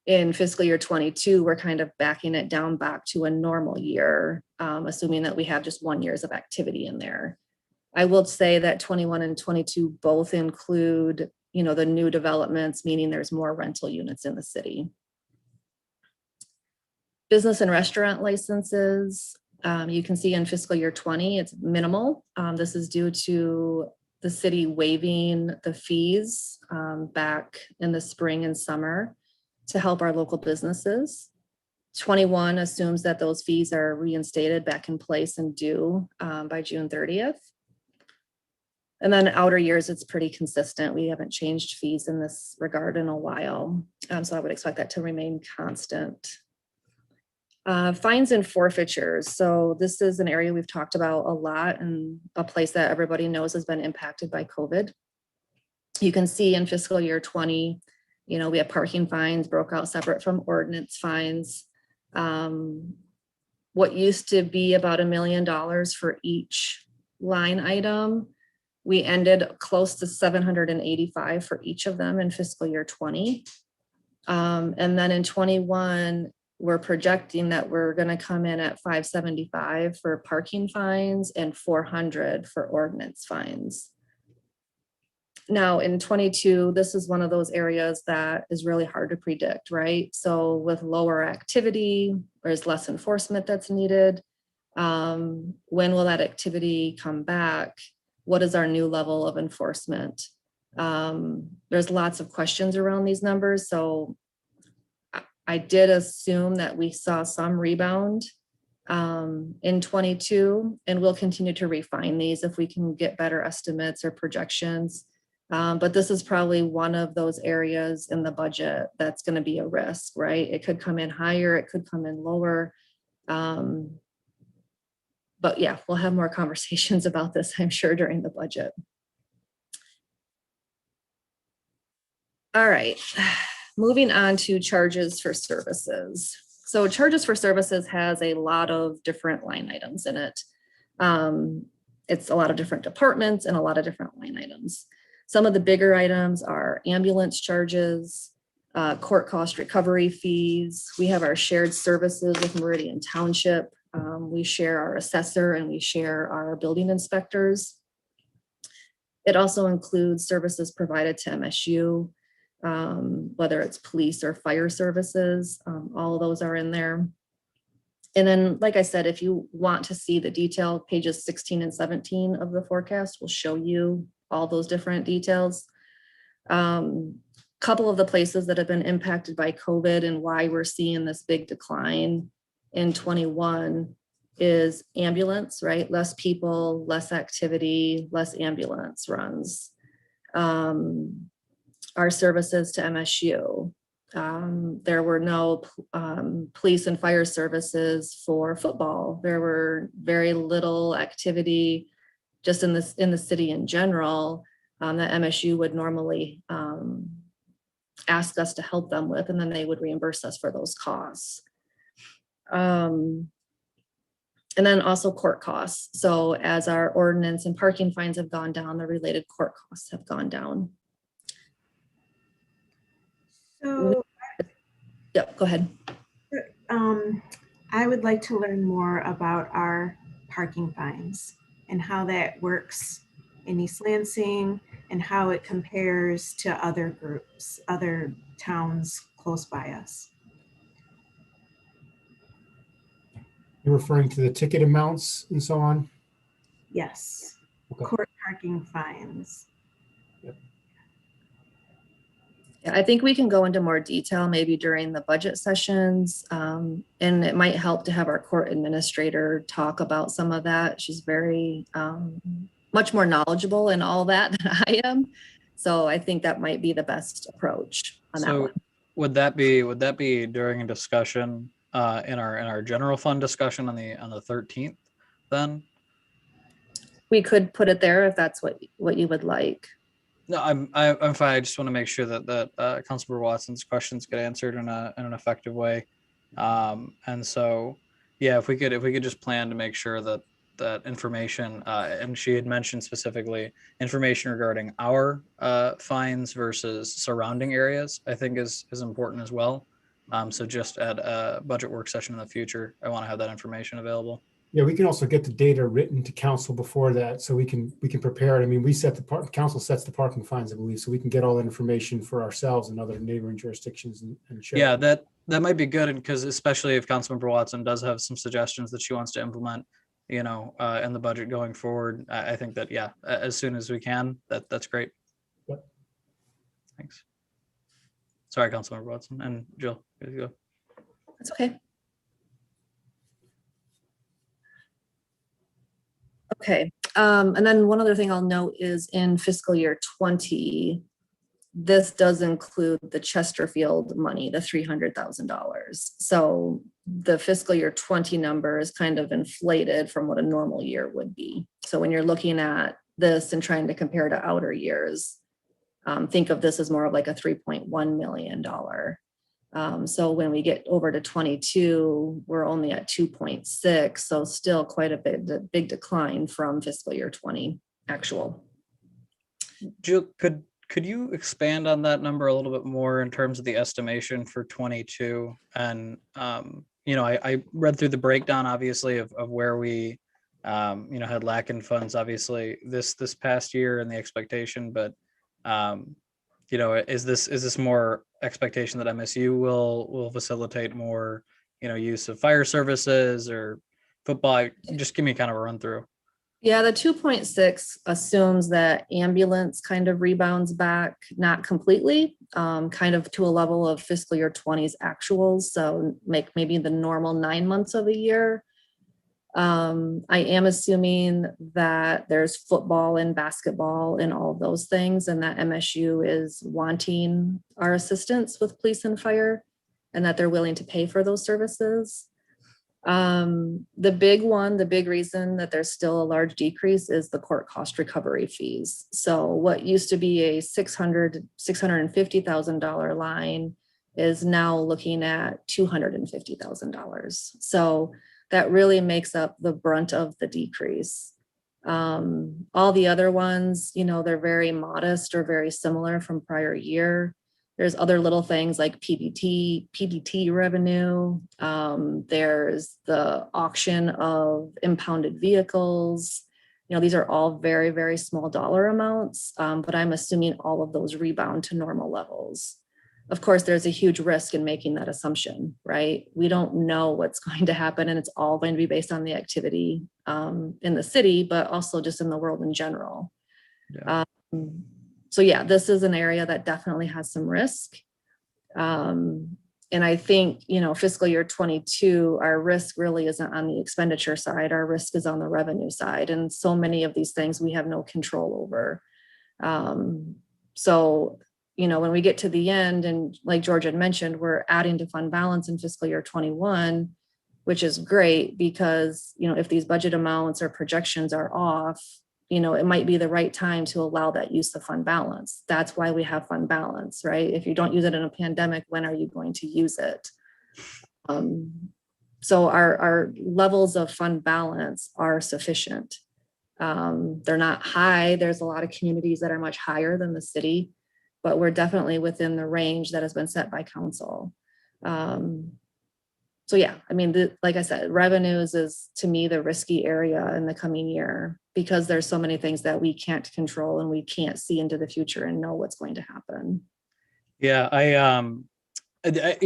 In fiscal year 22, we're kind of backing it down back to a normal year, assuming that we have just 1 year of activity in there. I will say that 21 and 22 both include the new developments, meaning there's more rental units in the city. Business and restaurant licenses, you can see in fiscal year 20, it's minimal. This is due to the city waiving the fees back in the spring and summer to help our local businesses. 21 assumes that those fees are reinstated back in place and due by June 30th. And then outer years, it's pretty consistent. We haven't changed fees in this regard in a while. So I would expect that to remain constant. Fines and forfeitures. So this is an area we've talked about a lot and a place that everybody knows has been impacted by COVID. You can see in fiscal year 20, we have parking fines broke out separate from ordinance fines. What used to be about $1 million for each line item, we ended close to 785 for each of them in fiscal year 20. And then in 21, we're projecting that we're going to come in at 575 for parking fines and 400 for ordinance fines. Now in 22, this is one of those areas that is really hard to predict, right? So with lower activity, there's less enforcement that's needed. When will that activity come back? What is our new level of enforcement? There's lots of questions around these numbers. So I did assume that we saw some rebound in 22, and we'll continue to refine these if we can get better estimates or projections. But this is probably one of those areas in the budget that's going to be a risk, right? It could come in higher, it could come in lower. But yeah, we'll have more conversations about this, I'm sure, during the budget. All right, moving on to charges for services. So charges for services has a lot of different line items in it. It's a lot of different departments and a lot of different line items. Some of the bigger items are ambulance charges, court cost recovery fees. We have our shared services with Meridian Township. We share our assessor and we share our building inspectors. It also includes services provided to MSU, whether it's police or fire services. All of those are in there. And then, like I said, if you want to see the detail, pages 16 and 17 of the forecast will show you all those different details. Couple of the places that have been impacted by COVID and why we're seeing this big decline in 21 is ambulance, right? Less people, less activity, less ambulance runs. Our services to MSU. There were no police and fire services for football. There were very little activity just in the city in general that MSU would normally ask us to help them with, and then they would reimburse us for those costs. And then also court costs. So as our ordinance and parking fines have gone down, the related court costs have gone down. So, yep, go ahead. I would like to learn more about our parking fines and how that works in East Lansing and how it compares to other groups, other towns close by us. You're referring to the ticket amounts and so on? Yes, Okay. court parking fines. Yeah, I think we can go into more detail maybe during the budget sessions, and it might help to have our court administrator talk about some of that. She's very much more knowledgeable in all that than I am. So I think that might be the best approach on that one. Would that be during a discussion in our general fund discussion on the 13th then? We could put it there if that's what you would like. No, I'm fine. I just want to make sure that Councilmember Watson's questions get answered in an effective way. And so, yeah, if we could just plan to make sure that information, and she had mentioned specifically information regarding our fines versus surrounding areas, I think is important as well. So just at a budget work session in the future, I want to have that information available. Yeah, we can also get the data written to council before that, so we can prepare it. I mean, we set the council sets the parking fines, I believe, so we can get all that information for ourselves and other neighboring jurisdictions and share. Yeah, that might be good, because especially if Councilmember Watson does have some suggestions that she wants to implement, in the budget going forward. I think that, yeah, as soon as we can, that's great. Yep. Thanks. Sorry, Councilmember Watson and Jill. Here you go. That's okay. Okay, and then one other thing I'll note is in fiscal year 20, this does include the Chesterfield money, the $300,000. So the fiscal year 20 number is kind of inflated from what a normal year would be. So when you're looking at this and trying to compare to outer years, think of this as more of like a $3.1 million. So when we get over to 22, we're only at 2.6. So still quite a big decline from fiscal year 20 actual. Jill, could you expand on that number a little bit more in terms of the estimation for 22? And, I read through the breakdown, obviously, of where we, had lack in funds, obviously, this past year and the expectation, but, is this more expectation that MSU will facilitate more, use of fire services or football? Just give me kind of a run through. Yeah, the 2.6 assumes that ambulance kind of rebounds back, not completely, kind of to a level of fiscal year 20's actuals. So make maybe the normal 9 months of a year. I am assuming that there's football and basketball and all of those things, and that MSU is wanting our assistance with police and fire, and that they're willing to pay for those services. The big reason that there's still a large decrease is the court cost recovery fees. So what used to be a $650,000 line is now looking at $250,000. So that really makes up the brunt of the decrease. All the other ones, they're very modest or very similar from prior year. There's other little things like PBT revenue. There's the auction of impounded vehicles. These are all very, very small dollar amounts, but I'm assuming all of those rebound to normal levels. Of course, there's a huge risk in making that assumption, right? We don't know what's going to happen, and it's all going to be based on the activity in the city, but also just in the world in general. Yeah. So yeah, this is an area that definitely has some risk. And I think, fiscal year 22, our risk really isn't on the expenditure side. Our risk is on the revenue side. And so many of these things we have no control over. So, when we get to the end, and like George had mentioned, we're adding to fund balance in fiscal year 21, which is great because, if these budget amounts or projections are off, it might be the right time to allow that use of fund balance. That's why we have fund balance, right? If you don't use it in a pandemic, when are you going to use it? So our levels of fund balance are sufficient. They're not high. There's a lot of communities that are much higher than the city, but we're definitely within the range that has been set by council. So yeah, like I said, revenues is to me the risky area in the coming year because there's so many things that we can't control and we can't see into the future and know what's going to happen. Yeah, I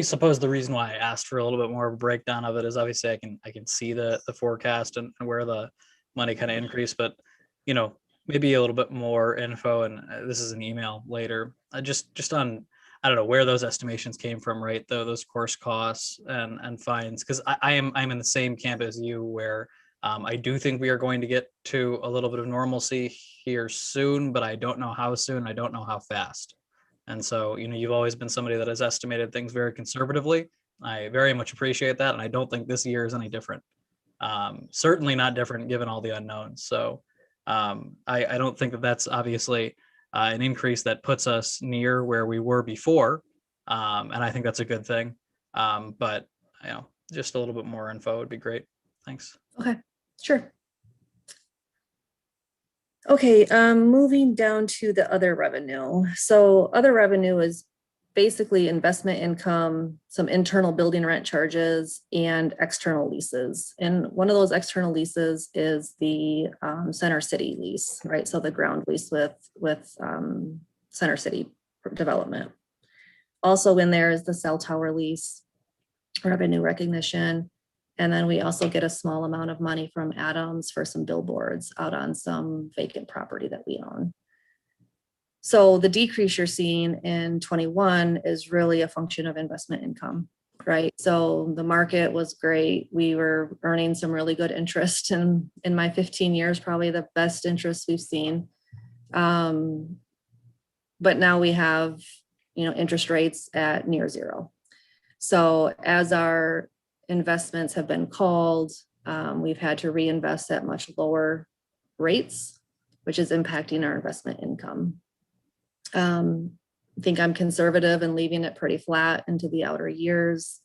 suppose the reason why I asked for a little bit more of a breakdown of it is obviously I can see the forecast and where the money kind of increased, but maybe a little bit more info, and this is an email later, just on, I don't know where those estimations came from, right? Those course costs and fines, because I'm in the same camp as you, where I do think we are going to get to a little bit of normalcy here soon, but I don't know how soon. I don't know how fast. And so, you've always been somebody that has estimated things very conservatively. I very much appreciate that, and I don't think this year is any different. Certainly not different given all the unknowns. So I don't think that that's obviously an increase that puts us near where we were before. And I think that's a good thing. But just a little bit more info would be great. Thanks. Okay, sure. Okay, moving down to the other revenue. So other revenue is basically investment income, some internal building rent charges, and external leases. And one of those external leases is the Center City lease, right? So the ground lease with Center City development. Also in there is the cell tower lease, revenue recognition. And then we also get a small amount of money from Adams for some billboards out on some vacant property that we own. So the decrease you're seeing in 21 is really a function of investment income, right? So the market was great. We were earning some really good interest in my 15 years, probably the best interest we've seen. But now we have, interest rates at near zero. So as our investments have been called, we've had to reinvest at much lower rates, which is impacting our investment income. I think I'm conservative and leaving it pretty flat into the outer years.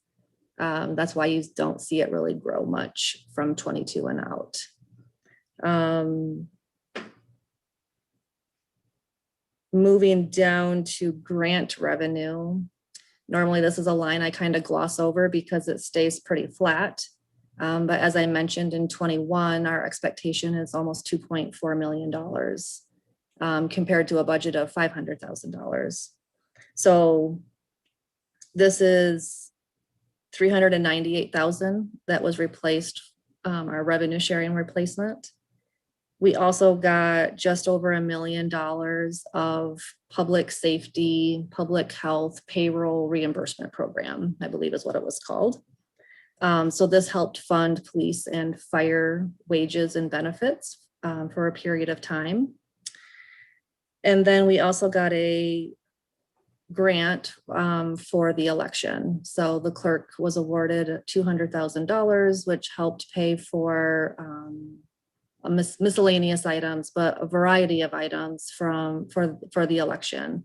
That's why you don't see it really grow much from 22 and out. Moving down to grant revenue. Normally this is a line I kind of gloss over because it stays pretty flat. But as I mentioned in 21, our expectation is almost $2.4 million compared to a budget of $500,000. So this is $398,000 that was replaced, our revenue sharing replacement. We also got just over $1 million of public safety, public health, payroll reimbursement program, I believe is what it was called. So this helped fund police and fire wages and benefits for a period of time. And then we also got a grant for the election. So the clerk was awarded $200,000, which helped pay for miscellaneous items, but a variety of items for the election.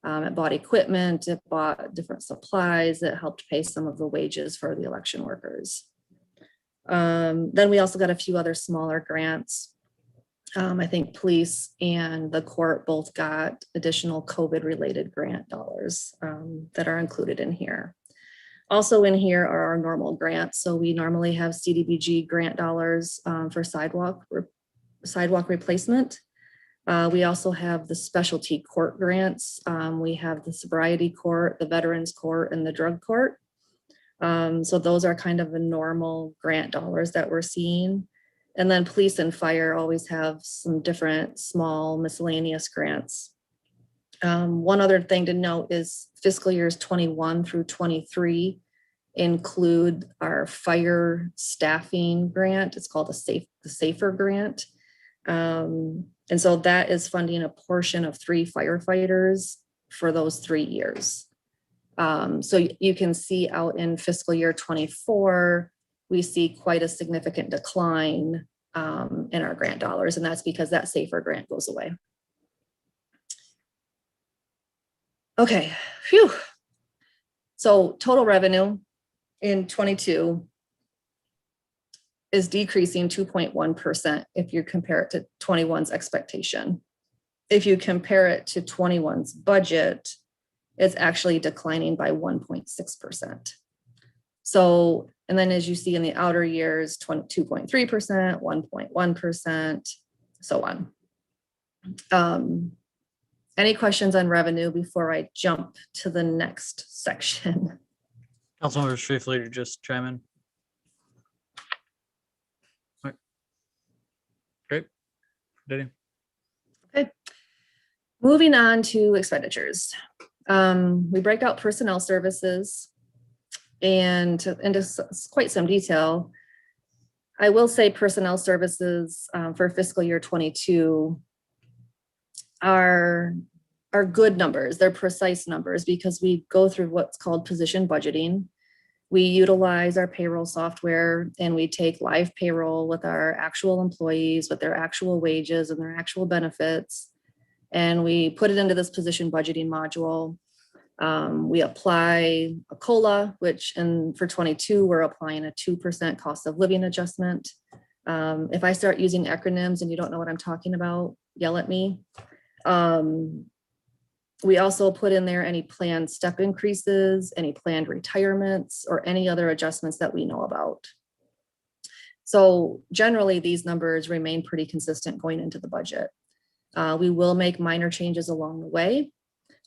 It bought equipment, it bought different supplies, it helped pay some of the wages for the election workers. Then we also got a few other smaller grants. I think police and the court both got additional COVID-related grant dollars that are included in here. Also in here are our normal grants. So we normally have CDBG grant dollars for sidewalk replacement. We also have the specialty court grants. We have the sobriety court, the veterans court, and the drug court. So those are kind of the normal grant dollars that we're seeing. And then police and fire always have some different small miscellaneous grants. One other thing to note is fiscal years 21 through 23 include our fire staffing grant. It's called the SAFER grant. And so that is funding a portion of 3 firefighters for those 3 years. So you can see out in fiscal year 24, we see quite a significant decline in our grant dollars, and that's because that SAFER grant goes away. Okay, phew. So total revenue in 22 is decreasing 2.1% if you compare it to 21's expectation. If you compare it to 21's budget, it's actually declining by 1.6%. So, and then as you see in the outer years, 2.3%, 1.1%, so on. Any questions on revenue before I jump to the next section? Councilmember Streifler, just chime in. All right. Great. Diddy. Okay. Moving on to expenditures. We break out personnel services and into quite some detail. I will say personnel services for fiscal year 22 are good numbers. They're precise numbers because we go through what's called position budgeting. We utilize our payroll software and we take live payroll with our actual employees, with their actual wages and their actual benefits. And we put it into this position budgeting module. We apply a COLA, which for 22, we're applying a 2% cost of living adjustment. If I start using acronyms and you don't know what I'm talking about, yell at me. We also put in there any planned step increases, any planned retirements, or any other adjustments that we know about. So generally, these numbers remain pretty consistent going into the budget. We will make minor changes along the way.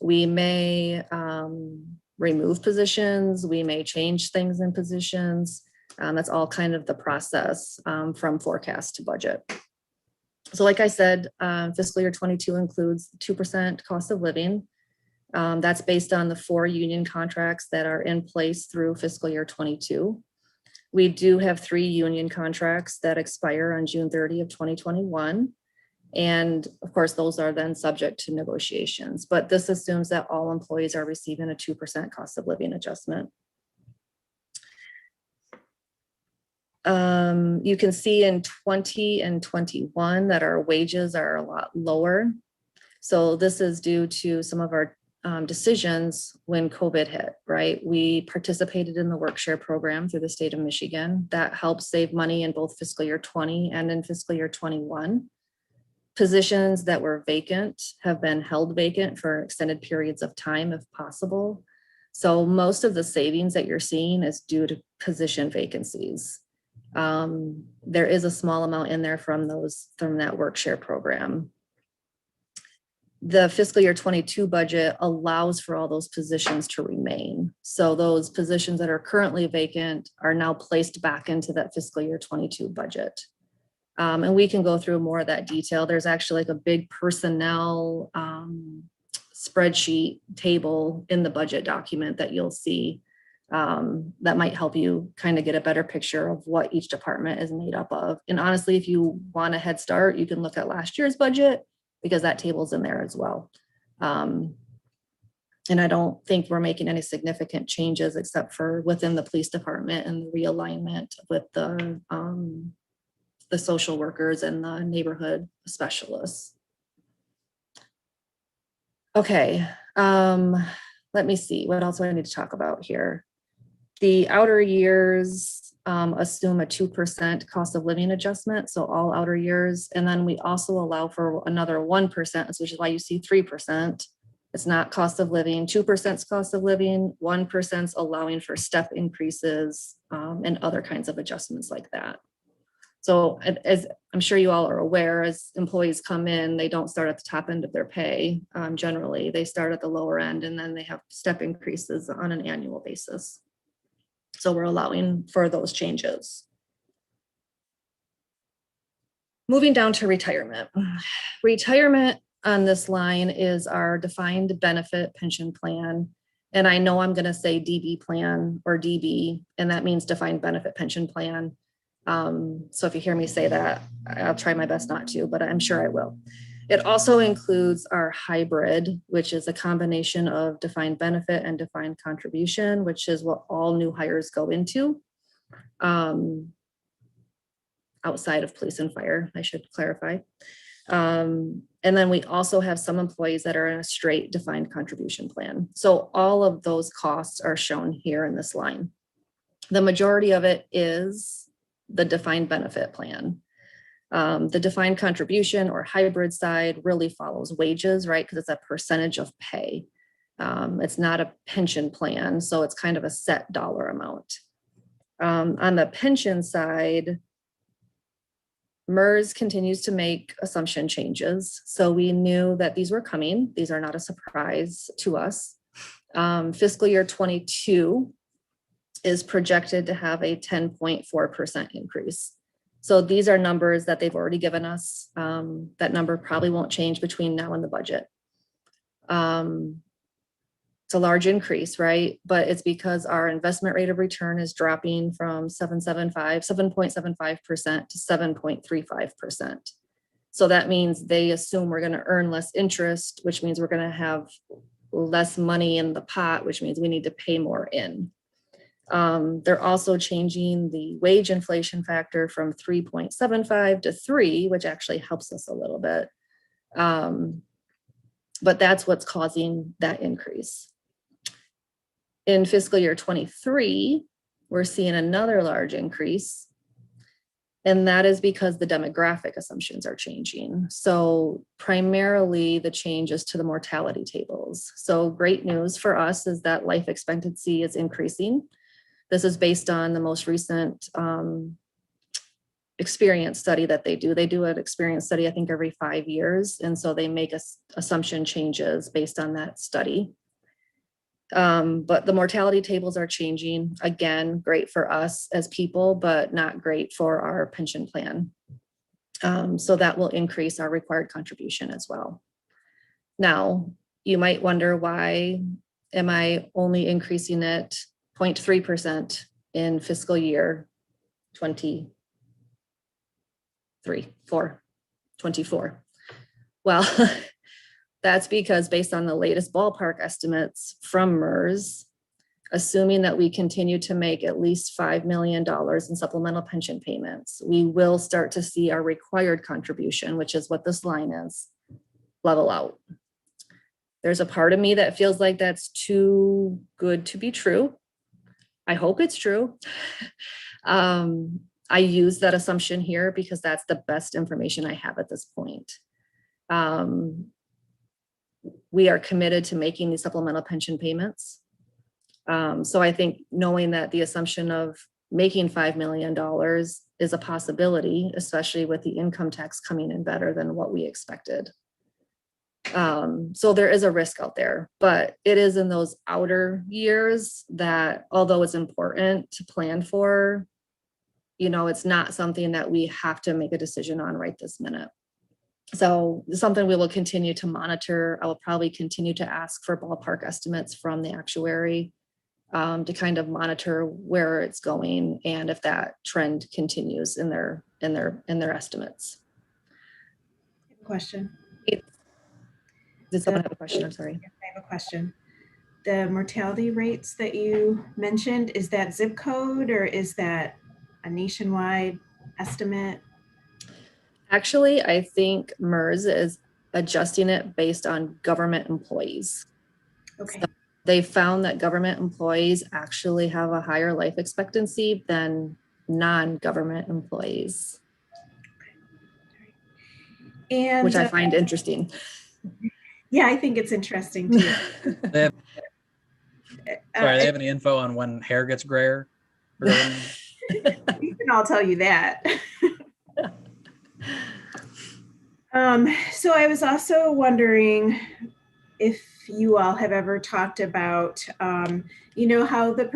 We may remove positions. We may change things in positions. That's all kind of the process from forecast to budget. So like I said, fiscal year 22 includes 2% cost of living. That's based on the 4 union contracts that are in place through fiscal year 22. We do have 3 union contracts that expire on June 30 of 2021. And of course, those are then subject to negotiations, but this assumes that all employees are receiving a 2% cost of living adjustment. You can see in 20 and 21 that our wages are a lot lower. So this is due to some of our decisions when COVID hit, right? We participated in the work share program through the state of Michigan. That helps save money in both fiscal year 20 and in fiscal year 21. Positions that were vacant have been held vacant for extended periods of time if possible. So most of the savings that you're seeing is due to position vacancies. There is a small amount in there from that work share program. The fiscal year 22 budget allows for all those positions to remain. So those positions that are currently vacant are now placed back into that fiscal year 22 budget. And we can go through more of that detail. There's actually like a big personnel spreadsheet table in the budget document that you'll see that might help you kind of get a better picture of what each department is made up of. And honestly, if you want a head start, you can look at last year's budget because that table's in there as well. And I don't think we're making any significant changes except for within the police department and the realignment with the social workers and the neighborhood specialists. Okay, let me see, what else do I need to talk about here? The outer years assume a 2% cost of living adjustment, so all outer years. And then we also allow for another 1%, which is why you see 3%. It's not cost of living, 2% is cost of living, 1% is allowing for step increases and other kinds of adjustments like that. So as I'm sure you all are aware, as employees come in, they don't start at the top end of their pay. Generally, they start at the lower end and then they have step increases on an annual basis. So we're allowing for those changes. Moving down to retirement. Retirement on this line is our defined benefit pension plan. And I know I'm going to say DB plan or DB, and that means defined benefit pension plan. So if you hear me say that, I'll try my best not to, but I'm sure I will. It also includes our hybrid, which is a combination of defined benefit and defined contribution, which is what all new hires go into. Outside of police and fire, I should clarify. And then we also have some employees that are in a straight defined contribution plan. So all of those costs are shown here in this line. The majority of it is the defined benefit plan. The defined contribution or hybrid side really follows wages, right? Because it's a percentage of pay. It's not a pension plan, so it's kind of a set dollar amount. On the pension side, MERS continues to make assumption changes. So we knew that these were coming. These are not a surprise to us. Fiscal year 22 is projected to have a 10.4% increase. So these are numbers that they've already given us. That number probably won't change between now and the budget. It's a large increase, right? But it's because our investment rate of return is dropping from 7.75% to 7.35%. So that means they assume we're going to earn less interest, which means we're going to have less money in the pot, which means we need to pay more in. They're also changing the wage inflation factor from 3.75 to 3, which actually helps us a little bit. But that's what's causing that increase. In fiscal year 23, we're seeing another large increase. And that is because the demographic assumptions are changing. So primarily the changes to the mortality tables. So great news for us is that life expectancy is increasing. This is based on the most recent experience study that they do. They do an experience study, I think, every 5 years. And so they make assumption changes based on that study. But the mortality tables are changing. Again, great for us as people, but not great for our pension plan. So that will increase our required contribution as well. Now, you might wonder, why am I only increasing it 0.3% in fiscal year 24? Well, that's because based on the latest ballpark estimates from MERS, assuming that we continue to make at least $5 million in supplemental pension payments, we will start to see our required contribution, which is what this line is, level out. There's a part of me that feels like that's too good to be true. I hope it's true. I use that assumption here because that's the best information I have at this point. We are committed to making these supplemental pension payments. So I think knowing that the assumption of making $5 million is a possibility, especially with the income tax coming in better than what we expected. So there is a risk out there, but it is in those outer years that, although it's important to plan for, it's not something that we have to make a decision on right this minute. So it's something we will continue to monitor. I will probably continue to ask for ballpark estimates from the actuary to kind of monitor where it's going and if that trend continues in their estimates. Question. Did someone have a question? I'm sorry. Yes, I have a question. The mortality rates that you mentioned, is that zip code or is that a nationwide estimate? Actually, I think MERS is adjusting it based on government employees. Okay. So they found that government employees actually have a higher life expectancy than non-government employees. Okay. And which I find interesting. Yeah, I think it's interesting too. Sorry, they have any info on when hair gets grayer? We can all tell you that. So I was also wondering if you all have ever talked about, how the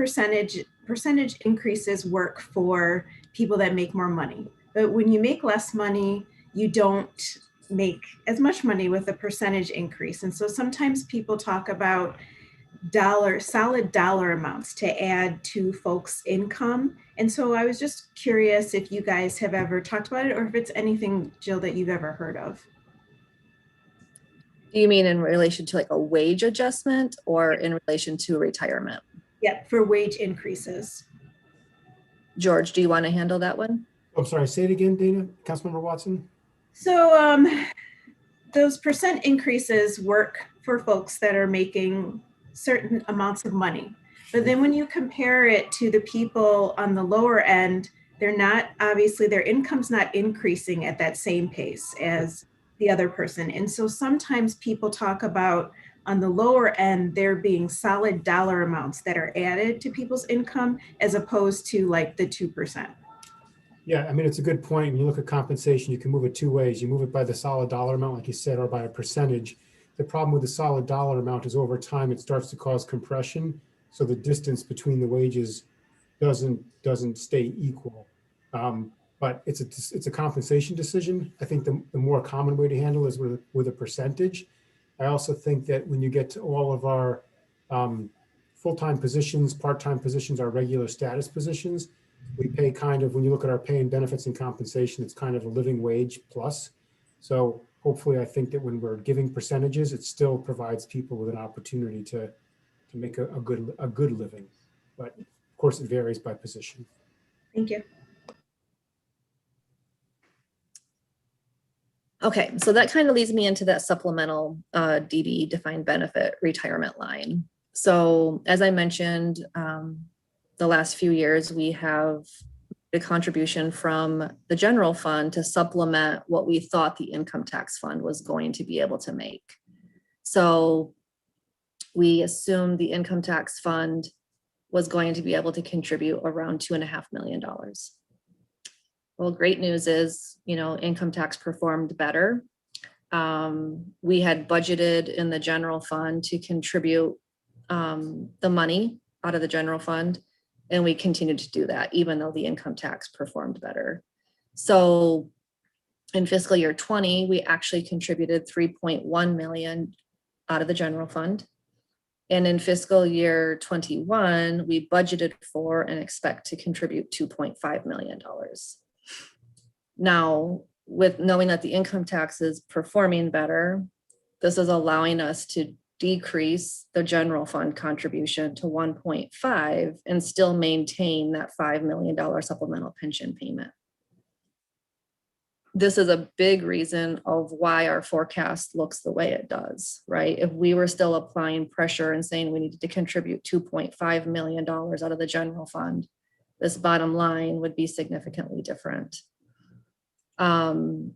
percentage increases work for people that make more money. But when you make less money, you don't make as much money with a percentage increase. And so sometimes people talk about solid dollar amounts to add to folks' income. And so I was just curious if you guys have ever talked about it or if it's anything, Jill, that you've ever heard of. Do you mean in relation to like a wage adjustment or in relation to retirement? Yeah, for wage increases. George, do you want to handle that one? I'm sorry, say it again, Dana, Councilmember Watson. So those percent increases work for folks that are making certain amounts of money. But then when you compare it to the people on the lower end, obviously their income's not increasing at that same pace as the other person. And so sometimes people talk about on the lower end, there being solid dollar amounts that are added to people's income as opposed to like the 2%. Yeah, I mean, it's a good point. When you look at compensation, you can move it two ways. You move it by the solid dollar amount, like you said, or by a percentage. The problem with the solid dollar amount is over time, it starts to cause compression. So the distance between the wages doesn't stay equal. But it's a compensation decision. I think the more common way to handle is with a percentage. I also think that when you get to all of our full-time positions, part-time positions, our regular status positions, we pay when you look at our pay and benefits and compensation, it's kind of a living wage plus. So hopefully I think that when we're giving percentages, it still provides people with an opportunity to make a good living. But of course it varies by position. Thank you. Okay, so that kind of leads me into that supplemental DB, defined benefit retirement line. So as I mentioned, the last few years, we have a contribution from the general fund to supplement what we thought the income tax fund was going to be able to make. So we assumed the income tax fund was going to be able to contribute around $2.5 million. Well, great news is, income tax performed better. We had budgeted in the general fund to contribute the money out of the general fund, and we continued to do that even though the income tax performed better. So in fiscal year 20, we actually contributed 3.1 million out of the general fund. And in fiscal year 21, we budgeted for and expect to contribute $2.5 million. Now, with knowing that the income tax is performing better, this is allowing us to decrease the general fund contribution to 1.5 and still maintain that $5 million supplemental pension payment. This is a big reason of why our forecast looks the way it does, right? If we were still applying pressure and saying we needed to contribute $2.5 million out of the general fund, this bottom line would be significantly different. I'm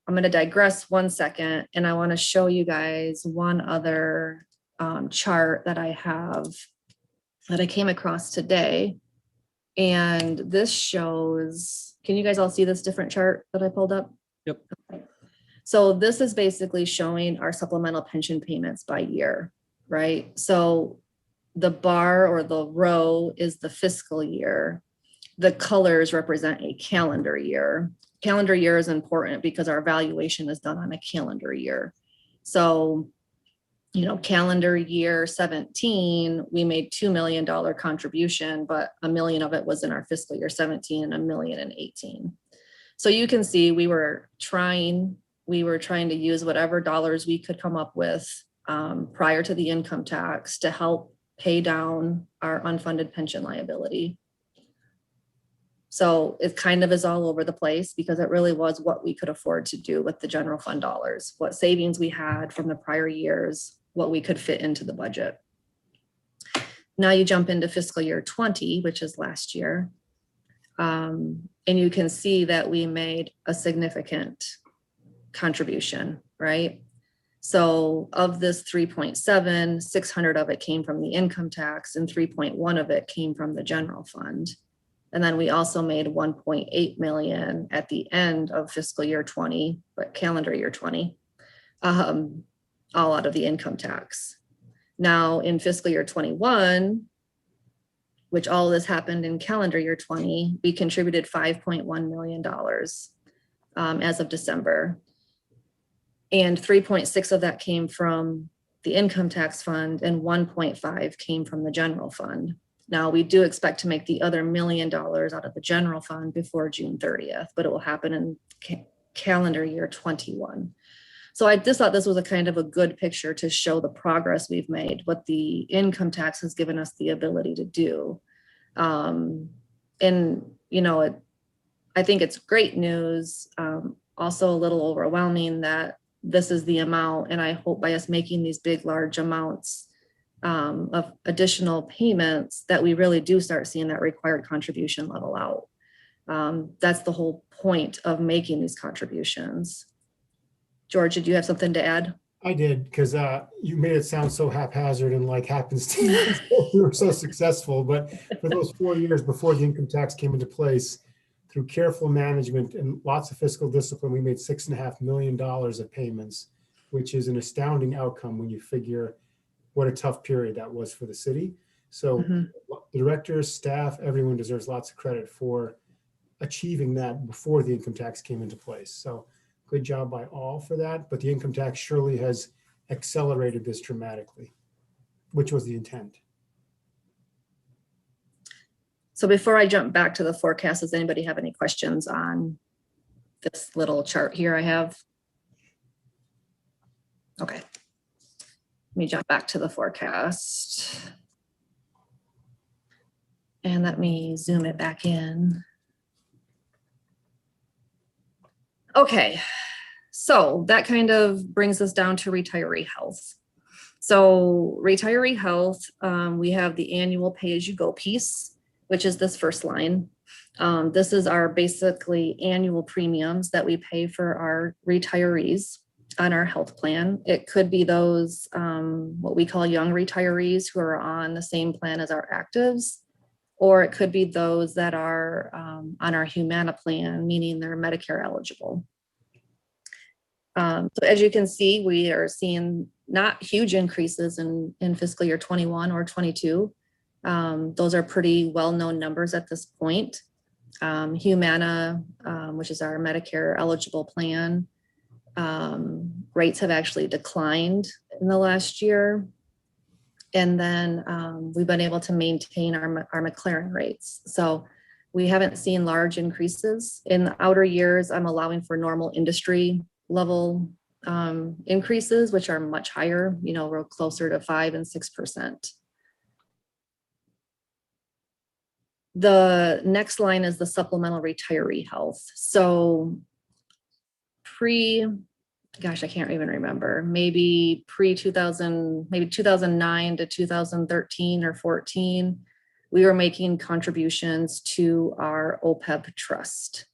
going to digress 1 second, and I want to show you guys one other chart that I have that I came across today. And this shows, can you guys all see this different chart that I pulled up? Yep. Okay. So this is basically showing our supplemental pension payments by year, right? So the bar or the row is the fiscal year. The colors represent a calendar year. Calendar year is important because our valuation is done on a calendar year. So, calendar year 17, we made $2 million contribution, but $1 million of it was in our fiscal year 17 and $1 million in 18. So you can see we were trying to use whatever dollars we could come up with prior to the income tax to help pay down our unfunded pension liability. So it kind of is all over the place because it really was what we could afford to do with the general fund dollars, what savings we had from the prior years, what we could fit into the budget. Now you jump into fiscal year 20, which is last year. And you can see that we made a significant contribution, right? So of this 3.7, 600 of it came from the income tax and 3.1 of it came from the general fund. And then we also made 1.8 million at the end of fiscal year 20, but calendar year 20, all out of the income tax. Now in fiscal year 21, which all of this happened in calendar year 20, we contributed $5.1 million as of December. And 3.6 of that came from the income tax fund and 1.5 came from the general fund. Now, we do expect to make the other $1 million out of the general fund before June 30th, but it will happen in calendar year 21. So I just thought this was a kind of a good picture to show the progress we've made, what the income tax has given us the ability to do. And, I think it's great news, also a little overwhelming that this is the amount, and I hope by us making these big, large amounts of additional payments that we really do start seeing that required contribution level out. That's the whole point of making these contributions. George, did you have something to add? I did, because you made it sound so haphazard and like happenstance. We were so successful, but for those 4 years before the income tax came into place, through careful management and lots of fiscal discipline, we made $6.5 million of payments, which is an astounding outcome when you figure what a tough period that was for the city. So the directors, staff, everyone deserves lots of credit for achieving that before the income tax came into place. So good job by all for that. But the income tax surely has accelerated this dramatically, which was the intent. So before I jump back to the forecast, does anybody have any questions on this little chart here I have? Okay. Let me jump back to the forecast. And let me zoom it back in. Okay, so that kind of brings us down to retiree health. So retiree health, we have the annual pay-as-you-go piece. which is this first line. This is our basically annual premiums that we pay for our retirees on our health plan. It could be those, what we call young retirees who are on the same plan as our actives, or it could be those that are on our Humana plan, meaning they're Medicare eligible. So as you can see, we are seeing not huge increases in fiscal year 21 or 22. Those are pretty well-known numbers at this point. Humana, which is our Medicare eligible plan, rates have actually declined in the last year. And then we've been able to maintain our McLaren rates. So we haven't seen large increases. In the outer years, I'm allowing for normal industry level increases, which are much higher, you know, we're closer to 5 and 6%. The next line is the supplemental retiree health. So gosh, I can't even remember, maybe pre-2000, maybe 2009 to 2013 or 14, we were making contributions to our OPEB trust.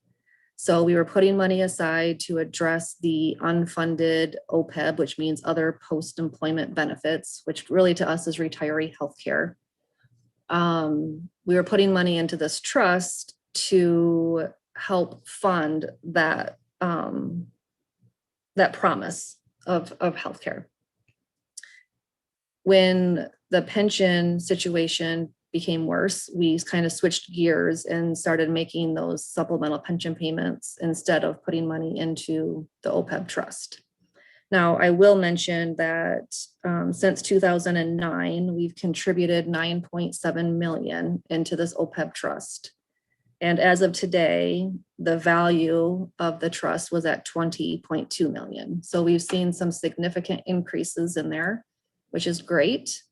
So we were putting money aside to address the unfunded OPEB, which means other post-employment benefits, which really to us is retiree healthcare. We were putting money into this trust to help fund that, that promise of healthcare. When the pension situation became worse, we kind of switched gears and started making those supplemental pension payments instead of putting money into the OPEB trust. Now, I will mention that since 2009, we've contributed 9.7 million into this OPEB trust. And as of today, the value of the trust was at 20.2 million. So we've seen some significant increases in there, which is great.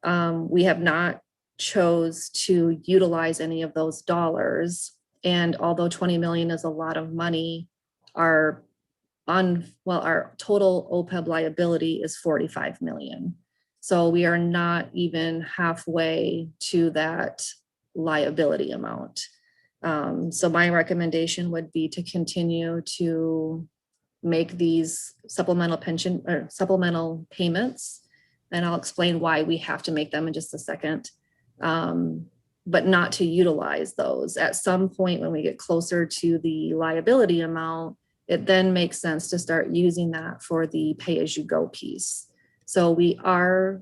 We have not chose to utilize any of those dollars. And although 20 million is a lot of money, our total OPEB liability is 45 million. So we are not even halfway to that liability amount. So my recommendation would be to continue to make these supplemental pension or supplemental payments. And I'll explain why we have to make them in just a second, but not to utilize those. At some point when we get closer to the liability amount, it then makes sense to start using that for the pay-as-you-go piece. So we are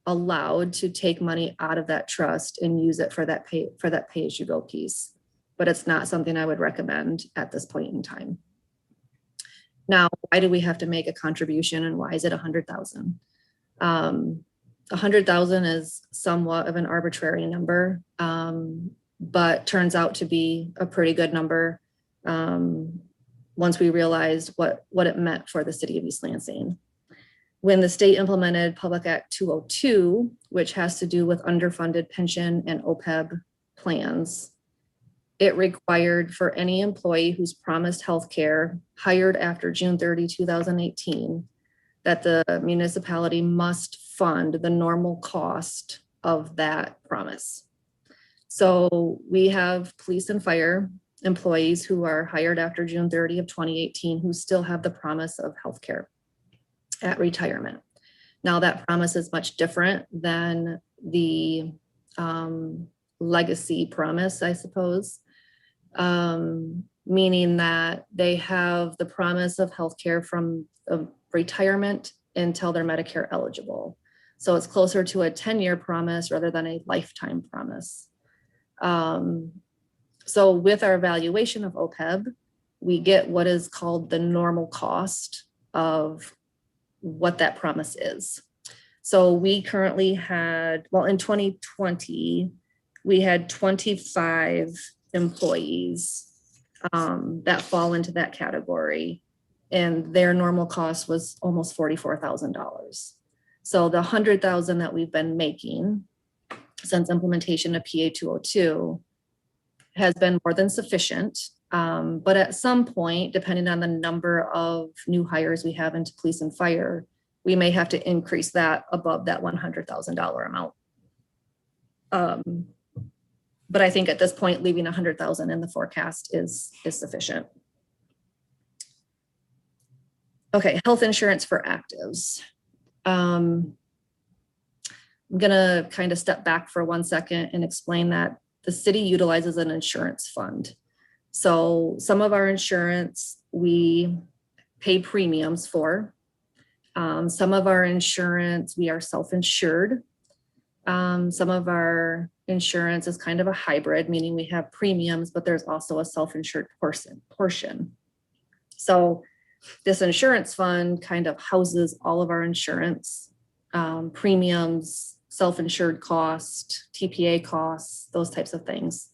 allowed to take money out of that trust and use it for that pay-as-you-go piece, but it's not something I would recommend at this point in time. Now, why do we have to make a contribution and why is it 100,000? 100,000 is somewhat of an arbitrary number, but turns out to be a pretty good number once we realized what it meant for the city of East Lansing. When the state implemented Public Act 202, which has to do with underfunded pension and OPEB plans, it required for any employee who's promised healthcare hired after June 30, 2018, that the municipality must fund the normal cost of that promise. So we have police and fire employees who are hired after June 30 of 2018 who still have the promise of healthcare at retirement. Now that promise is much different than the legacy promise, I suppose, meaning that they have the promise of healthcare from retirement until they're Medicare eligible. So it's closer to a 10-year promise rather than a lifetime promise. So with our valuation of OPEB, we get what is called the normal cost of what that promise is. So we currently had, well, in 2020, we had 25 employees that fall into that category, and their normal cost was almost $44,000. So the 100,000 that we've been making since implementation of PA 202 has been more than sufficient. But at some point, depending on the number of new hires we have into police and fire, we may have to increase that above that $100,000 amount. But I think at this point, leaving 100,000 in the forecast is sufficient. Okay, health insurance for actives. I'm gonna kind of step back for 1 second and explain that the city utilizes an insurance fund. So some of our insurance we pay premiums for. Some of our insurance, we are self-insured. Some of our insurance is kind of a hybrid, meaning we have premiums, but there's also a self-insured portion. So this insurance fund kind of houses all of our insurance, premiums, self-insured cost, TPA costs, those types of things.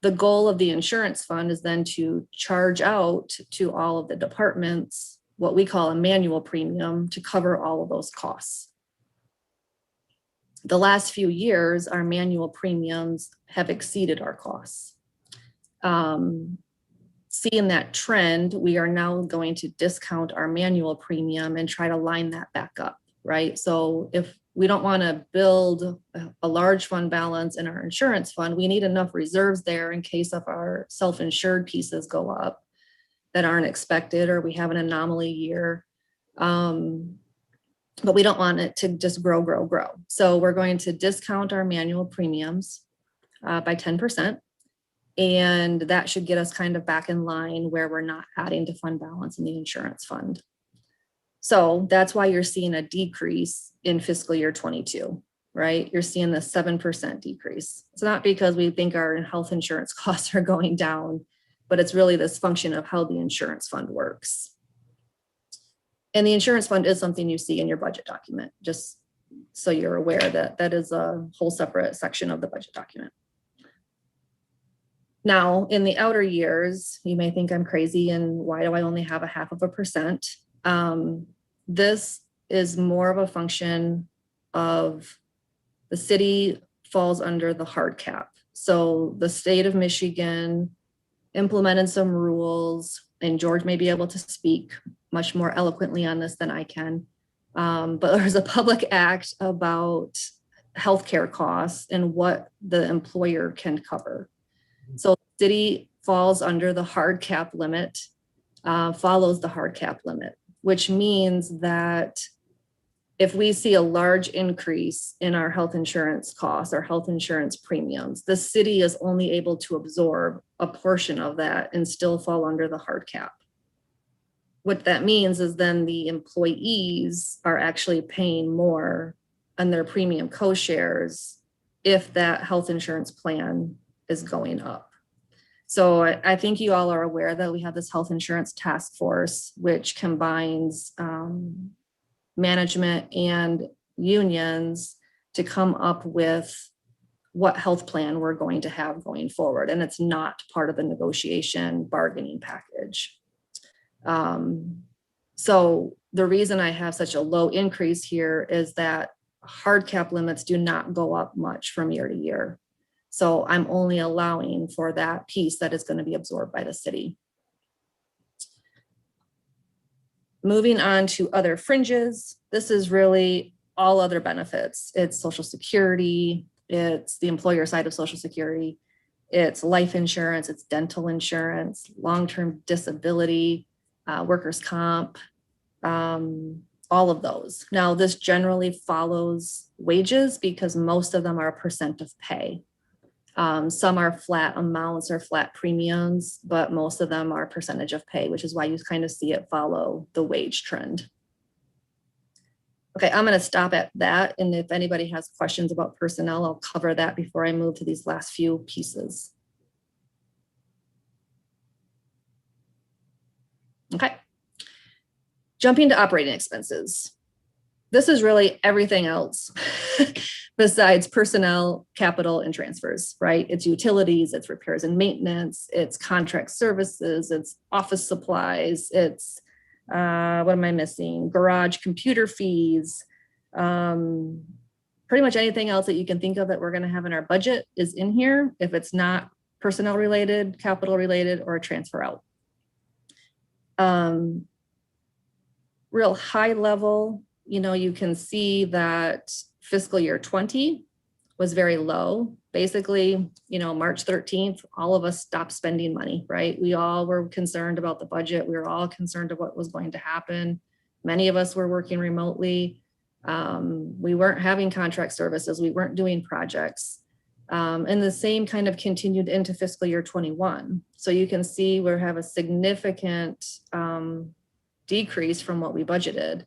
The goal of the insurance fund is then to charge out to all of the departments what we call a manual premium to cover all of those costs. The last few years, our manual premiums have exceeded our costs. Seeing that trend, we are now going to discount our manual premium and try to line that back up, right? So if we don't want to build a large fund balance in our insurance fund, we need enough reserves there in case of our self-insured pieces go up that aren't expected, or we have an anomaly year. But we don't want it to just grow. So we're going to discount our manual premiums by 10%. And that should get us kind of back in line where we're not adding to fund balance in the insurance fund. So that's why you're seeing a decrease in fiscal year 22, right? You're seeing the 7% decrease. It's not because we think our health insurance costs are going down, but it's really this function of how the insurance fund works. And the insurance fund is something you see in your budget document, just so you're aware that that is a whole separate section of the budget document. Now, in the outer years, you may think I'm crazy and why do I only have 0.5%? This is more of a function of the city falls under the hard cap. So the state of Michigan implemented some rules, and George may be able to speak much more eloquently on this than I can. But there's a public act about healthcare costs and what the employer can cover. So the city falls under the hard cap limit, follows the hard cap limit, which means that if we see a large increase in our health insurance costs, our health insurance premiums, the city is only able to absorb a portion of that and still fall under the hard cap. What that means is then the employees are actually paying more on their premium co-shares if that health insurance plan is going up. So I think you all are aware that we have this health insurance task force, which combines management and unions to come up with what health plan we're going to have going forward. And it's not part of the negotiation bargaining package. So the reason I have such a low increase here is that hard cap limits do not go up much from year to year. So I'm only allowing for that piece that is going to be absorbed by the city. Moving on to other fringes, this is really all other benefits. It's Social Security, it's the employer side of Social Security, it's life insurance, it's dental insurance, long-term disability, workers' comp, all of those. Now, this generally follows wages because most of them are a percent of pay. Some are flat amounts or flat premiums, but most of them are percentage of pay, which is why you kind of see it follow the wage trend. Okay, I'm going to stop at that. And if anybody has questions about personnel, I'll cover that before I move to these last few pieces. Okay, jumping to operating expenses. This is really everything else besides personnel, capital, and transfers, right? It's utilities, it's repairs and maintenance, it's contract services, it's office supplies, it's, what am I missing? Garage computer fees, pretty much anything else that you can think of that we're gonna have in our budget is in here if it's not personnel related, capital related, or a transfer out. Real high level, you know, you can see that fiscal year 20 was very low. Basically, March 13th, all of us stopped spending money, right? We all were concerned about the budget. We were all concerned of what was going to happen. Many of us were working remotely. We weren't having contract services. We weren't doing projects. And the same kind of continued into fiscal year 21. So you can see we have a significant decrease from what we budgeted.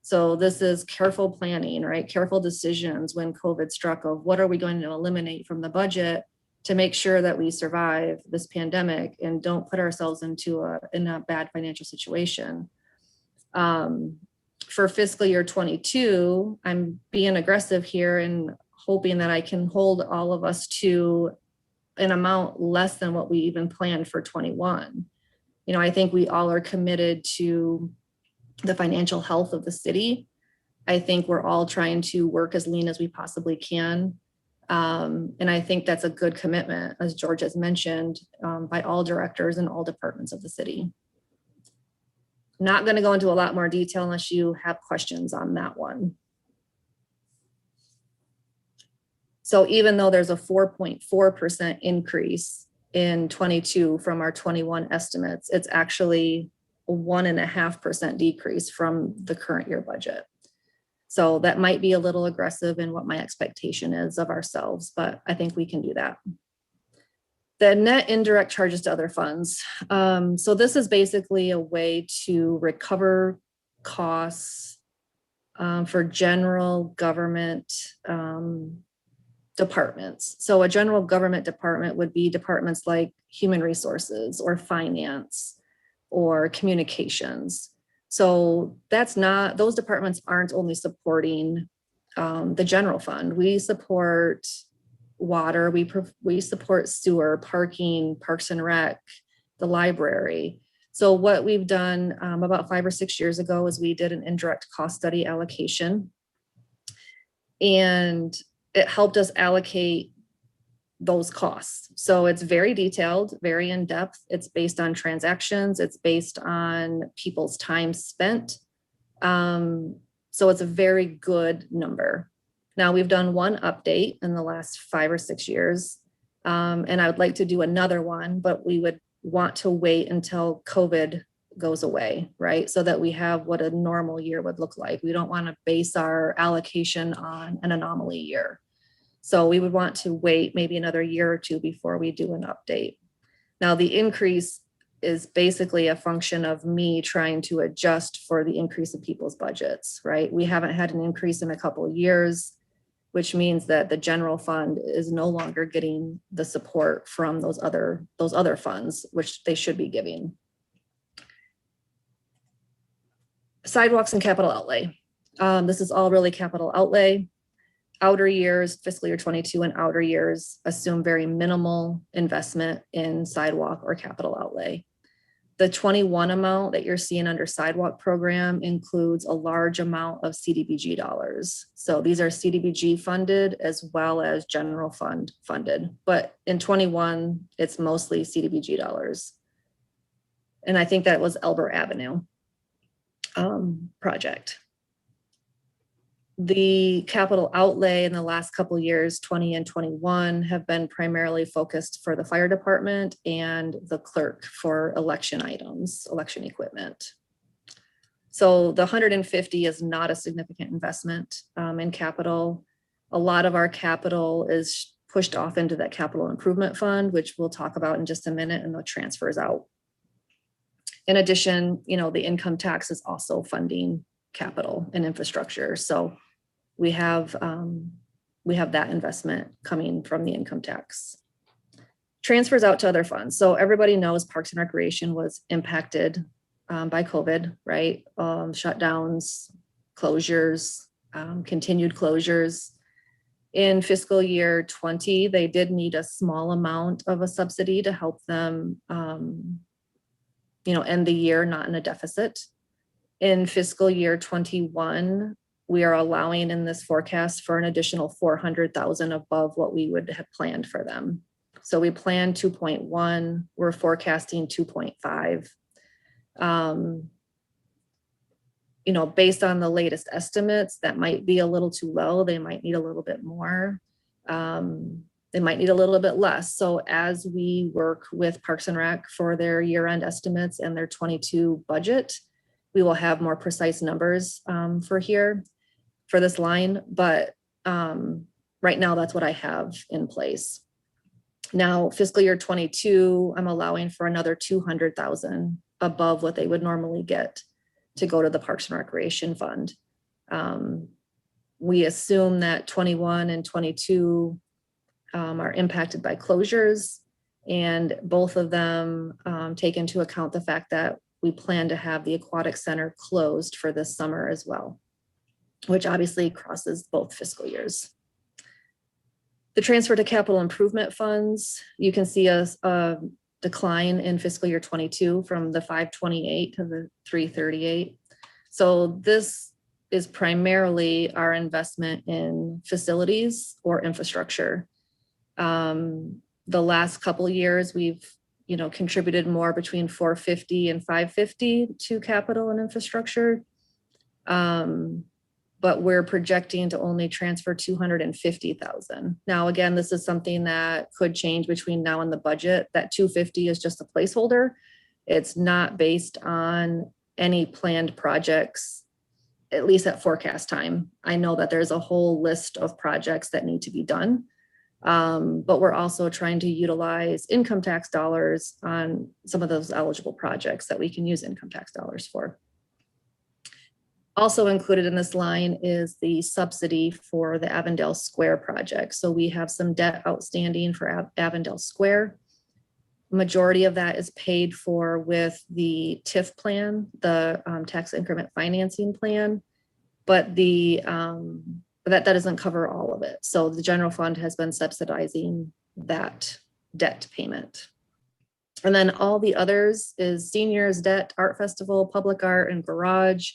So this is careful planning, right? Careful decisions when COVID struck of what are we going to eliminate from the budget to make sure that we survive this pandemic and don't put ourselves into a bad financial situation. For fiscal year 22, I'm being aggressive here and hoping that I can hold all of us to an amount less than what we even planned for 21. I think we all are committed to the financial health of the city. I think we're all trying to work as lean as we possibly can. And I think that's a good commitment, as George has mentioned, by all directors and all departments of the city. Not going to go into a lot more detail unless you have questions on that one. So even though there's a 4.4% increase in 22 from our 21 estimates, it's actually a 1.5% decrease from the current year budget. So that might be a little aggressive in what my expectation is of ourselves, but I think we can do that. The net indirect charges to other funds. So this is basically a way to recover costs for general government departments. So a general government department would be departments like human resources or finance or communications. So that's not, those departments aren't only supporting the general fund. We support water, we support sewer, parking, parks and rec, the library. So what we've done about 5 or 6 years ago is we did an indirect cost study allocation, and it helped us allocate those costs. So it's very detailed, very in depth. It's based on transactions. It's based on people's time spent. So it's a very good number. Now we've done one update in the last 5 or 6 years. And I would like to do another one, but we would want to wait until COVID goes away, right? So that we have what a normal year would look like. We don't want to base our allocation on an anomaly year. So we would want to wait maybe another year or two before we do an update. Now the increase is basically a function of me trying to adjust for the increase in people's budgets, right? We haven't had an increase in a couple of years, which means that the general fund is no longer getting the support from those other funds, which they should be giving. Sidewalks and capital outlay. This is all really capital outlay. Outer years, fiscal year 22 and outer years assume very minimal investment in sidewalk or capital outlay. The 21 amount that you're seeing under sidewalk program includes a large amount of CDBG dollars. So these are CDBG funded as well as general fund funded. But in 21, it's mostly CDBG dollars. And I think that was Elber Avenue project. The capital outlay in the last couple of years, 20 and 21, have been primarily focused for the fire department and the clerk for election items, election equipment. So the 150 is not a significant investment in capital. A lot of our capital is pushed off into that capital improvement fund, which we'll talk about in just a minute, and the transfers out. In addition, the income tax is also funding capital and infrastructure. So we have that investment coming from the income tax. Transfers out to other funds. So everybody knows Parks and Recreation was impacted by COVID, right? Shutdowns, closures, continued closures. In fiscal year 20, they did need a small amount of a subsidy to help them, end the year not in a deficit. In fiscal year 21, we are allowing in this forecast for an additional 400,000 above what we would have planned for them. So we planned 2.1, we're forecasting 2.5. Based on the latest estimates, that might be a little too low. They might need a little bit more. They might need a little bit less. So as we work with Parks and Rec for their year-end estimates and their 22 budget, we will have more precise numbers for this line. But right now, that's what I have in place. Now, fiscal year 22, I'm allowing for another 200,000 above what they would normally get to go to the Parks and Recreation Fund. We assume that 21 and 22 are impacted by closures, and both of them take into account the fact that we plan to have the aquatic center closed for this summer as well, which obviously crosses both fiscal years. The transfer to capital improvement funds, you can see a decline in fiscal year 22 from the 528 to the 338. So this is primarily our investment in facilities or infrastructure. The last couple of years, we've contributed more between 450 and 550 to capital and infrastructure. But we're projecting to only transfer 250,000. Now, again, this is something that could change between now and the budget. That 250 is just a placeholder. It's not based on any planned projects, at least at forecast time. I know that there's a whole list of projects that need to be done. But we're also trying to utilize income tax dollars on some of those eligible projects that we can use income tax dollars for. Also included in this line is the subsidy for the Avondale Square project. So we have some debt outstanding for Avondale Square. Majority of that is paid for with the TIF plan, the tax increment financing plan, but that doesn't cover all of it. So the general fund has been subsidizing that debt payment. And then all the others is seniors, debt, art festival, public art, and garage.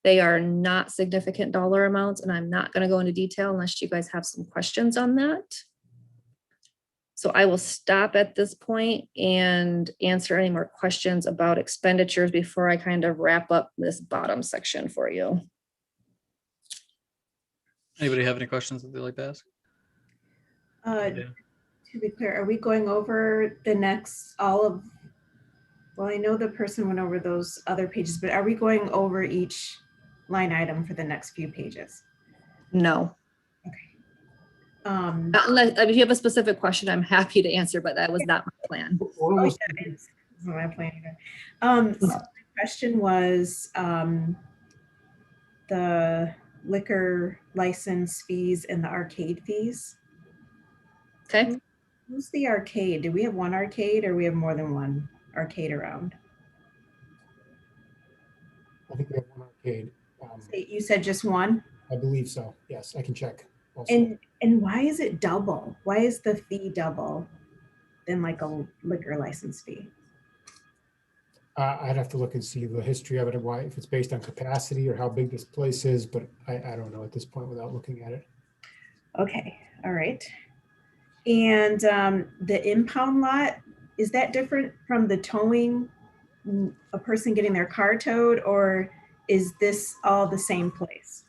They are not significant dollar amounts, and I'm not going to go into detail unless you guys have some questions on that. So I will stop at this point and answer any more questions about expenditures before I kind of wrap up this bottom section for you. Anybody have any questions that they'd like to ask? To be clear, are we going over the next well, I know the person went over those other pages, but are we going over each line item for the next few pages? No. Okay. If you have a specific question, I'm happy to answer, but that was not my plan. Oh, yeah, it's not my plan either. So my question was the liquor license fees and the arcade fees. Okay. Who's the arcade? Do we have one arcade or we have more than one arcade around? I think we have one arcade. You said just one? I believe so. Yes, I can check. Also. And why is it double? Why is the fee double than like a liquor license fee? I'd have to look and see the history of it and why, if it's based on capacity or how big this place is, but I don't know at this point without looking at it. Okay, all right. And the impound lot, is that different from the towing, a person getting their car towed, or is this all the same place?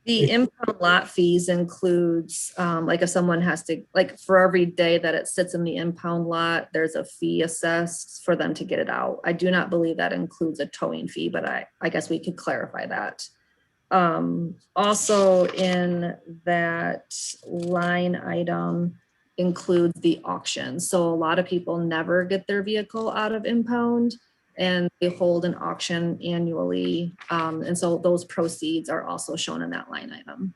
The impound lot fees includes, like if someone has to, like for every day that it sits in the impound lot, there's a fee assessed for them to get it out. I do not believe that includes a towing fee, but I guess we could clarify that. Also in that line item includes the auction. So a lot of people never get their vehicle out of impound, and they hold an auction annually. And so those proceeds are also shown in that line item,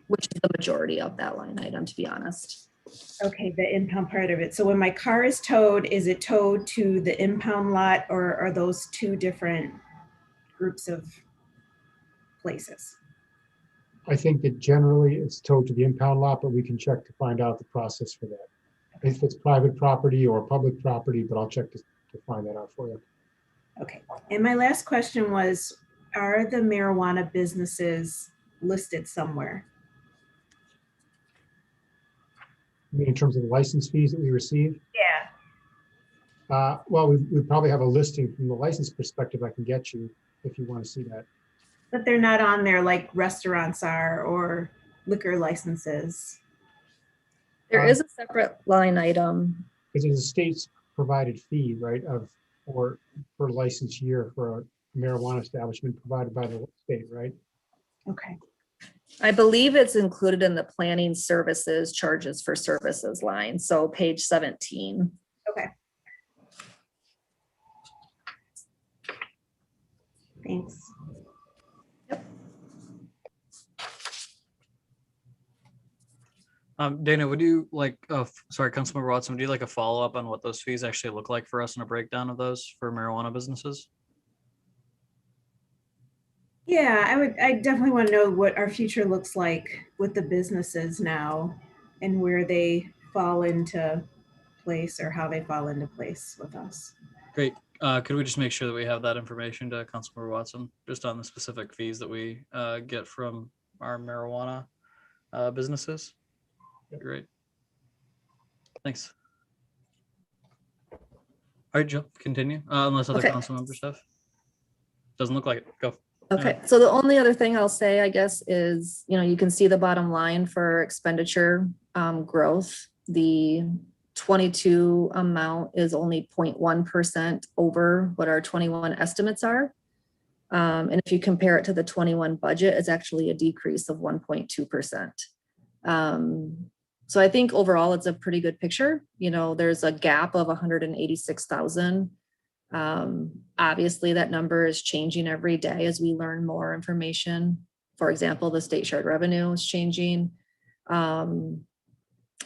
which is the majority of that line item, to be honest. Okay, the impound part of it. So when my car is towed, is it towed to the impound lot, or are those two different groups of places? I think that generally it's towed to the impound lot, but we can check to find out the process for that. If it's private property or public property, but I'll check to find that out for you. Okay, and my last question was, are the marijuana businesses listed somewhere? I mean, in terms of the license fees that we receive? Yeah. Well, we probably have a listing from the license perspective I can get you if you want to see that. But they're not on there like restaurants are, or liquor licenses. There is a separate line item. Because it's a state's provided fee, right, for license year for a marijuana establishment provided by the state, right? Okay. I believe it's included in the planning services charges for services line. So page 17. Okay. Thanks. Dana, would you like, sorry, Councilmember Watson, would you like a follow-up on what those fees actually look like for us and a breakdown of those for marijuana businesses? Yeah, I definitely want to know what our future looks like with the businesses now and where they fall into place or how they fall into place with us. Great. Could we just make sure that we have that information to Councilmember Watson, just on the specific fees that we get from our marijuana businesses? Great. Thanks. All right, Jill, continue. Unless other Okay. council members have. Doesn't look like it. Go. Okay, so the only other thing I'll say, I guess, is, you can see the bottom line for expenditure growth. The 22 amount is only 0.1% over what our 21 estimates are. And if you compare it to the 21 budget, it's actually a decrease of 1.2%. So I think overall it's a pretty good picture. There's a gap of 186,000. Obviously that number is changing every day as we learn more information. For example, the state shared revenue is changing. And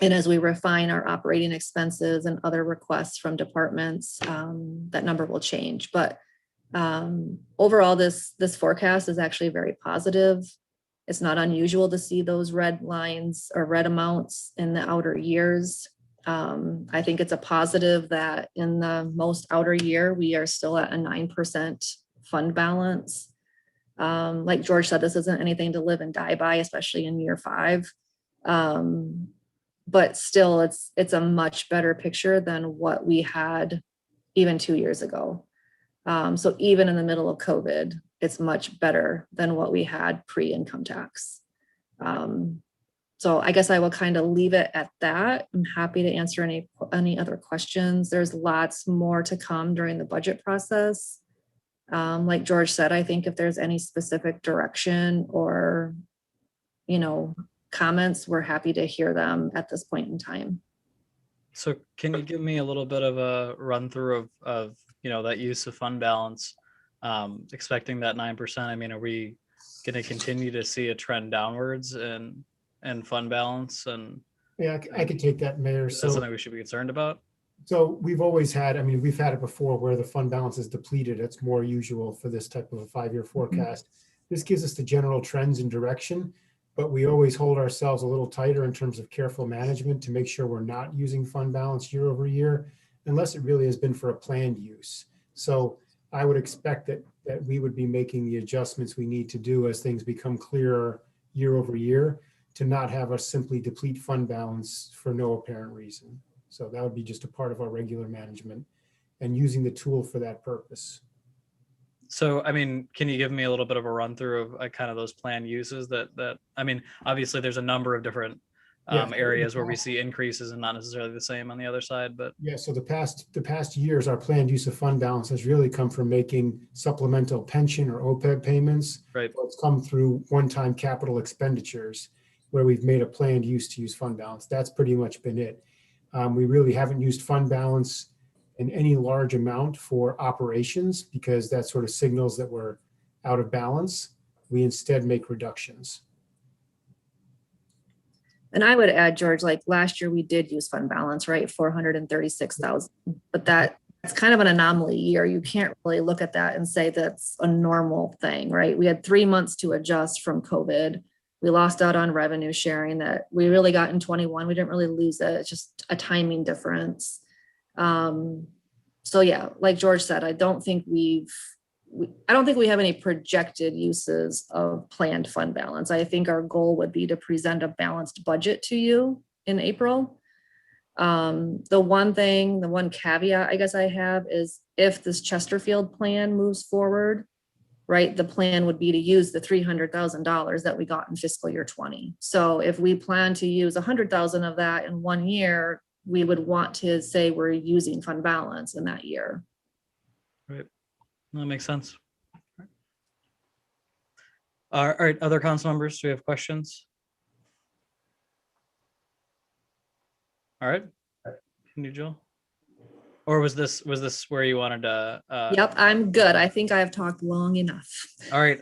as we refine our operating expenses and other requests from departments, that number will change. But overall, this forecast is actually very positive. It's not unusual to see those red lines or red amounts in the outer years. I think it's a positive that in the most outer year, we are still at a 9% fund balance. Like George said, this isn't anything to live and die by, especially in year 5. But still, it's a much better picture than what we had even 2 years ago. So even in the middle of COVID, it's much better than what we had pre-income tax. So I guess I will kind of leave it at that. I'm happy to answer any other questions. There's lots more to come during the budget process. Like George said, I think if there's any specific direction or, comments, we're happy to hear them at this point in time. So can you give me a little bit of a run through of that use of fund balance, expecting that 9%? I mean, are we going to continue to see a trend downwards and fund balance? And yeah, I could take that, Mayor. Is that something we should be concerned about? So we've always had, we've had it before where the fund balance is depleted. It's more usual for this type of a 5-year forecast. This gives us the general trends and direction, but we always hold ourselves a little tighter in terms of careful management to make sure we're not using fund balance year over year, unless it really has been for a planned use. So I would expect that we would be making the adjustments we need to do as things become clearer year over year, to not have us simply deplete fund balance for no apparent reason. So that would be just a part of our regular management and using the tool for that purpose. So, can you give me a little bit of a run through of kind of those planned uses that obviously there's a number of different areas where we see increases and not necessarily the same on the other side, but yeah. So the past years, our planned use of fund balance has really come from making supplemental pension or OPEB payments. Right. So it's come through one-time capital expenditures where we've made a planned use to use fund balance. That's pretty much been it. We really haven't used fund balance in any large amount for operations because that sort of signals that we're out of balance. We instead make reductions. And I would add, George, like last year we did use fund balance, right? 436,000, but that's kind of an anomaly year. You can't really look at that and say that's a normal thing, right? We had 3 months to adjust from COVID. We lost out on revenue sharing that we really got in 21. We didn't really lose it. It's just a timing difference. So yeah, like George said, I don't think we have any projected uses of planned fund balance. I think our goal would be to present a balanced budget to you in April. The one caveat I guess I have is if this Chesterfield plan moves forward, right? The plan would be to use the $300,000 that we got in fiscal year 20. So if we plan to use 100,000 of that in 1 year, we would want to say we're using fund balance in that year. Right. That makes sense. All right, other council members, do we have questions? All right, can you, Jill? Or was this where you wanted to? Yep, I'm good. I think I've talked long enough. All right,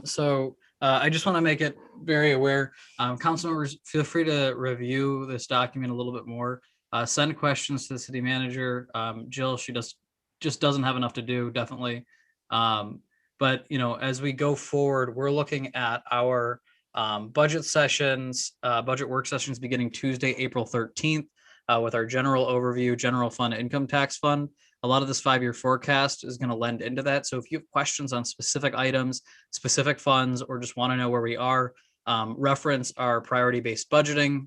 so I just want to make it very aware. Council members, feel free to review this document a little bit more. Send questions to the city manager. Jill, she just doesn't have enough to do, definitely. But as we go forward, we're looking at our budget sessions, budget work sessions beginning Tuesday, April 13th, with our general overview, general fund, income tax fund. A lot of this 5-year forecast is going to lend into that. So if you have questions on specific items, specific funds, or just want to know where we are, reference our priority-based budgeting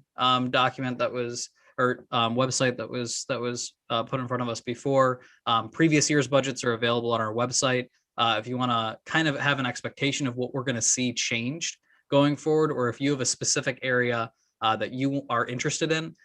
document that was, or website that was put in front of us before. Previous year's budgets are available on our website. If you want to kind of have an expectation of what we're going to see changed going forward, or if you have a specific area that you are interested in,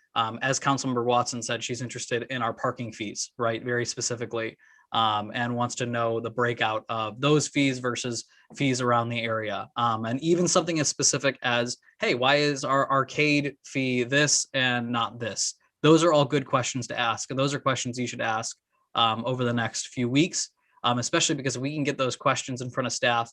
as Councilmember Watson said, she's interested in our parking fees, right? Very specifically, and wants to know the breakout of those fees versus fees around the area. And even something as specific as, hey, why is our arcade fee this and not this? Those are all good questions to ask. And those are questions you should ask over the next few weeks. Especially because we can get those questions in front of staff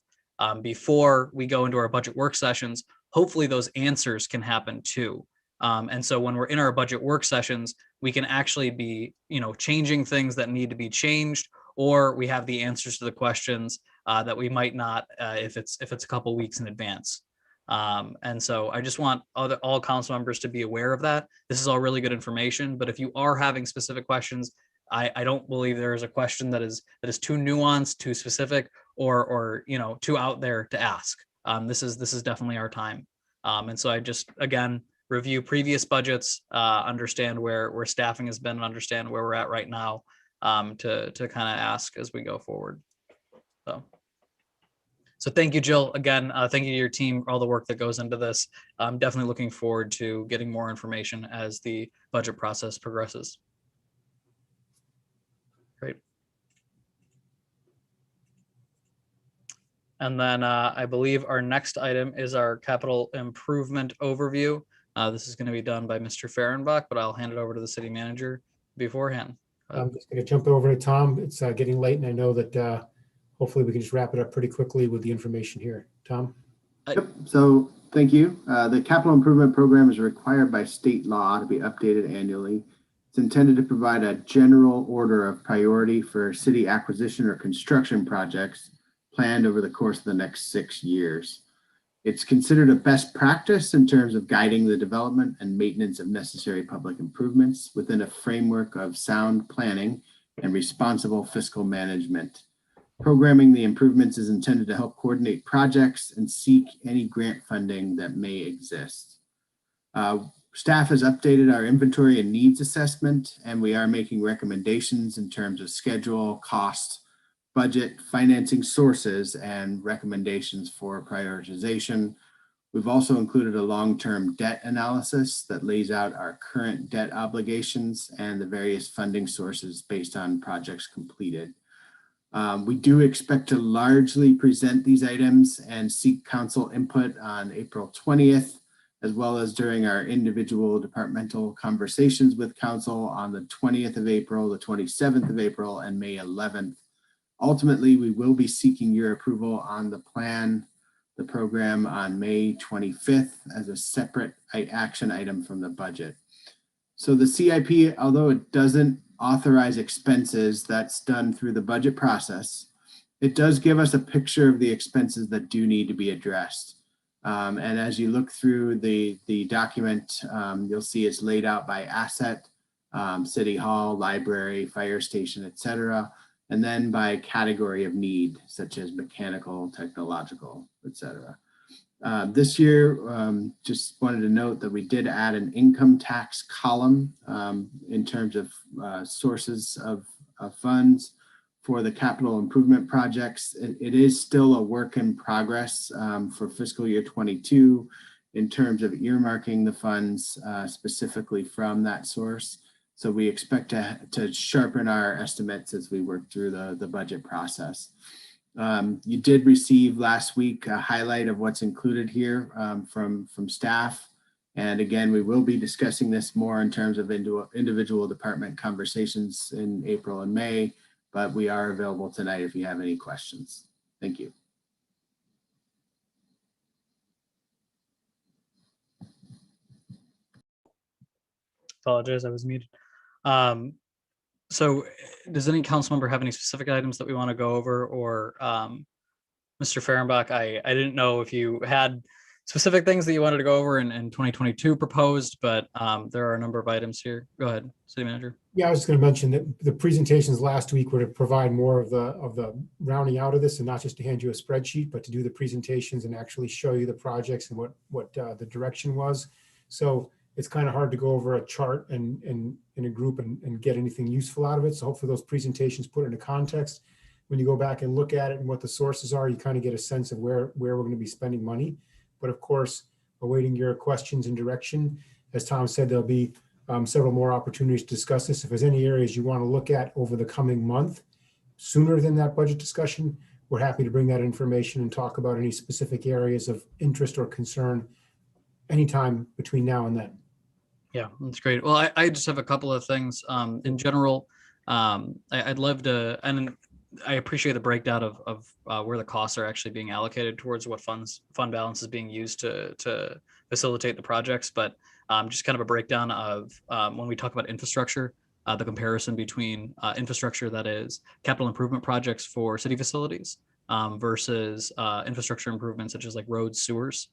before we go into our budget work sessions. Hopefully those answers can happen too. And so when we're in our budget work sessions, we can actually be, changing things that need to be changed, or we have the answers to the questions that we might not if it's a couple weeks in advance. And so I just want all council members to be aware of that. This is all really good information, but if you are having specific questions, I don't believe there is a question that is too nuanced, too specific, or too out there to ask. This is definitely our time. And so I just, again, review previous budgets, understand where staffing has been, and understand where we're at right now, to kind of ask as we go forward. So thank you, Jill. Again, thank you to your team for all the work that goes into this. I'm definitely looking forward to getting more information as the budget process progresses. Great. And then I believe our next item is our capital improvement overview. This is going to be done by Mr. Fehrenbach, but I'll hand it over to the city manager beforehand. I'm just going to jump over to Tom. It's getting late, and I know that hopefully we can just wrap it up pretty quickly with the information here. Tom? Yep. So thank you. The capital improvement program is required by state law to be updated annually. It's intended to provide a general order of priority for city acquisition or construction projects planned over the course of the next 6 years. It's considered a best practice in terms of guiding the development and maintenance of necessary public improvements within a framework of sound planning and responsible fiscal management. Programming the improvements is intended to help coordinate projects and seek any grant funding that may exist. Staff has updated our inventory and needs assessment, and we are making recommendations in terms of schedule, cost, budget, financing sources, and recommendations for prioritization. We've also included a long-term debt analysis that lays out our current debt obligations and the various funding sources based on projects completed. We do expect to largely present these items and seek council input on April 20th, as well as during our individual departmental conversations with council on the 20th of April, the 27th of April, and May 11th. Ultimately, we will be seeking your approval on the program on May 25th as a separate action item from the budget. So the CIP, although it doesn't authorize expenses, that's done through the budget process, it does give us a picture of the expenses that do need to be addressed. And as you look through the document, you'll see it's laid out by asset, city hall, library, fire station, etc., and then by category of need, such as mechanical, technological, etc. This year, just wanted to note that we did add an income tax column in terms of sources of funds for the capital improvement projects. It is still a work in progress for fiscal year 22 in terms of earmarking the funds specifically from that source. So we expect to sharpen our estimates as we work through the budget process. You did receive last week a highlight of what's included here from staff. And again, we will be discussing this more in terms of individual department conversations in April and May, but we are available tonight if you have any questions. Thank you. Apologize, I was muted. So does any council member have any specific items that we want to go over, or Mr. Fehrenbach, I didn't know if you had specific things that you wanted to go over in 2022 proposed, but there are a number of items here. Go ahead, City Manager. Yeah, I was just going to mention that the presentations last week were to provide more of the rounding out of this, and not just to hand you a spreadsheet, but to do the presentations and actually show you the projects and what the direction was. So it's kind of hard to go over a chart and in a group and get anything useful out of it. So hopefully those presentations put it into context. When you go back and look at it and what the sources are, you kind of get a sense of where we're going to be spending money. But of course, awaiting your questions and direction. As Tom said, there'll be several more opportunities to discuss this. If there's any areas you want to look at over the coming month, sooner than that budget discussion, we're happy to bring that information and talk about any specific areas of interest or concern anytime between now and then. Yeah, that's great. Well, I just have a couple of things. In general, I'd love to, and I appreciate the breakdown of where the costs are actually being allocated towards what fund balance is being used to facilitate the projects. But just kind of a breakdown of when we talk about infrastructure, the comparison between infrastructure that is capital improvement projects for city facilities versus infrastructure improvements such as like roads, sewers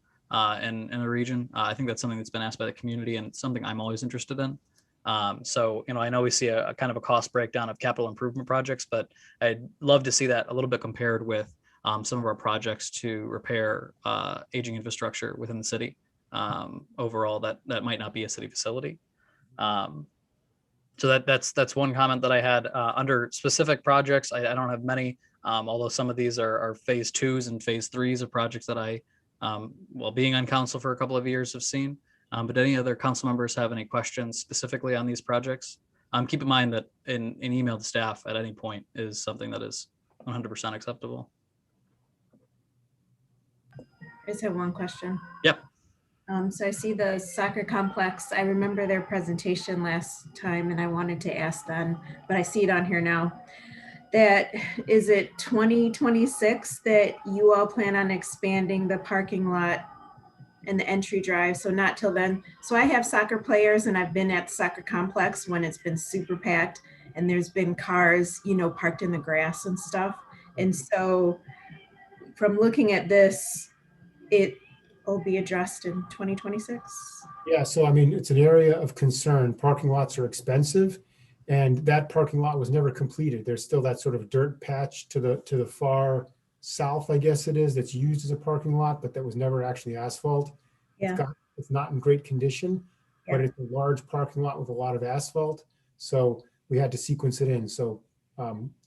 in the region. I think that's something that's been asked by the community and something I'm always interested in. So, I know we see a kind of a cost breakdown of capital improvement projects, but I'd love to see that a little bit compared with some of our projects to repair aging infrastructure within the city. Overall, that might not be a city facility. So that's one comment that I had. Under specific projects, I don't have many, although some of these are phase 2s and phase 3s of projects that I, well, being on council for a couple of years, have seen. But any other council members have any questions specifically on these projects? Keep in mind that an email to staff at any point is something that is 100% acceptable. I just have one question. Yep. So I see the soccer complex. I remember their presentation last time and I wanted to ask them, but I see it on here now. That is it 2026 that you all plan on expanding the parking lot and the entry drive? So not till then. So I have soccer players and I've been at the soccer complex when it's been super packed and there's been cars, parked in the grass and stuff. And so from looking at this, it will be addressed in 2026. Yeah, so I mean, it's an area of concern. Parking lots are expensive, and that parking lot was never completed. There's still that sort of dirt patch to the far south, I guess it is, that's used as a parking lot, but that was never actually asphalt. Yeah. It's not in great condition, Yeah. but it's a large parking lot with a lot of asphalt. So we had to sequence it in. So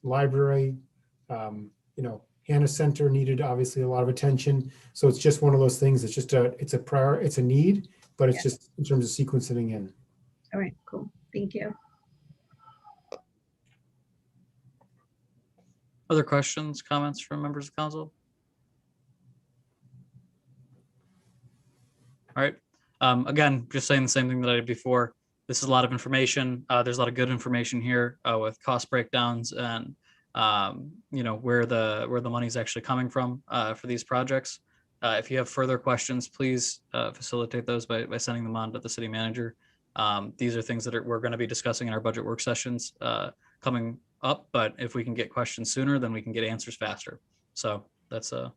library, Hannah Center needed obviously a lot of attention. So it's just one of those things. It's just it's a need, but it's just in terms of sequencing in. All right, cool. Thank you. Other questions, comments from members of council? All right. Again, just saying the same thing that I did before. This is a lot of information. There's a lot of good information here with cost breakdowns and where the money is actually coming from for these projects. If you have further questions, please facilitate those by sending them on to the city manager. These are things that we're going to be discussing in our budget work sessions coming up, but if we can get questions sooner, then we can get answers faster. So that's what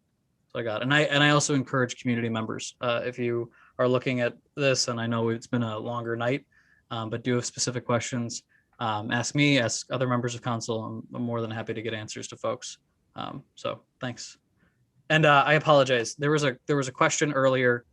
I got. And I also encourage community members, if you are looking at this, and I know it's been a longer night, but do have specific questions, ask me, ask other members of council. I'm more than happy to get answers to folks. So thanks. And I apologize. There was a question earlier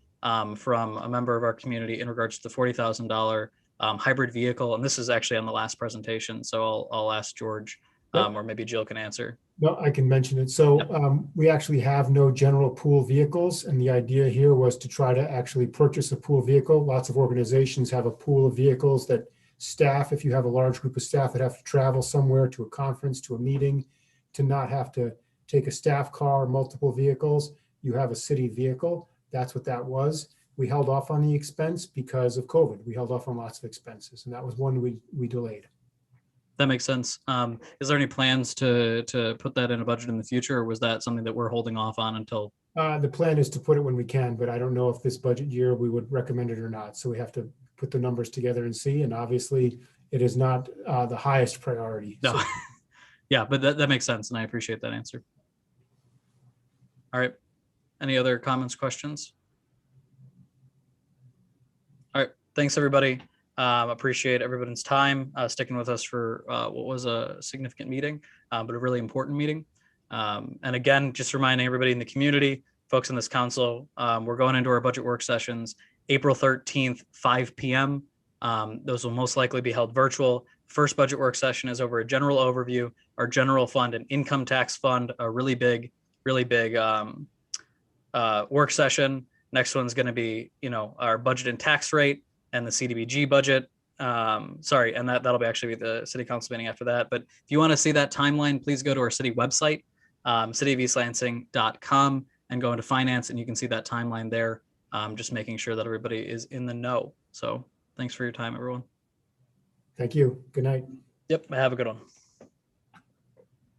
from a member of our community in regards to the $40,000 hybrid vehicle, and this is actually on the last presentation. So I'll ask George or maybe Jill can answer. No, I can mention it. So we actually have no general pool vehicles. And the idea here was to try to actually purchase a pool vehicle. Lots of organizations have a pool of vehicles that staff, if you have a large group of staff that have to travel somewhere to a conference, to a meeting, to not have to take a staff car, multiple vehicles, you have a city vehicle. That's what that was. We held off on the expense because of COVID. We held off on lots of expenses, and that was one we delayed. That makes sense. Is there any plans to put that in a budget in the future, or was that something that we're holding off on until? The plan is to put it when we can, but I don't know if this budget year we would recommend it or not. So we have to put the numbers together and see. And obviously, it is not the highest priority. No. So, Yeah, but that makes sense, and I appreciate that answer. All right. Any other comments, questions? All right. Thanks, everybody. Appreciate everybody's time sticking with us for what was a significant meeting, but a really important meeting. And again, just reminding everybody in the community, folks in this council, we're going into our budget work sessions April 13th, 5 p.m. Those will most likely be held virtual. First budget work session is over a general overview, our general fund and income tax fund, a really big work session. Next one's going to be, our budget and tax rate and the CDBG budget. Sorry, and that'll be actually be the city council meeting after that. But if you want to see that timeline, please go to our city website, cityofeastlansing.com, and go into finance, and you can see that timeline there. Just making sure that everybody is in the know. So thanks for your time, everyone. thank you. Good night. Yep, have a good one.